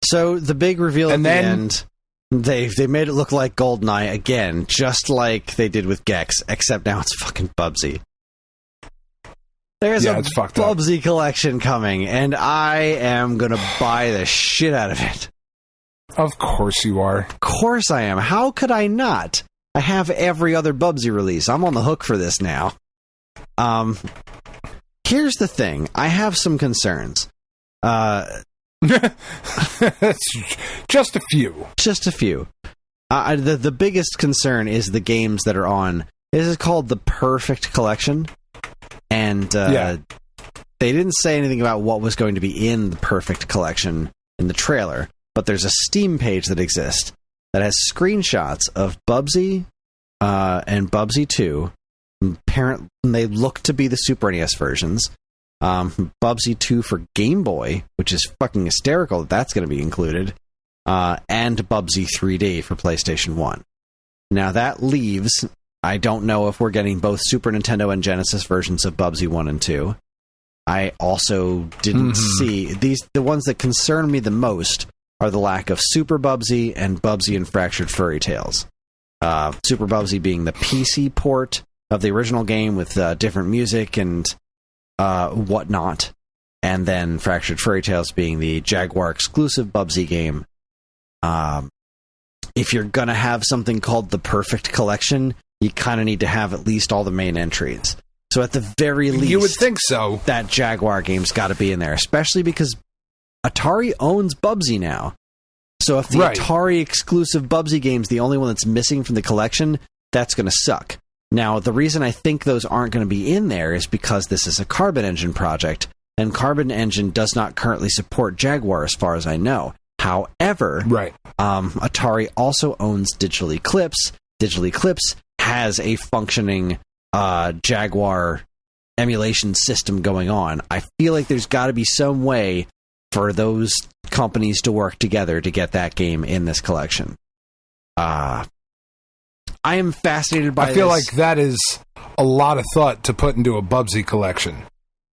So the big reveal at the end They made it look like GoldenEye again, just like they did with Gex, except now it's fucking Bubsy. There's a Bubsy collection coming, and I am gonna buy the shit out of it. Of course you are. Of course I am. How could I not? I have every other Bubsy release. I'm on the hook for this now. Here's the thing. I have some concerns. Just a few. Just a few. The biggest concern is the games that are on. This is called the Perfect Collection. And they didn't say anything about what was going to be in the Perfect Collection in the trailer. But there's a Steam page that exists that has screenshots of Bubsy and Bubsy 2. They look to be the Super NES versions. Bubsy 2 for Game Boy, which is fucking hysterical that that's going to be included. And Bubsy 3D for PlayStation 1. Now that leaves... I don't know if we're getting both Super Nintendo and Genesis versions of Bubsy 1 and 2. I also didn't see... The ones that concern me the most are the lack of Super Bubsy and Bubsy and Fractured Furry Tales. Super Bubsy being the PC port of the original game with different music and whatnot. And then Fractured Furry Tales being the Jaguar exclusive Bubsy game. If you're going to have something called the Perfect Collection... you kind of need to have at least all the main entries. So at the very least... you would think so. That Jaguar game's got to be in there, especially because Atari owns Bubsy now. So if the Atari exclusive Bubsy game's the only one that's missing from the collection, that's going to suck. Now, the reason I think those aren't going to be in there is because this is a Carbon Engine project, and Carbon Engine does not currently support Jaguar as far as I know. However, Atari also owns Digital Eclipse. Digital Eclipse has a functioning Jaguar emulation system going on. I feel like there's got to be some way for those companies to work together to get that game in this collection. I am fascinated by this. I feel like that is a lot of thought to put into a Bubsy collection.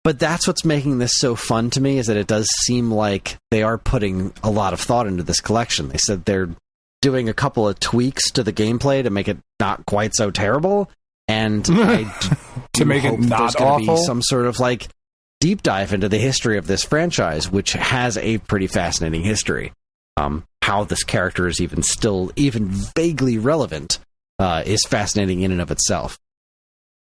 But that's what's making this so fun to me, is that it does seem like they are putting a lot of thought into this collection. They said they're doing a couple of tweaks to the gameplay to make it not quite so terrible, and to make it not awful. Be some sort of like deep dive into the history of this franchise, which has a pretty fascinating history. How this character is even vaguely relevant is fascinating in and of itself.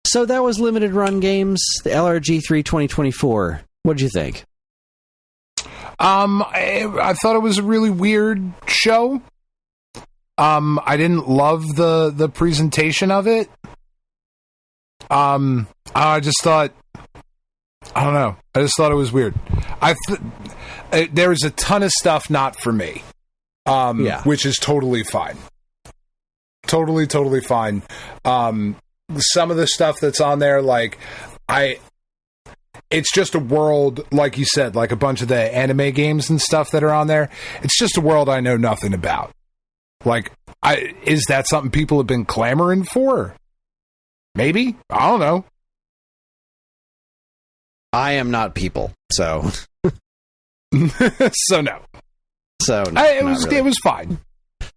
So that was Limited Run Games, the LRG3 2024. What did you think? I thought it was a really weird show. I didn't love the presentation of it. I just thought, I don't know. I just thought it was weird. There was a ton of stuff not for me, which is totally fine. Totally fine. Some of the stuff that's on there, it's just a world, like you said, like a bunch of the anime games and stuff that are on there. It's just a world I know nothing about. Is that something people have been clamoring for? Maybe? I don't know. I am not people, so... So no. So no, it was fine.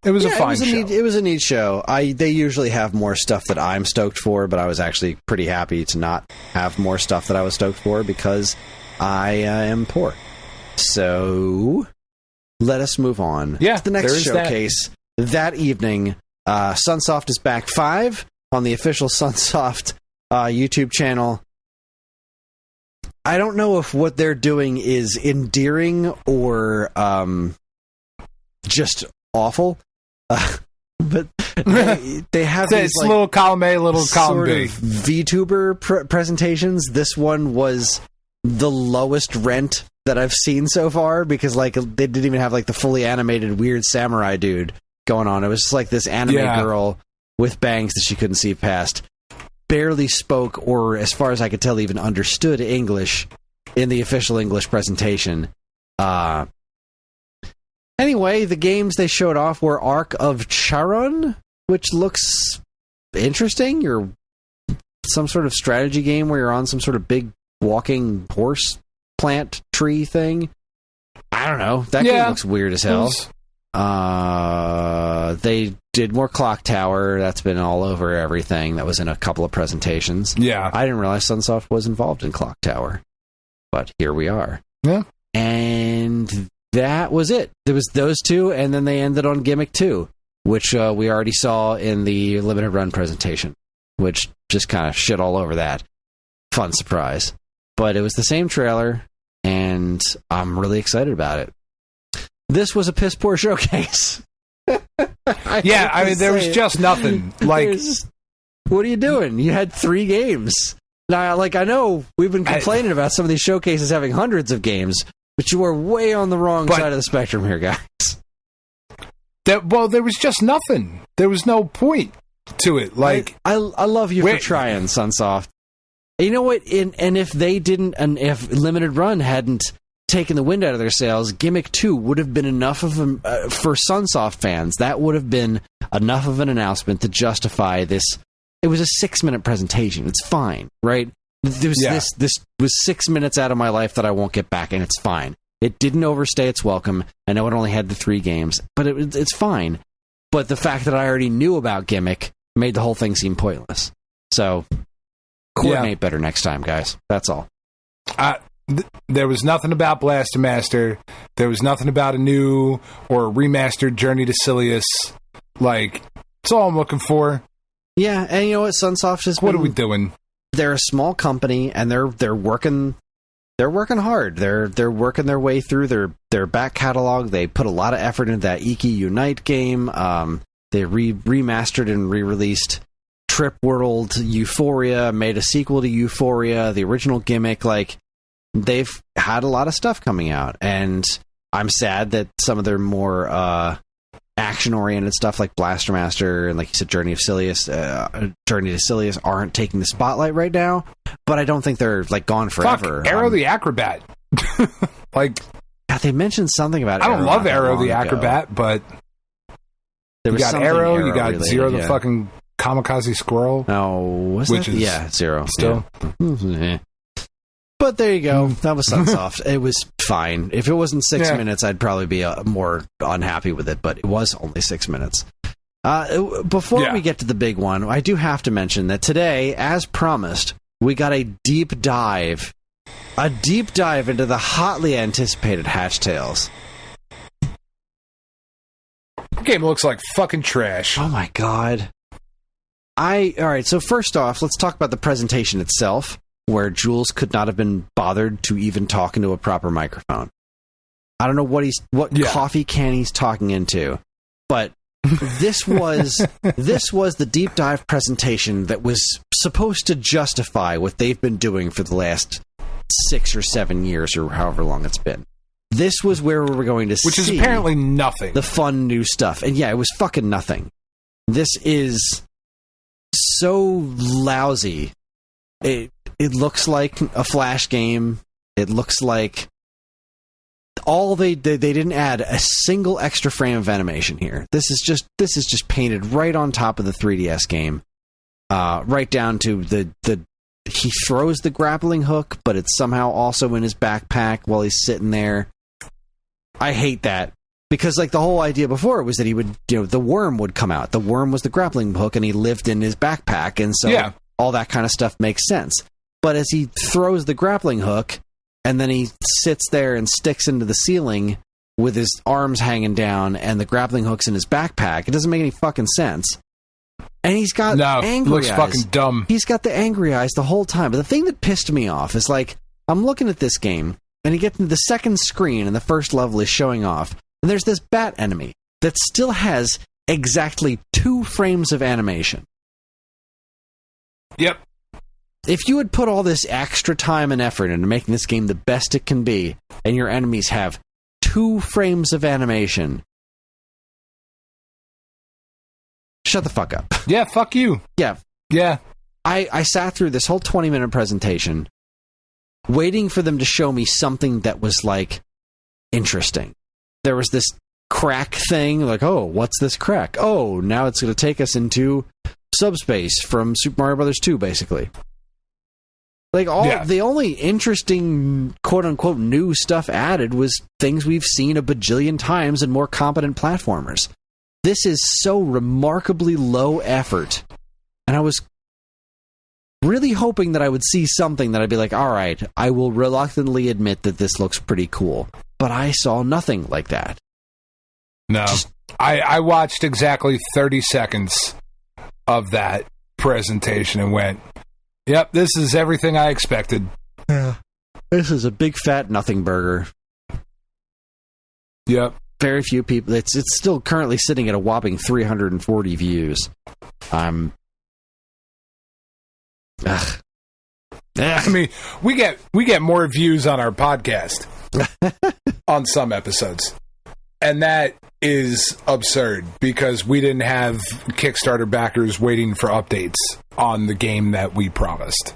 It was a fine show. It was a neat show. They usually have more stuff that I'm stoked for, but I was actually pretty happy to not have more stuff that I was stoked for because I am poor. So let us move on to the next showcase. That evening, Sunsoft is back 5 on the official Sunsoft YouTube channel. I don't know if what they're doing is endearing or just awful, but they have these little column A, little column B VTuber presentations. This one was the lowest rent that I've seen so far because they didn't even have the fully animated weird samurai dude going on. It was just this anime girl with bangs that she couldn't see past. Barely spoke, or as far as I could tell, even understood English in the official English presentation. Anyway, the games they showed off were Ark of Charon, which looks interesting. You're some sort of strategy game where you're on some sort of big walking horse plant tree thing. I don't know. That game looks weird as hell. They did more Clock Tower. That's been all over everything. That was in a couple of presentations. Yeah. I didn't realize Sunsoft was involved in Clock Tower, but here we are. Yeah. And that was it. There was those two, and then they ended on Gimmick 2, which we already saw in the limited run presentation, which just kind of shit all over that. Fun surprise. But it was the same trailer, and I'm really excited about it. This was a piss poor showcase. I mean, there was just nothing. Like, what are you doing? You had 3 games. Now, like, I know we've been complaining about some of these showcases having hundreds of games, but you are way on the wrong side of the spectrum here, guys. There was just nothing. There was no point to it. Like, I love you for trying, Sunsoft. You know what? And if they didn't, and if Limited Run hadn't taken the wind out of their sails, Gimmick 2 would have been enough of for Sunsoft fans. That would have been enough of an announcement to justify this. It was a 6-minute presentation. It's fine, right? This was 6 minutes out of my life that I won't get back, and it's fine. It didn't overstay its welcome. I know it only had the 3 games, but it's fine. But the fact that I already knew about Gimmick made the whole thing seem pointless. So coordinate better next time, guys. That's all. There was nothing about Blaster Master. There was nothing about a new or a remastered Journey to Silius. Like, that's all I'm looking for. Yeah, and you know what? Sunsoft is. What are we doing? They're a small company, and they're working. They're working hard. They're working their way through their back catalog. They put a lot of effort into that Iki Unite game. They remastered and re-released Trip World Euphoria, made a sequel to Euphoria, the original Gimmick. Like, they've had a lot of stuff coming out, and I'm sad that some of their more action-oriented stuff like Blaster Master and, like you said, Journey to Silius aren't taking the spotlight right now. But I don't think they're like gone forever. Fuck, Arrow the Acrobat. Like, God, they mentioned something about. I don't love Arrow the Acrobat, but you got Arrow, you got related, Zero the fucking kamikaze squirrel. Oh, was that? Yeah, Zero. Still. Yeah. But there you go. That was Sunsoft. It was fine. If it wasn't 6 minutes, I'd probably be more unhappy with it, but it was only 6 minutes. Before we get to the big one, I do have to mention that today, as promised, we got a deep dive into the hotly anticipated Hatch Tales. The game looks like fucking trash. Oh my god. Alright, so first off, let's talk about the presentation itself, where Jules could not have been bothered to even talk into a proper microphone. I don't know what coffee can he's talking into, but this was the deep dive presentation that was supposed to justify what they've been doing for the last 6 or 7 years or however long it's been. This was where we were going to see, which is apparently nothing. The fun new stuff. And yeah, it was fucking nothing. This is so lousy. It looks like a Flash game. It looks like they didn't add a single extra frame of animation here. This is just painted right on top of the 3DS game. Right down to he throws the grappling hook, but it's somehow also in his backpack while he's sitting there. I hate that. Because, like, the whole idea before was that he would, the worm would come out. The worm was the grappling hook, and he lived in his backpack, and so all that kind of stuff makes sense. But as he throws the grappling hook, and then he sits there and sticks into the ceiling with his arms hanging down, and the grappling hook's in his backpack, it doesn't make any fucking sense. And he's got angry eyes. Looks fucking dumb. He's got the angry eyes the whole time. But the thing that pissed me off is, like, I'm looking at this game, and you get to the second screen, and the first level is showing off. And there's this bat enemy that still has exactly 2 frames of animation. Yep. If you had put all this extra time and effort into making this game the best it can be, and your enemies have 2 frames of animation, shut the fuck up. Yeah, fuck you. Yeah. Yeah. I sat through this whole 20-minute presentation waiting for them to show me something that was, like, interesting. There was this crack thing, like, oh, what's this crack? Oh, now it's going to take us into subspace from Super Mario Bros. 2, basically. Like, the only interesting, quote-unquote, new stuff added was things we've seen a bajillion times in more competent platformers. This is so remarkably low effort. And I was really hoping that I would see something that I'd be like, all right, I will reluctantly admit that this looks pretty cool. But I saw nothing like that. No. I watched exactly 30 seconds of that presentation and went, yep, this is everything I expected. Yeah. This is a big fat nothing burger. Yep. Very few people. It's still currently sitting at a whopping 340 views. I mean, we get more views on our podcast on some episodes. And that is absurd because we didn't have Kickstarter backers waiting for updates on the game that we promised.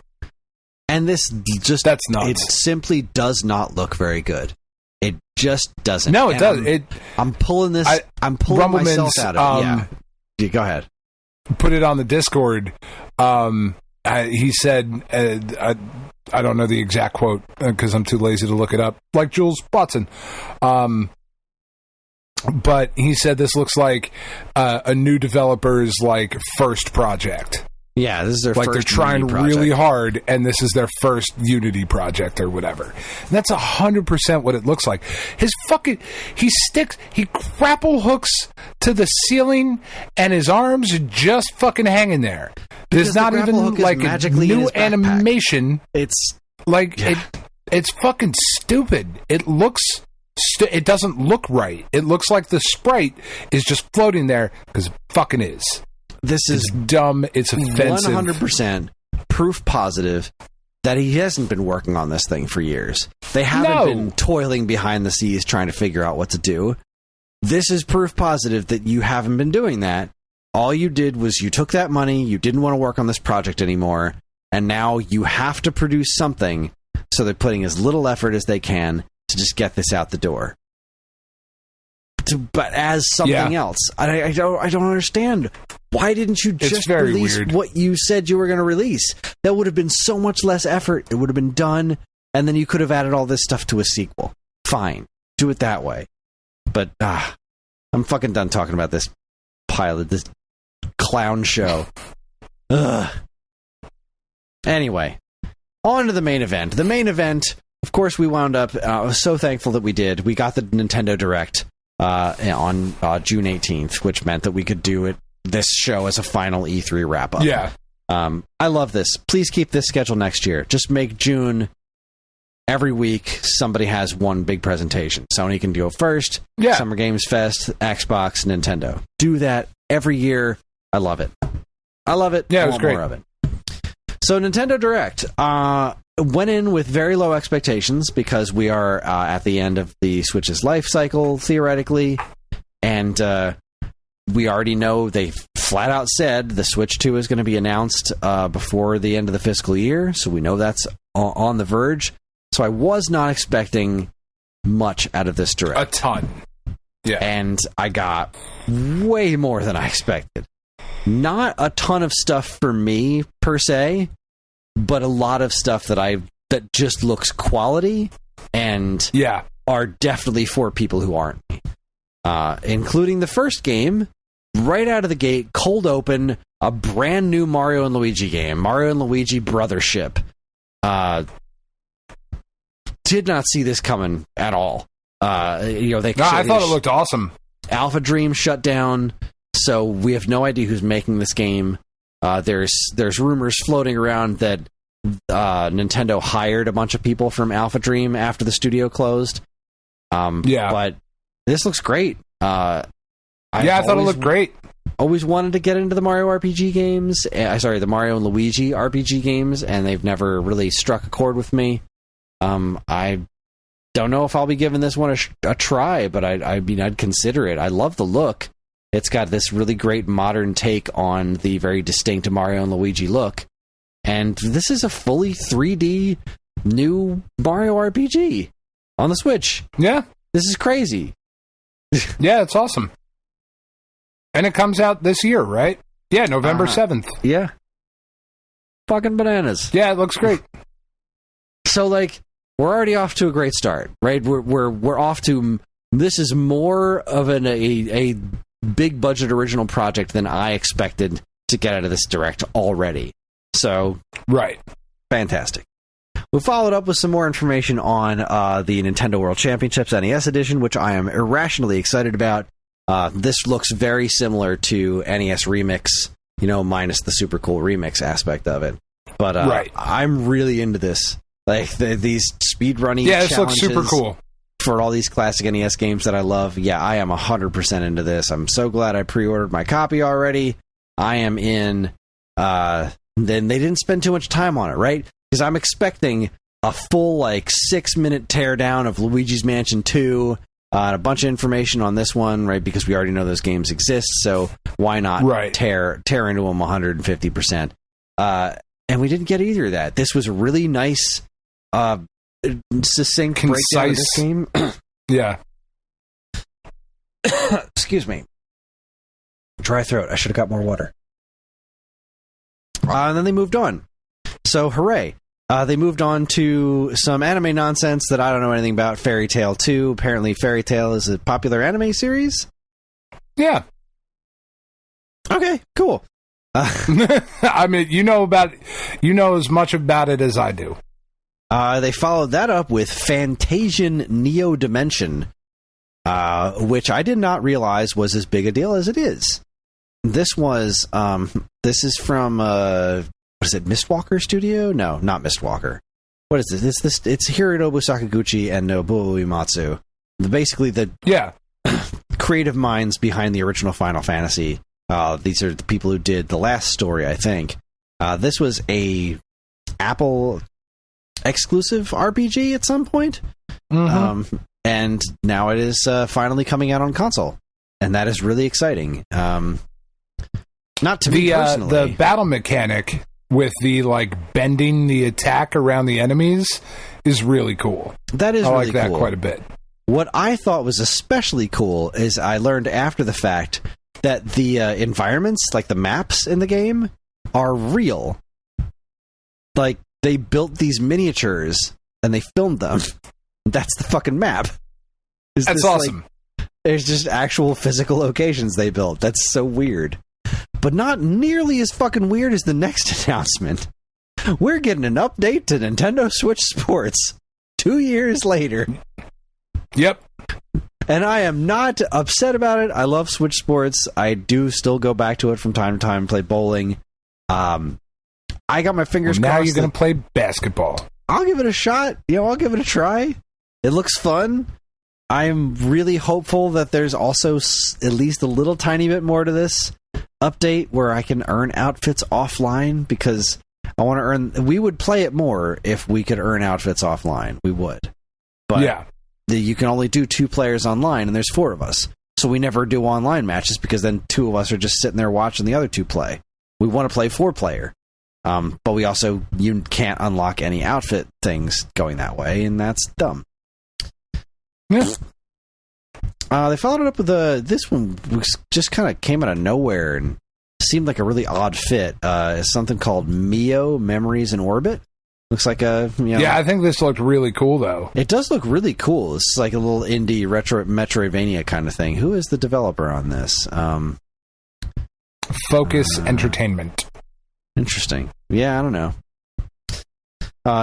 And this just that's nuts. It simply does not look very good. It just doesn't. No, it does. I'm pulling this. I'm pulling myself out of it. Yeah, go ahead. Put it on the Discord. He said, I don't know the exact quote because I'm too lazy to look it up, like Jules Watson. But he said this looks like a new developer's like first project. Yeah, this is their like first. They're trying really hard, and this is their first Unity project or whatever. And that's 100% what it looks like. He grapple hooks to the ceiling, and his arms are just fucking hanging there. There's not even like a new animation. It's like it's fucking stupid. It looks. It doesn't look right. It looks like the sprite is just floating there because it fucking is. This is dumb. It's offensive. 100% proof positive that he hasn't been working on this thing for years. They haven't been toiling behind the scenes trying to figure out what to do. This is proof positive that you haven't been doing that. All you did was you took that money, you didn't want to work on this project anymore, and now you have to produce something, so they're putting as little effort as they can to just get this out the door. But as something else, I don't understand. Why didn't you just release what you said you were going to release? That would have been so much less effort. It would have been done, and then you could have added all this stuff to a sequel. Fine, do it that way. But I'm fucking done talking about this pilot, this clown show. Ugh. Anyway, on to the main event. The main event, of course, we wound up. I was so thankful that we did. We got the Nintendo Direct on June 18th, which meant that we could do this show as a final E3 wrap-up. Yeah. I love this. Please keep this schedule next year. Just make June every week somebody has one big presentation. Sony can go first. Yeah. Summer Games Fest, Xbox, Nintendo. Do that every year. I love it. I love it. Yeah, it was great. More of it. So Nintendo Direct went in with very low expectations because we are at the end of the Switch's life cycle, theoretically. And we already know they flat out said the Switch 2 is going to be announced before the end of the fiscal year. So we know that's on the verge. So I was not expecting much out of this Direct. A ton. Yeah. And I got way more than I expected. Not a ton of stuff for me, per se, but a lot of stuff that just looks quality and are definitely for people who aren't me. Including the first game, right out of the gate, cold open, a brand new Mario and Luigi game, Mario and Luigi Brothership. Did not see this coming at all. I thought it looked awesome. Alpha Dream shut down, so we have no idea who's making this game. There's rumors floating around that Nintendo hired a bunch of people from Alpha Dream after the studio closed. But this looks great. I thought it looked great. Always wanted to get into the Mario RPG games. The Mario and Luigi RPG games, and they've never really struck a chord with me. I don't know if I'll be giving this one a try, but I'd consider it. I love the look. It's got this really great modern take on the very distinct Mario and Luigi look. And this is a fully 3D new Mario RPG on the Switch. Yeah. This is crazy. Yeah, it's awesome. And it comes out this year, right? Yeah, November 7th. Yeah. Fucking bananas. Yeah, it looks great. So, like, we're already off to a great start, right? We're off to... This is more of a big budget original project than I expected to get out of this Direct already. So, right. Fantastic. We followed up with some more information on the Nintendo World Championships NES Edition, which I am irrationally excited about. This looks very similar to NES Remix, minus the super cool remix aspect of it. But right. I'm really into this. Like, these speedrunning challenges. This looks super cool. For all these classic NES games that I love. Yeah, I am 100% into this. I'm so glad I pre-ordered my copy already. I am in... Then they didn't spend too much time on it, right? Because I'm expecting a full, 6-minute teardown of Luigi's Mansion 2, a bunch of information on this one, right? Because we already know those games exist, so why not tear into them 150%? And we didn't get either of that. This was a really nice, succinct breakdown of this game. Yeah. Excuse me. Dry throat. I should have got more water. And then they moved on. So, hooray. They moved on to some anime nonsense that I don't know anything about. Fairy Tail 2. Apparently, Fairy Tail is a popular anime series? Yeah. Okay, cool. I mean, you know as much about it as I do. They followed that up with Fantasian Neo Dimension, which I did not realize was as big a deal as it is. This is from, what is it, Mistwalker Studio? No, not Mistwalker. What is this? It's Hironobu Sakaguchi and Nobuo Uematsu. Basically, the creative minds behind the original Final Fantasy. These are the people who did the last story, I think. This was a Apple exclusive RPG at some point. Mm-hmm. And now it is finally coming out on console. And that is really exciting. Not to me personally. The battle mechanic with the bending the attack around the enemies is really cool. That is I really like that cool. quite a bit. What I thought was especially cool is I learned after the fact that the environments, the maps in the game, are real. They built these miniatures and they filmed them. That's the fucking map. That's awesome. There's just actual physical locations they built. That's so weird. But not nearly as fucking weird as the next announcement. We're getting an update to Nintendo Switch Sports 2 years later. Yep. And I am not upset about it. I love Switch Sports. I do still go back to it from time to time and play bowling. I got my fingers crossed. Now you're going to play basketball. I'll give it a shot. I'll give it a try. It looks fun. I'm really hopeful that there's also at least a little tiny bit more to this update where I can earn outfits offline, because I want to earn... We would play it more if we could earn outfits offline. We would. But you can only do 2 players online, and there's 4 of us. So we never do online matches, because then 2 of us are just sitting there watching the other 2 play. We want to play 4-player. But we also... You can't unlock any outfit things going that way, and that's dumb. Yeah. They followed it up with this one just kind of came out of nowhere and seemed like a really odd fit. It's something called Mio Memories in Orbit. Looks like a I think this looked really cool though. It does look really cool. It's like a little indie retro Metroidvania kind of thing. Who is the developer on this? Focus Entertainment. Interesting. Yeah, I don't know.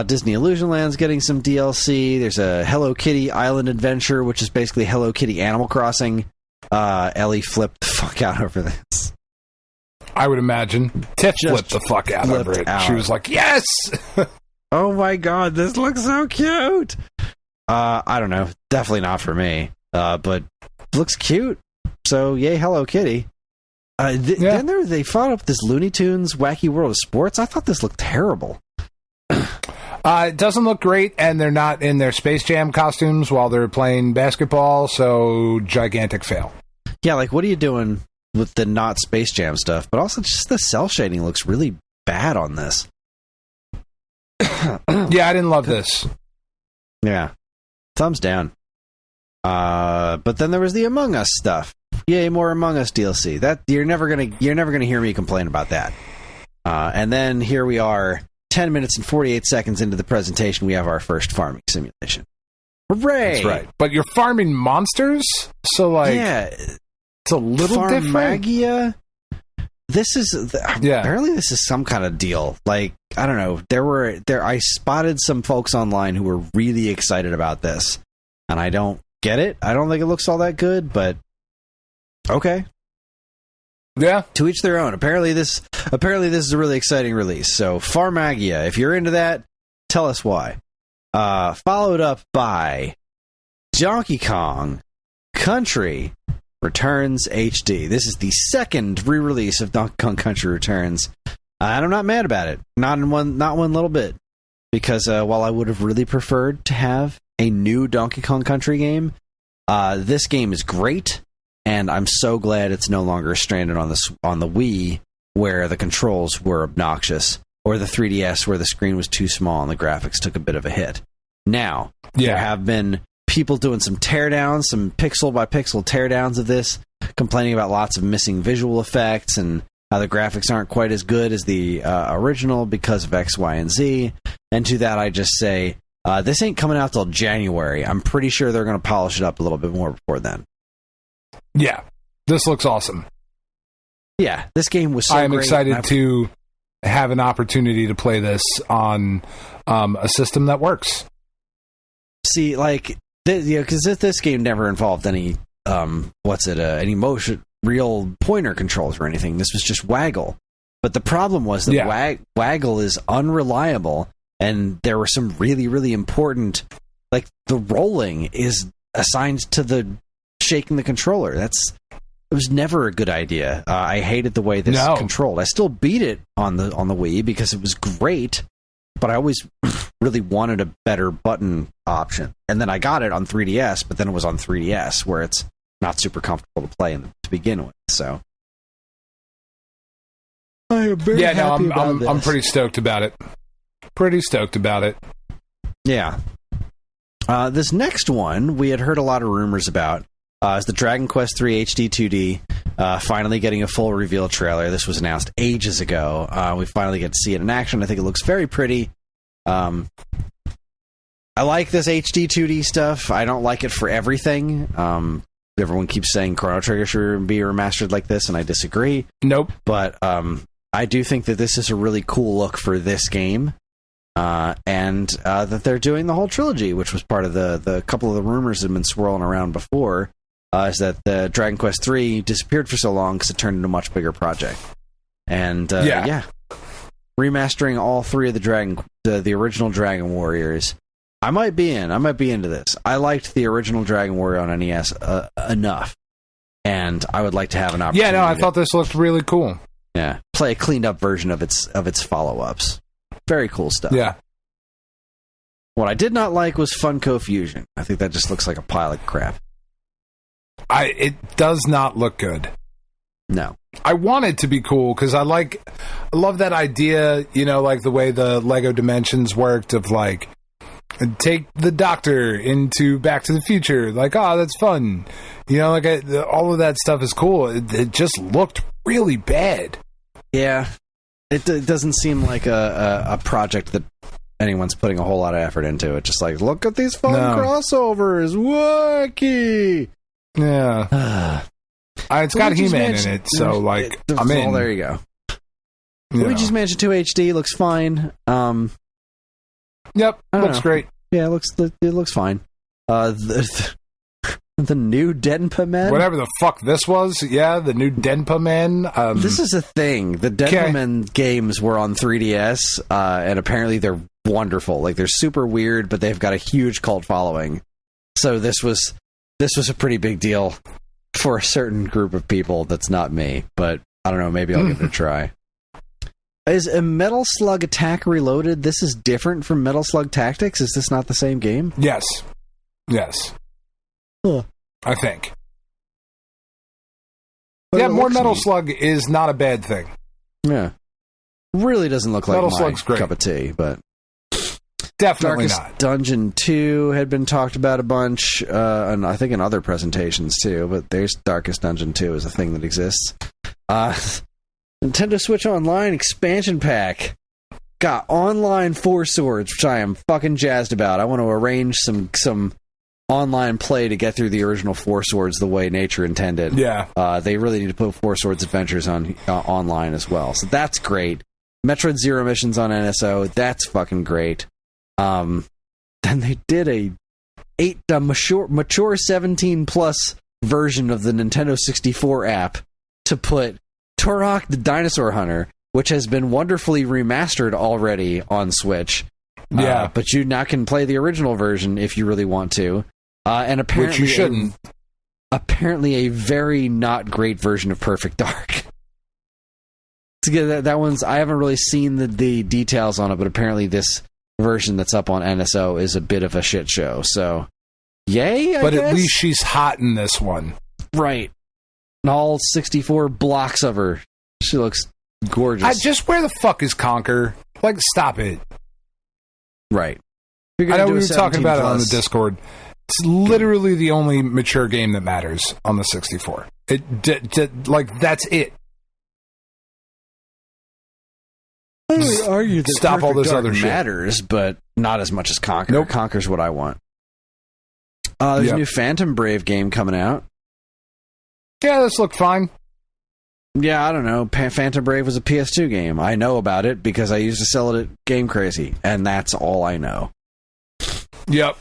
Disney Illusion Land's getting some DLC. There's a Hello Kitty Island Adventure, which is basically Hello Kitty Animal Crossing. Ellie flipped the fuck out over this. I would imagine. Tiff flipped the fuck out over it. She was like, yes! Oh my god, this looks so cute! I don't know. Definitely not for me. But looks cute. So, yay, Hello Kitty. Then they followed up this Looney Tunes Wacky World of Sports. I thought this looked terrible. It doesn't look great, and they're not in their Space Jam costumes while they're playing basketball, so gigantic fail. Yeah, what are you doing with the not Space Jam stuff? But also, just the cell shading looks really bad on this. Yeah, I didn't love this. Yeah. Thumbs down. But then there was the Among Us stuff. Yay, more Among Us DLC. That you're never gonna hear me complain about that. And then here we are, 10 minutes and 48 seconds into the presentation, we have our first farming simulation. Hooray! That's right. But you're farming monsters? So, like, yeah, it's a little different. Farmagia? This is apparently this is some kind of deal. Like, I don't know. I spotted some folks online who were really excited about this, and I don't get it. I don't think it looks all that good, but okay. Yeah. To each their own. Apparently this is a really exciting release. So Farmagia, if you're into that, tell us why. Followed up by Donkey Kong Country Returns HD. This is the second re-release of Donkey Kong Country Returns. And I'm not mad about it. Not one little bit. Because while I would have really preferred to have a new Donkey Kong Country game, this game is great, and I'm so glad it's no longer stranded on the Wii, where the controls were obnoxious, or the 3DS where the screen was too small and the graphics took a bit of a hit. Now, there have been people doing some teardowns, some pixel by pixel teardowns of this, complaining about lots of missing visual effects and how the graphics aren't quite as good as the original because of X, Y, and Z. And to that, I just say, this ain't coming out till January. I'm pretty sure they're going to polish it up a little bit more before then. Yeah, this looks awesome. Yeah, this game was so I am great. excited to have an opportunity to play this on a system that works. See, like, because this game never involved any, any motion, real pointer controls or anything. This was just waggle. But the problem was that waggle is unreliable, and there were some really, really important, like, the rolling is assigned to the shaking the controller. It was never a good idea. I hated the way this controlled. I still beat it on the Wii because it was great, but I always really wanted a better button option. And then I got it on 3DS, but then it was on 3DS where it's not super comfortable to play to begin with. So I am very happy about this. I'm pretty stoked about it. Yeah. This next one we had heard a lot of rumors about. Is the Dragon Quest III HD 2D finally getting a full reveal trailer. This was announced ages ago. We finally get to see it in action. I think it looks very pretty. I like this HD 2D stuff. I don't like it for everything. Everyone keeps saying Chrono Trigger should be remastered like this, and I disagree. Nope. But I do think that this is a really cool look for this game. And that they're doing the whole trilogy, which was part of the couple of the rumors that have been swirling around before. Is that the Dragon Quest III disappeared for so long because it turned into a much bigger project. And remastering all three of the original Dragon Warriors, I might be into this. I liked the original Dragon Warrior on NES enough, and I would like to have an opportunity. Yeah, no, I thought this looked really cool. Yeah, play a cleaned up version of its follow-ups. Very cool stuff. Yeah. What I did not like was Funko Fusion. I think that just looks like a pile of crap. It does not look good. No. I want it to be cool because I love that idea, like the way the Lego Dimensions worked of like, take the Doctor into Back to the Future. Like, that's fun. All of that stuff is cool. It just looked really bad. Yeah. It doesn't seem like a project that anyone's putting a whole lot of effort into. It's just like, look at these fun crossovers. Wacky. Yeah. It's got He-Man in it, so like, I'm in. There you go. Luigi's Mansion 2 HD looks fine. Yep, looks great. Yeah, it looks fine. The new Denpa Man? Whatever the fuck this was, the new Denpa Man. This is a thing. The Denpa Man games were on 3DS, and apparently they're wonderful. Like, they're super weird, but they've got a huge cult following. So this was a pretty big deal for a certain group of people that's not me, but I don't know, maybe I'll give it a try. Is a Metal Slug Attack Reloaded, this is different from Metal Slug Tactics? Is this not the same game? Yes. Huh. I think. But more Metal Slug is not a bad thing. Yeah. Really doesn't look like Metal my Slug's great. Cup of tea, but... Definitely Darkest not. Dungeon 2 had been talked about a bunch, and I think in other presentations too, but there's Darkest Dungeon 2 is a thing that exists. Nintendo Switch Online expansion pack got online Four Swords, which I am fucking jazzed about. I want to arrange some online play to get through the original Four Swords the way nature intended. Yeah. They really need to put Four Swords Adventures on online as well. So that's great. Metroid Zero Missions on NSO. That's fucking great. Then they did a mature 17 plus version of the Nintendo 64 app to put Turok the Dinosaur Hunter, which has been wonderfully remastered already on Switch. Yeah. But you now can play the original version if you really want to. And apparently, which you shouldn't. Apparently a very not great version of Perfect Dark. That one's, I haven't really seen the details on it, but apparently this version that's up on NSO is a bit of a shit show. So, yay, I guess? At least she's hot in this one. Right. And all 64 blocks of her. She looks gorgeous. Just where the fuck is Conker? Like, stop it. Right. I know we were talking about it on the Discord. It's literally the only mature game that matters on the 64. Like, that's it. I would argue that stop all this Dark other shit matters, but not as much as Conker. Nope. Conker's what I want. There's a new Phantom Brave game coming out. Yeah, this looked fine. Yeah, I don't know. Phantom Brave was a PS2 game. I know about it because I used to sell it at Game Crazy, and that's all I know. Yep.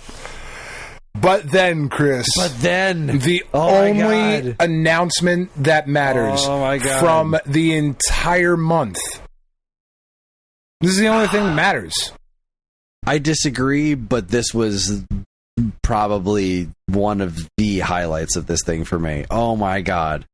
But then, Chris. The only announcement that matters from the entire month. This is the only thing that matters. I disagree, but this was probably one of the highlights of this thing for me. Oh my god.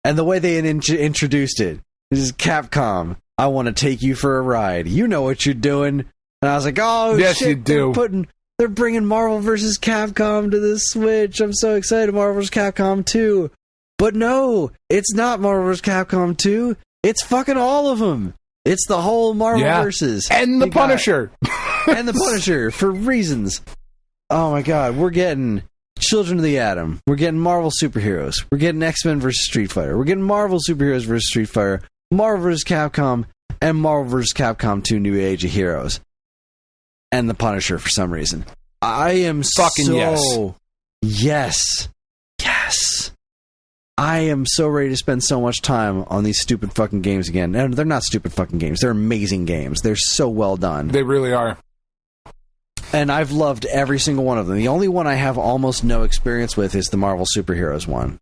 And the way they introduced it. This is Capcom. I want to take you for a ride. You know what you're doing. And I was like, oh, yes, shit, you do. They're bringing Marvel vs. Capcom to the Switch. I'm so excited. Marvel vs. Capcom 2. But no, it's not Marvel vs. Capcom 2. It's fucking all of them. It's the whole Marvel versus. And the Punisher. And the Punisher, for reasons. Oh my god, we're getting Children of the Atom. We're getting Marvel superheroes. We're getting X-Men vs. Street Fighter. We're getting Marvel superheroes vs. Street Fighter. Marvel vs. Capcom. And Marvel vs. Capcom 2 New Age of Heroes. And the Punisher for some reason. I am fucking yes. I am so ready to spend so much time on these stupid fucking games again. And they're not stupid fucking games. They're amazing games. They're so well done. They really are. And I've loved every single one of them. The only one I have almost no experience with is the Marvel Superheroes one.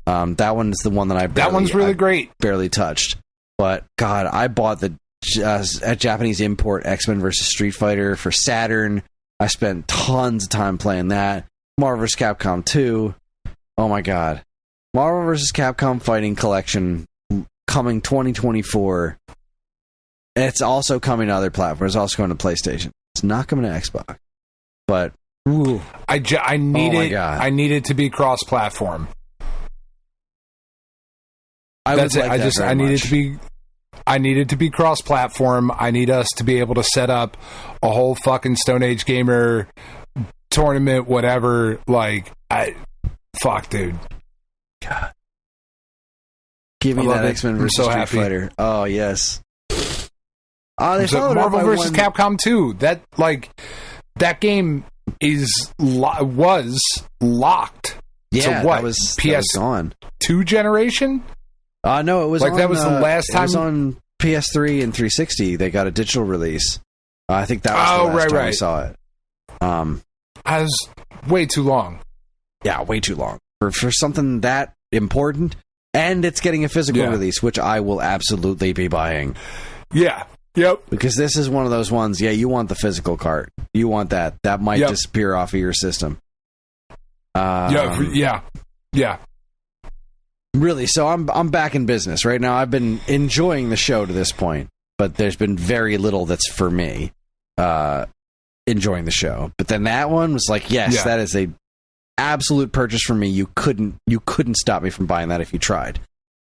That one is the one that that one's really great. Barely touched. But God, I bought the Japanese import X-Men vs. Street Fighter for Saturn. I spent tons of time playing that. Marvel vs. Capcom 2. Oh my God. Marvel vs. Capcom Fighting Collection coming 2024. It's also coming to other platforms. It's also going to PlayStation. It's not coming to Xbox. But ooh, I need it to be cross-platform. I need it to be cross-platform. I need us to be able to set up a whole fucking Stone Age Gamer tournament, whatever. Fuck, dude. God. Give me that X-Men vs. Street Fighter. Oh, yes. Marvel vs. Capcom 2. That game was locked. Yeah, to what? That was PS2 generation? No, it was that was the last time. It was on PS3 and 360. They got a digital release. I think that was the last time we saw it. I was way too long. Yeah, way too long for something that important. And it's getting a physical release, which I will absolutely be buying. Yeah. Yep. Because this is one of those ones. Yeah, you want the physical cart. You want that. That might disappear off of your system. Yeah. Really, so I'm back in business right now. I've been enjoying the show to this point, but there's been very little that's for me enjoying the show. But then that one was like, yes, that is a absolute purchase for me. You couldn't stop me from buying that if you tried.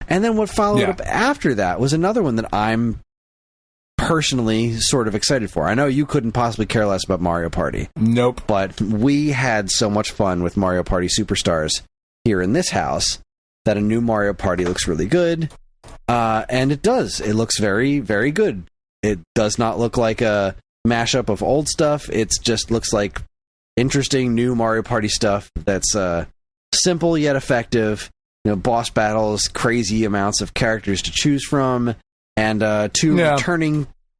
And then what followed up after that was another one that I'm personally sort of excited for. I know you couldn't possibly care less about Mario Party. Nope. But we had so much fun with Mario Party Superstars here in this house that a new Mario Party looks really good. And it does. It looks very, very good. It does not look like a mashup of old stuff. It just looks like interesting new Mario Party stuff that's simple yet effective. Boss battles, crazy amounts of characters to choose from, and two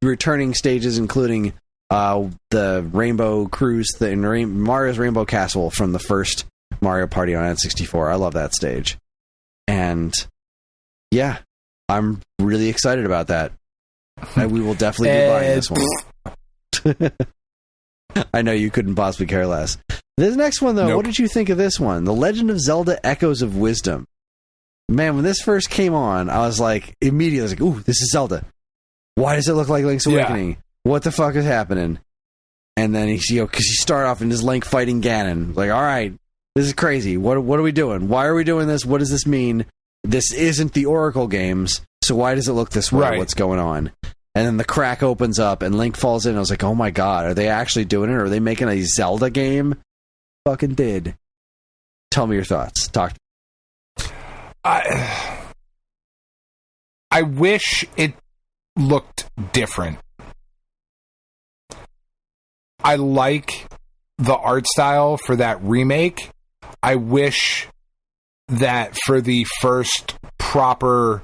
returning stages, including the Rainbow Cruise, Mario's Rainbow Castle from the first Mario Party on N64. I love that stage. And yeah, I'm really excited about that. And we will definitely be buying this one. I know you couldn't possibly care less. This next one, though, What did you think of this one? The Legend of Zelda Echoes of Wisdom. Man, when this first came on, I was like, immediately, ooh, this is Zelda. Why does it look like Link's Awakening? Yeah. What the fuck is happening? And then because you start off in this Link fighting Ganon. Like, all right, this is crazy. What are we doing? Why are we doing this? What does this mean? This isn't the Oracle games, so why does it look this way? Right. What's going on? And then the crack opens up and Link falls in. I was like, oh my god, are they actually doing it? Or are they making a Zelda game? Fucking did. Tell me your thoughts. Talk. I wish it looked different. I like the art style for that remake. I wish that for the first proper,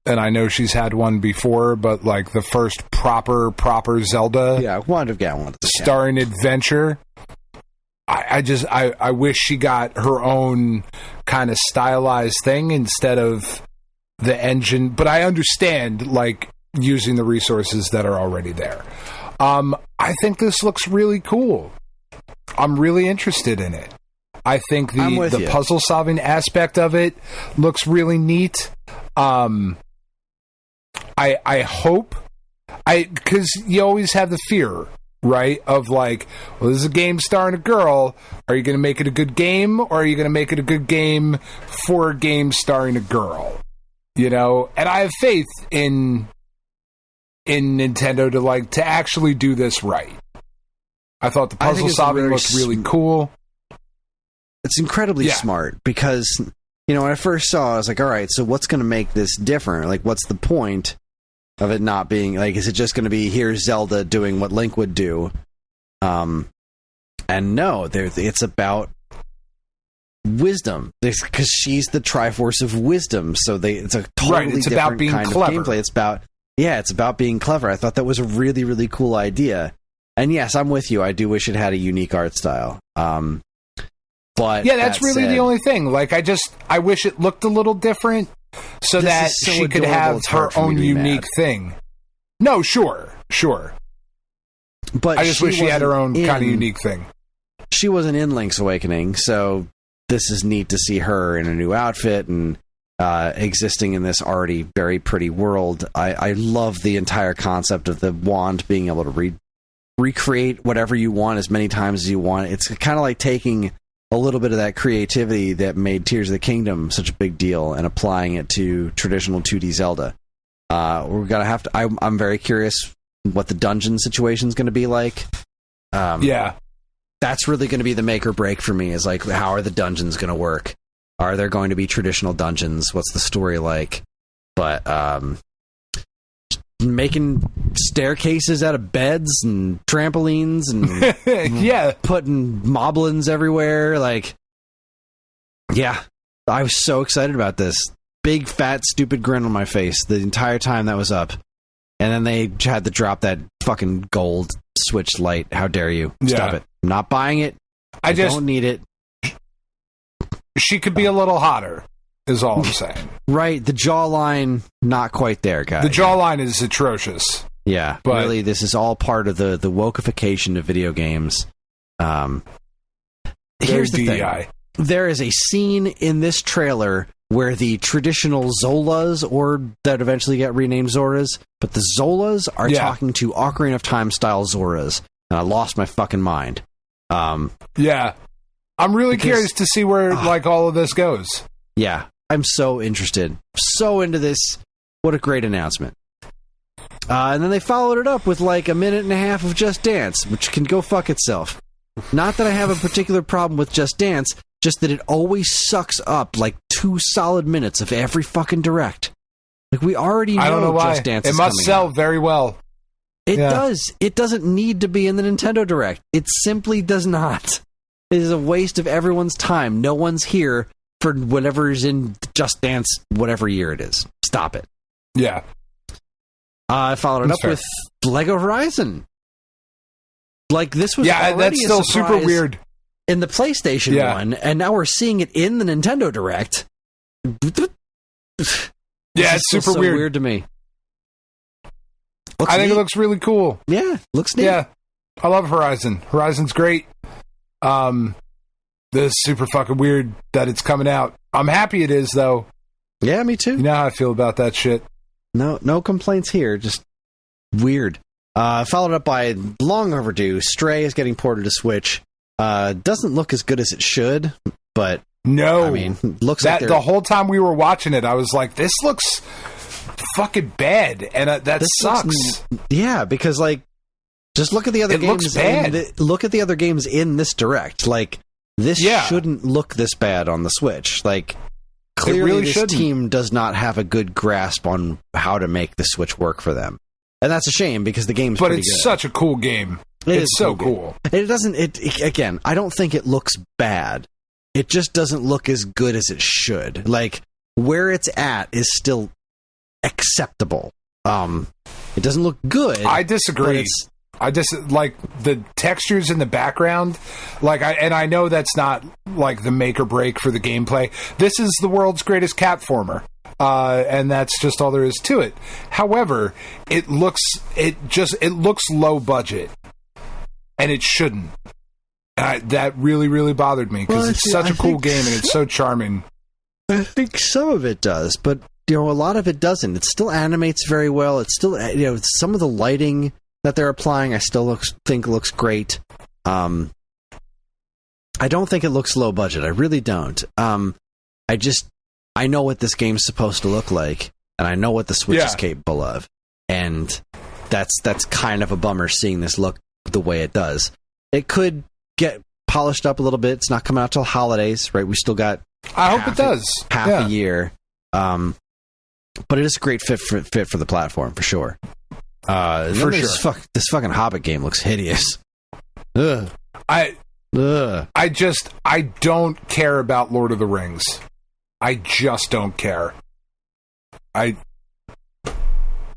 and I know she's had one before, but like the first proper Zelda. Yeah, I wanted to get one. Starring adventure. I wish she got her own kind of stylized thing instead of the engine. But I understand, like, using the resources that are already there. I think this looks really cool. I'm really interested in it. I think the puzzle-solving aspect of it looks really neat. I hope... Because you always have the fear, right? Of like, well, this is a game starring a girl. Are you going to make it a good game? Or are you going to make it a good game for a game starring a girl? And I have faith in Nintendo to actually do this right. I thought the puzzle solving looked really cool. It's incredibly smart because, when I first saw it, I was like, all right, so what's going to make this different? Like, what's the point of it not being, like, is it just going to be, here's Zelda doing what Link would do? And no, it's about wisdom. Because she's the Triforce of Wisdom, so it's a totally different kind of gameplay. It's about being clever. I thought that was a really, really cool idea. And yes, I'm with you. I do wish it had a unique art style. But yeah, that's really the only thing. Like, I wish it looked a little different so that she could have her own unique thing. No, sure. But I just wish she had her own kind of unique thing. She wasn't in Link's Awakening, so this is neat to see her in a new outfit and existing in this already very pretty world. I love the entire concept of the wand being able to recreate whatever you want as many times as you want. It's kind of like taking a little bit of that creativity that made Tears of the Kingdom such a big deal and applying it to traditional 2D Zelda. We're gonna have to. I'm very curious what the dungeon situation is going to be like. That's really going to be the make or break for me. Is like, how are the dungeons going to work? Are there going to be traditional dungeons? What's the story like? But making staircases out of beds and trampolines and putting moblins everywhere. Like, yeah, I was so excited about this. Big, fat, stupid grin on my face the entire time that was up. And then they had to drop that fucking gold Switch light. How dare you? Stop it. I'm not buying it. I don't need it. She could be a little hotter, is all I'm saying. Right. The jawline, not quite there, guys. The jawline is atrocious. Yeah. But really, this is all part of the wokeification of video games. Here's the thing. There is a scene in this trailer where the traditional Zolas, or that eventually get renamed Zoras, but the Zolas are talking to Ocarina of Time style Zoras, and I lost my fucking mind. I'm really curious to see where all of this goes. Yeah, I'm so interested. So into this. What a great announcement. And then they followed it up with like a minute and a half of Just Dance, which can go fuck itself. Not that I have a particular problem with Just Dance, just that it always sucks up like 2 solid minutes of every fucking direct. Like, we already know, I don't know why. Just Dance it is must coming sell out. very well. It does. It doesn't need to be in the Nintendo Direct. It simply does not. It is a waste of everyone's time. No one's here for whatever's in Just Dance, whatever year it is. Stop it. Yeah. I followed it That's up fair. with Lego Horizon. Like, this was Yeah, already that's still a super surprise weird. in the PlayStation one, and now we're seeing it in the Nintendo Direct. Yeah, it's super so weird to me. I think it looks really cool. Yeah, looks neat. Yeah, I love Horizon. Horizon's great. This is super fucking weird that it's coming out. I'm happy it is, though. Yeah, me too. You know how I feel about that shit. No complaints here. Just weird. Followed up by long overdue. Stray is getting ported to Switch. Doesn't look as good as it should, but no, I mean, looks that like the whole time we were watching it, I was like, "This looks fucking bad," and that sucks. Yeah, because like, just look at the other It games. looks bad. Look at the other games in this Direct. Like, this shouldn't look this bad on the Switch. Like, clearly, really this shouldn't. team does not have a good grasp on how to make the Switch work for them, and that's a shame because the game's But pretty it's good. such a cool game. It's so cool. It doesn't. Again, I don't think it looks bad. It just doesn't look as good as it should. Like, where it's at is still acceptable. It doesn't look good. I disagree. I just like the textures in the background. Like, I know that's not like the make or break for the gameplay. This is the world's greatest platformer. And that's just all there is to it. However, it looks low budget, and it shouldn't. And that really, really bothered me because it's such a cool game and it's so charming. I think some of it does, but a lot of it doesn't. It still animates very well. It's still, some of the lighting that they're applying, I still think looks great. I don't think it looks low budget. I really don't. I know what this game's supposed to look like, and I know what the Switch is capable of, and that's kind of a bummer seeing this look the way it does. It could get polished up a little bit. It's not coming out till holidays, right? We still got I hope it does. half a year, but it is a great fit for the platform for sure. For sure. This fucking Hobbit game looks hideous. Ugh. I don't care about Lord of the Rings. I just don't care. I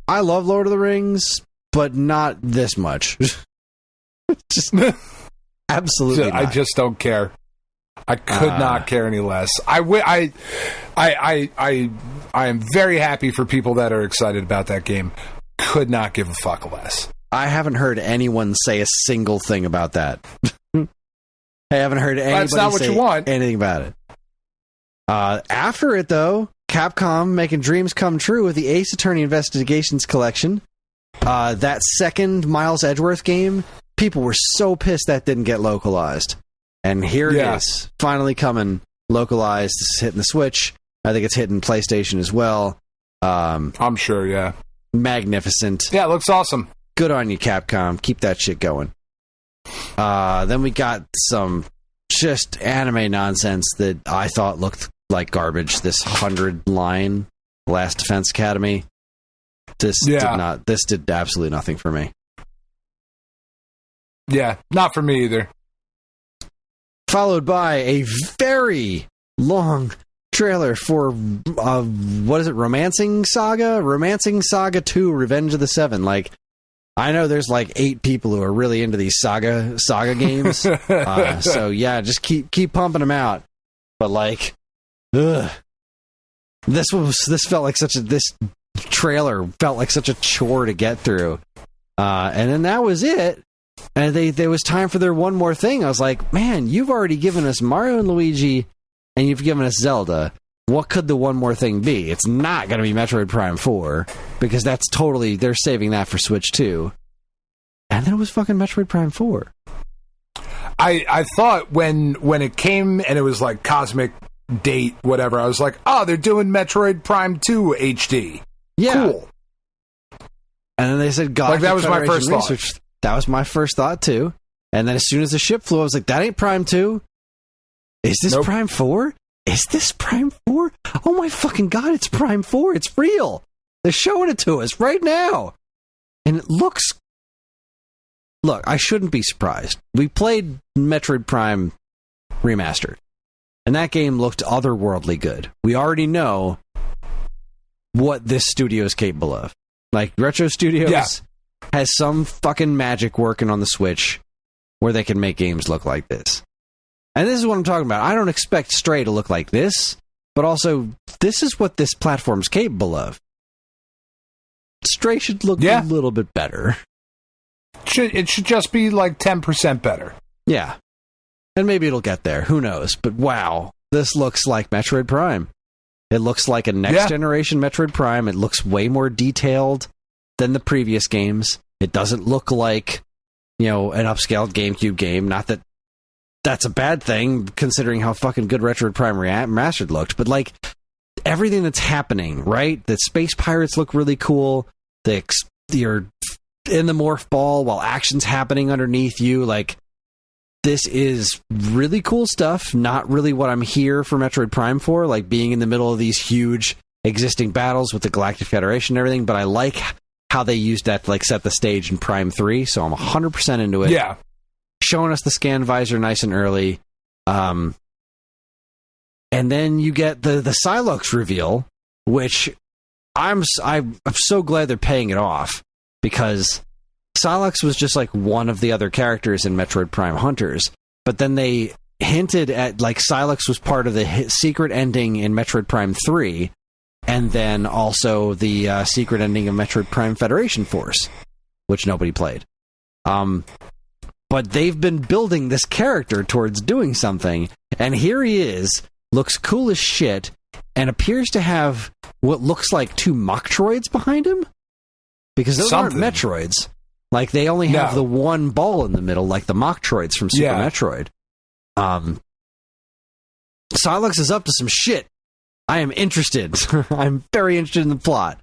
love Lord of the Rings, but not this much. Just absolutely not. I just don't care. I could not care any less. I am very happy for people that are excited about that game. Could not give a fuck less. I haven't heard anyone say a single thing about that. I haven't heard anybody That's not what say you want. anything about it. After it, though, Capcom making dreams come true with the Ace Attorney Investigations collection. That second Miles Edgeworth game, people were so pissed that didn't get localized. And here it is, finally coming localized. This is hitting the Switch. I think it's hitting PlayStation as well. I'm sure, yeah. Magnificent. Yeah, it looks awesome. Good on you, Capcom. Keep that shit going. Then we got some just anime nonsense that I thought looked like garbage. This 100-line Last Defense Academy. This did absolutely nothing for me. Yeah, not for me either. Followed by a very long trailer for what is it? Romancing Saga 2: Revenge of the Seven. Like, I know there's like 8 people who are really into these saga games. So yeah, just keep pumping them out. But like, ugh. This trailer felt like such a chore to get through. And then that was it. And there was time for their one more thing. I was like, man, you've already given us Mario and Luigi, and you've given us Zelda. What could the one more thing be? It's not going to be Metroid Prime 4, because they're saving that for Switch 2. And then it was fucking Metroid Prime 4. I thought when it came and it was like Cosmic Date, whatever, I was like, oh, they're doing Metroid Prime 2 HD. Yeah. Cool. And then they said, God, like, that was my first thought. Research. That was my first thought, too. And then as soon as the ship flew, I was like, that ain't Prime 2. Is this Prime 4? Is this Prime 4? Oh my fucking God, it's Prime 4. It's real. They're showing it to us right now. And it looks... Look, I shouldn't be surprised. We played Metroid Prime Remastered, and that game looked otherworldly good. We already know what this studio is capable of. Like, Retro Studios has some fucking magic working on the Switch where they can make games look like this. And this is what I'm talking about. I don't expect Stray to look like this, but also, this is what this platform's capable of. Stray should look a little bit better. It should just be like 10% better. Yeah. And maybe it'll get there. Who knows? But wow, this looks like Metroid Prime. It looks like a next-generation Metroid Prime. It looks way more detailed than the previous games. It doesn't look like, an upscaled GameCube game. Not that that's a bad thing, considering how fucking good Metroid Prime Remastered looked. But, like, everything that's happening, right? The space pirates look really cool. You're in the morph ball while action's happening underneath you. Like, this is really cool stuff. Not really what I'm here for Metroid Prime for, like being in the middle of these huge existing battles with the Galactic Federation and everything, but I like how they used that to, like, set the stage in Prime 3, so I'm 100% into it. Yeah. Showing us the scan visor nice and early. And then you get the Psylocke reveal, which I'm so glad they're paying it off, because Psylocke was just like one of the other characters in Metroid Prime Hunters, but then they hinted at, like, Psylocke was part of the secret ending in Metroid Prime 3, and then also the secret ending of Metroid Prime Federation Force, which nobody played. But they've been building this character towards doing something, and here he is, looks cool as shit, and appears to have what looks like 2 Machtroids behind him, because those aren't Metroids. Like, they only have the one ball in the middle, like the Machtroids from Super Metroid. Psylocke is up to some shit. I am interested. I'm very interested in the plot.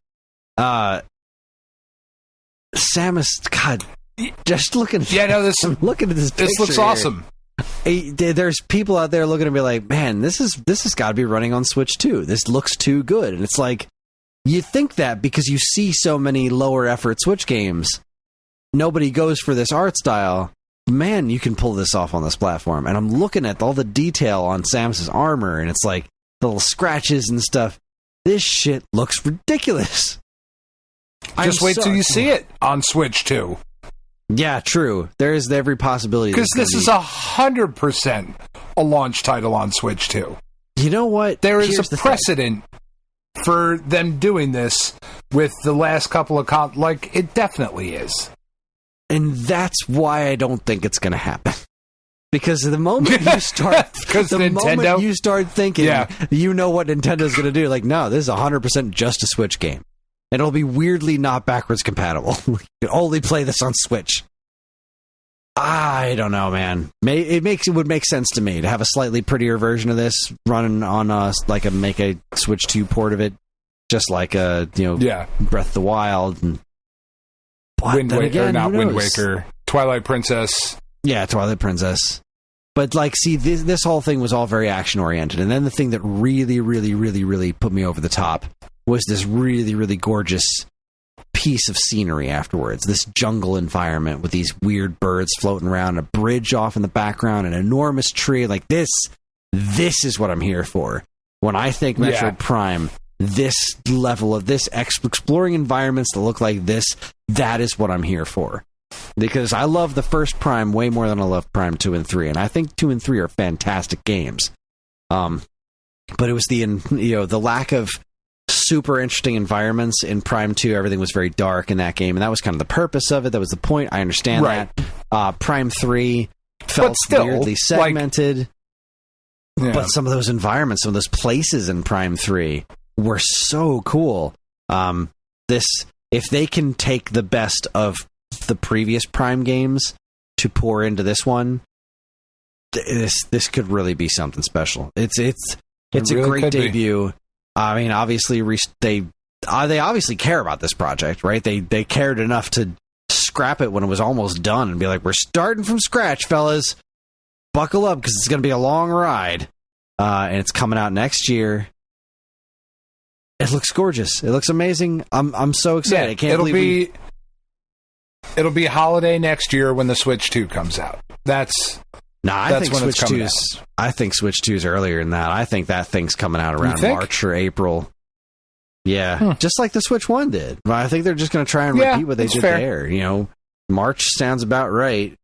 Samus, God, just looking at I'm looking at this picture. This looks awesome. There's people out there looking at me like, man, this has got to be running on Switch too. This looks too good. And it's like, you think that because you see so many lower effort Switch games, nobody goes for this art style. Man, you can pull this off on this platform. And I'm looking at all the detail on Samus's armor, and it's like the little scratches and stuff. This shit looks ridiculous. Just wait till you see it on Switch too. Yeah, true. There is every possibility. Because this is 100% a launch title on Switch too. You know what? There is a precedent for them doing this with the last couple of like, it definitely is. And that's why I don't think it's going to happen. Because the moment you start, moment you start thinking, you know what Nintendo's going to do. Like, no, this is 100% just a Switch game. And it'll be weirdly not backwards compatible. You can only play this on Switch. I don't know, man. It would make sense to me to have a slightly prettier version of this running on make a Switch 2 port of it, just like Breath of the Wild and Wind Waker, Twilight Princess. Yeah, Twilight Princess. But, like, see, this whole thing was all very action-oriented. And then the thing that really, really, really, really put me over the top was this really, really gorgeous piece of scenery afterwards. This jungle environment with these weird birds floating around, a bridge off in the background, an enormous tree. Like, this is what I'm here for. When I think Metroid Prime, this level of this exploring environments that look like this, that is what I'm here for. Because I love the first Prime way more than I love Prime 2 and 3, and I think 2 and 3 are fantastic games. But it was the lack of super interesting environments in Prime 2. Everything was very dark in that game, and that was kind of the purpose of it. That was the point. I understand that. Prime 3 felt weirdly segmented. But some of those environments, some of those places in Prime 3 were so cool. If they can take the best of the previous Prime games to pour into this one, this could really be something special. It's really a great debut. Be. I mean, obviously they obviously care about this project, right? They cared enough to scrap it when it was almost done and be like, we're starting from scratch, fellas. Buckle up, because it's going to be a long ride. And it's coming out next year. It looks gorgeous. It looks amazing. I'm so excited. Yeah, I can't believe it'll be holiday next year when the Switch 2 comes out. I think Switch 2's. I think Switch 2's earlier than that. I think that thing's coming out around March or April. Yeah, just like the Switch 1 did. But I think they're just going to try and repeat what they did there. You know, March sounds about right.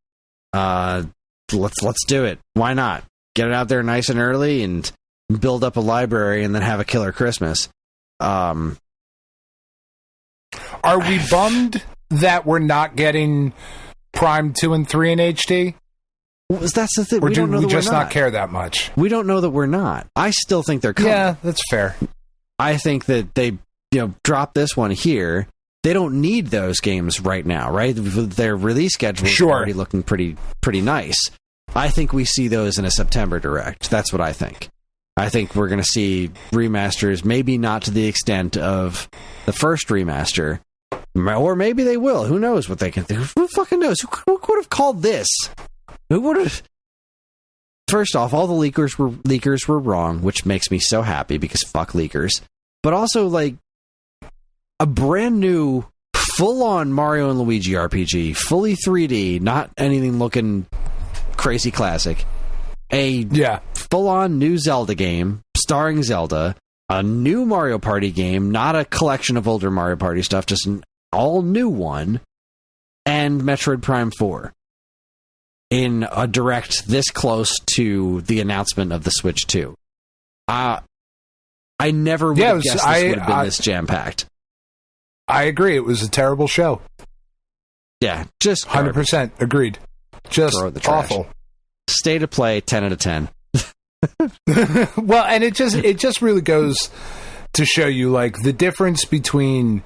Let's do it. Why not? Get it out there nice and early and build up a library and then have a killer Christmas. Are we bummed that we're not getting Prime 2 and 3 in HD? Well, that's the thing. Or do we just not care that much? We don't know that we're not. I still think they're coming. Yeah, that's fair. I think that they, drop this one here. They don't need those games right now, right? Their release schedule is already looking pretty nice. I think we see those in a September Direct. That's what I think. I think we're going to see remasters, maybe not to the extent of the first remaster, or maybe they will. Who knows what they can do? Who fucking knows? Who would have called this? Who would have? First off, all the leakers were wrong, which makes me so happy because fuck leakers. But also, like, a brand new, full-on Mario and Luigi RPG, fully 3D, not anything looking crazy classic. A full-on new Zelda game, starring Zelda. A new Mario Party game, not a collection of older Mario Party stuff, just an all-new one. And Metroid Prime 4. In a Direct this close to the announcement of the Switch 2. I never would have guessed this would have been this jam-packed. I agree. It was a terrible show. Yeah, just 100% agreed. Just awful. State of play, 10 out of 10. Well, and it just really goes to show you, like, the difference between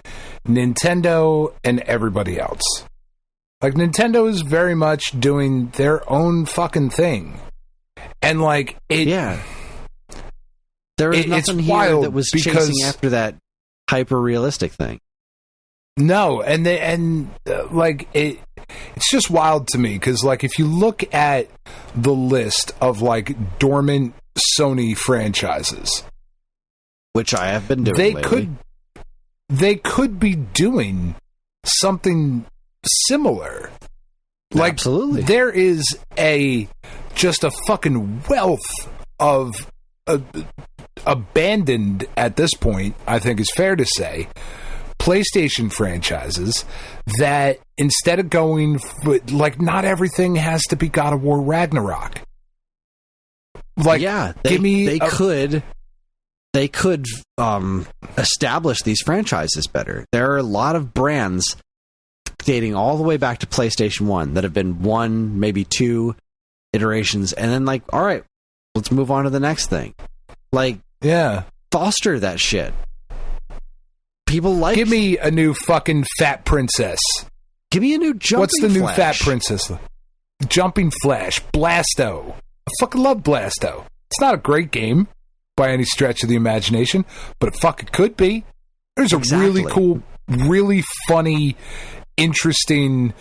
Nintendo and everybody else. Like, Nintendo is very much doing their own fucking thing. And, like, there was nothing here that was chasing after that hyper-realistic thing. No, it's just wild to me, because, like, if you look at the list of, like, dormant Sony franchises... Which I have been doing lately. They could be doing something... similar. Like, absolutely. There is just a fucking wealth of abandoned, at this point, I think is fair to say, PlayStation franchises that instead of going like, not everything has to be God of War Ragnarok. Like, yeah, they could establish these franchises better. There are a lot of brands dating all the way back to PlayStation 1 that have been one, maybe two iterations, and then, like, all right, let's move on to the next thing. Like, yeah, foster that shit. People like... Give me a new fucking Fat Princess. Give me a new Jumping What's the new Flash? Fat Princess? Jumping Flash. Blasto. I fucking love Blasto. It's not a great game by any stretch of the imagination, but it fucking could be. There's a really cool, really funny, interesting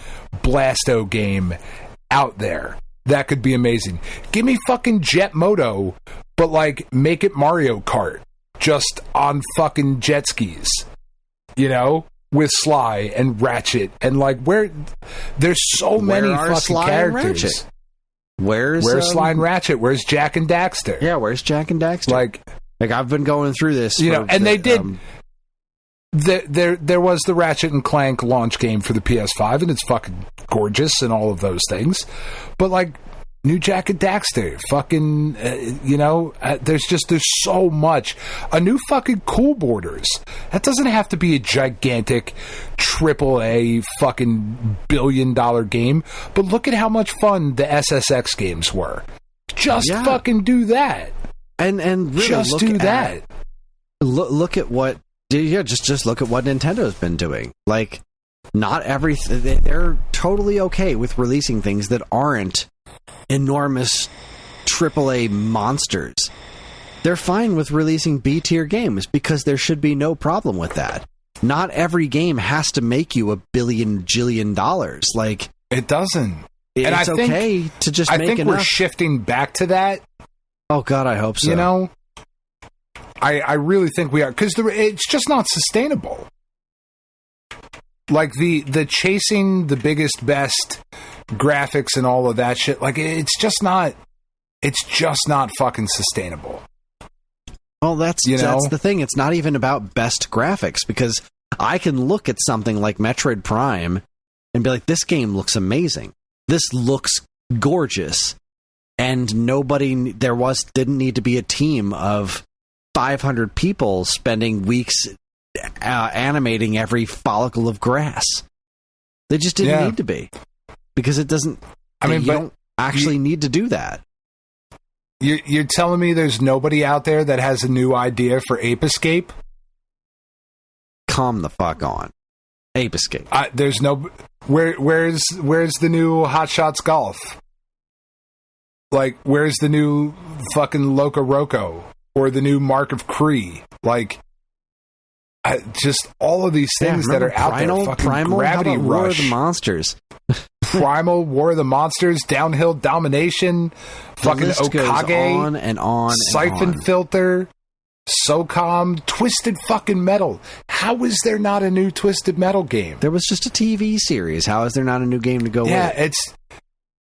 Blasto game out there that could be amazing. Give me fucking Jet Moto, but, like, make it Mario Kart just on fucking jet skis, you know, with Sly and Ratchet, and, like, there's so many fucking Sly characters. Where's Sly and Ratchet? Where's Jack and Daxter? Yeah, where's Jack and Daxter? Like I've been going through this, you know, and they did. There was the Ratchet and Clank launch game for the PS5, and it's fucking gorgeous and all of those things. But, like, new Jack and Daxter, fucking, you know, there's so much. A new fucking Cool Borders. That doesn't have to be a gigantic AAA fucking $billion game, but look at how much fun the SSX games were. Just fucking do that. And really just do that. Look at what... Yeah, just look at what Nintendo's been doing. Like, not everything... They're totally okay with releasing things that aren't enormous AAA monsters. They're fine with releasing B-tier games because there should be no problem with that. Not every game has to make you $1 billion. Like, it doesn't. It's okay to just make enough. I think we're shifting back to that. Oh, God, I hope so. You know? I really think we are, because it's just not sustainable. Like the chasing the biggest, best graphics and all of that shit. Like it's just not fucking sustainable. Well, that's the thing. It's not even about best graphics, because I can look at something like Metroid Prime and be like, this game looks amazing. This looks gorgeous. And didn't need to be a team of 500 people spending weeks animating every follicle of grass. They just didn't need to be, because it doesn't. You don't actually need to do that. You're telling me there's nobody out there that has a new idea for Ape Escape? Calm the fuck on. Ape Escape. There's no. Where's the new Hot Shots Golf? Like, where's the new fucking Loco Roco or the new Mark of Cree? Like, just all of these things that are out there. Fucking Primal, Gravity how about Rush, War of the Monsters. Primal, War of the Monsters, Downhill Domination, fucking Okage, on and on. Siphon Filter, SOCOM, Twisted fucking Metal. How is there not a new Twisted Metal game? There was just a TV series. How is there not a new game to go with? Yeah,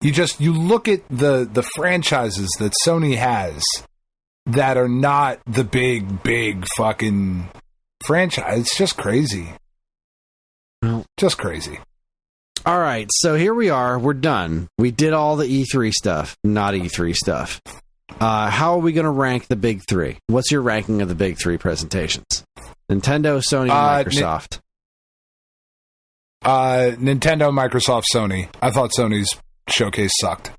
you look at the franchises that Sony has that are not the big fucking franchise. It's just crazy. Well, just crazy. All right, so here we are. We're done. We did all the E3 stuff, not E3 stuff. How are we going to rank the big three? What's your ranking of the big three presentations? Nintendo, Sony, and Microsoft. Nintendo, Microsoft, Sony. I thought Sony's showcase sucked.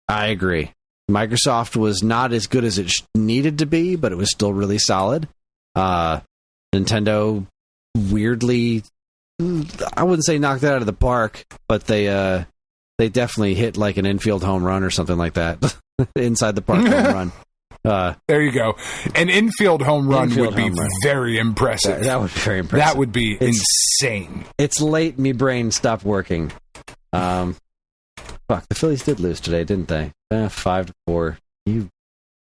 I agree. Microsoft was not as good as it needed to be, but it was still really solid. Nintendo weirdly, I wouldn't say knocked it out of the park, but they definitely hit like an infield home run or something like that. Inside the park home run. There you go. An infield home run would be very impressive. That would be very impressive. That would be insane. It's late. Me brain stopped working. Fuck, the Phillies did lose today, didn't they? 5-4. You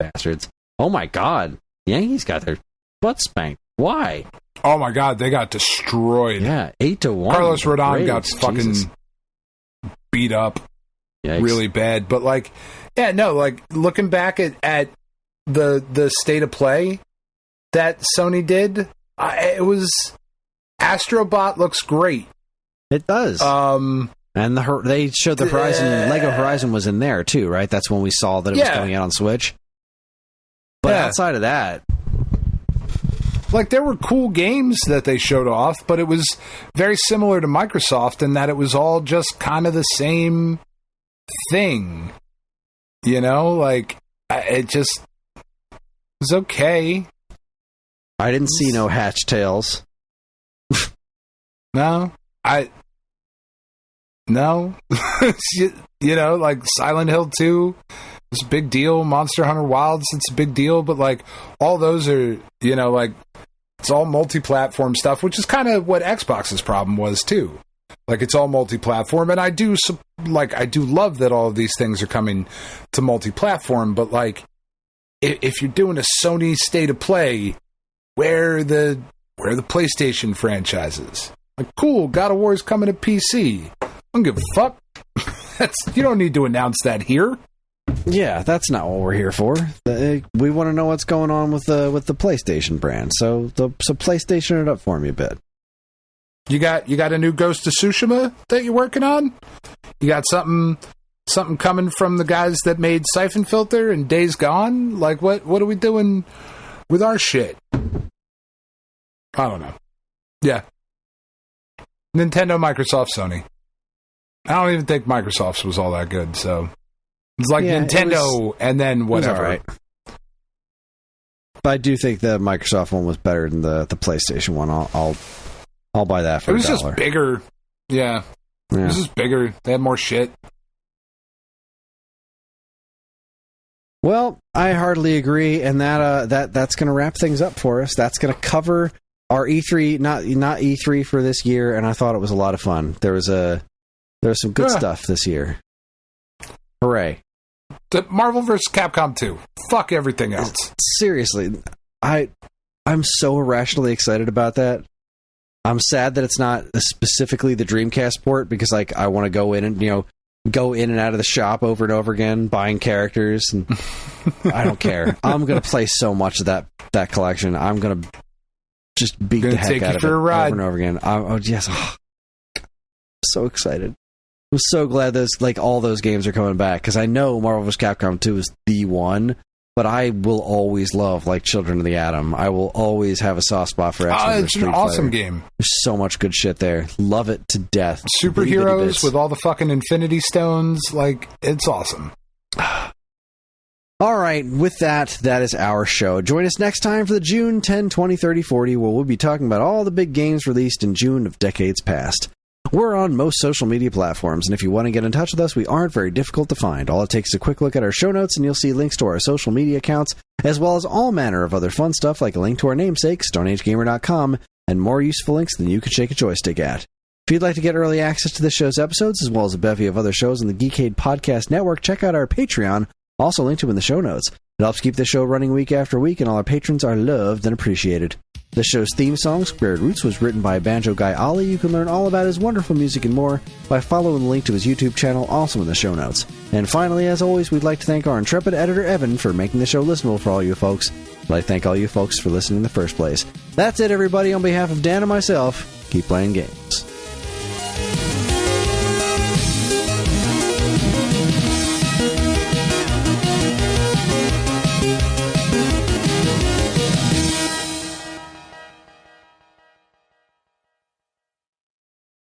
bastards. Oh my god. The Yankees got their butt spanked. Why? Oh my god, they got destroyed. Yeah, 8-1. Carlos Rodon got fucking beat up. Yikes. Really bad. But like, yeah, no, like looking back at the state of play that Sony did, it was Astrobot looks great. It does. And they showed the Horizon. Lego Horizon was in there too, right? That's when we saw that it was coming out on Switch. But outside of that, like, there were cool games that they showed off, but it was very similar to Microsoft in that it was all just kind of the same thing. You know, like, it just was okay. I didn't see no Hatch Tails. No. You know, like Silent Hill 2 is a big deal. Monster Hunter Wilds, it's a big deal. But, like, all those are, you know, like, it's all multi-platform stuff, which is kind of what Xbox's problem was, too. Like, it's all multi-platform. And I do love that all of these things are coming to multi-platform. But, like, if you're doing a Sony State of Play, where are the PlayStation franchises? Like, cool, God of War is coming to PC. I don't give a fuck. You don't need to announce that here. Yeah, that's not what we're here for. We want to know what's going on with the PlayStation brand. So PlayStation it up for me a bit. You got a new Ghost of Tsushima that you're working on? You got something coming from the guys that made Siphon Filter and Days Gone? Like, what are we doing with our shit? I don't know. Yeah. Nintendo, Microsoft, Sony. I don't even think Microsoft's was all that good, so it's like Nintendo and then whatever. Right. But I do think the Microsoft one was better than the PlayStation one. I'll buy that for $1. It was just bigger. Yeah. It was just bigger. They had more shit. Well, I hardly agree, and that's going to wrap things up for us. That's going to cover our E3, not E3 for this year, and I thought it was a lot of fun. There was some good stuff this year. Hooray. The Marvel vs. Capcom 2. Fuck everything else. Seriously. I'm so irrationally excited about that. I'm sad that it's not specifically the Dreamcast port, because like I want to go in and out of the shop over and over again, buying characters, and I don't care. I'm gonna play so much of that collection. I'm gonna just beat the heck out of it over and over again. So excited. I'm so glad all those games are coming back, because I know Marvel vs. Capcom 2 is the one, but I will always love Children of the Atom. I will always have a soft spot for X-Men. It's an awesome game. There's so much good shit there. Love it to death. Superheroes with all the fucking Infinity Stones. It's awesome. All right, with that is our show. Join us next time for the June 10, 20, 30, 40, where we'll be talking about all the big games released in June of decades past. We're on most social media platforms, and if you want to get in touch with us, we aren't very difficult to find. All it takes is a quick look at our show notes, and you'll see links to our social media accounts, as well as all manner of other fun stuff like a link to our namesake, StoneAgeGamer.com, and more useful links than you could shake a joystick at. If you'd like to get early access to this show's episodes, as well as a bevy of other shows on the Geekade Podcast Network, check out our Patreon, also linked to in the show notes. It helps keep the show running week after week, and all our patrons are loved and appreciated. The show's theme song, Squared Roots, was written by banjo guy Ollie. You can learn all about his wonderful music and more by following the link to his YouTube channel, also in the show notes. And finally, as always, we'd like to thank our intrepid editor, Evan, for making the show listenable for all you folks. I'd like to thank all you folks for listening in the first place. That's it, everybody. On behalf of Dan and myself, keep playing games.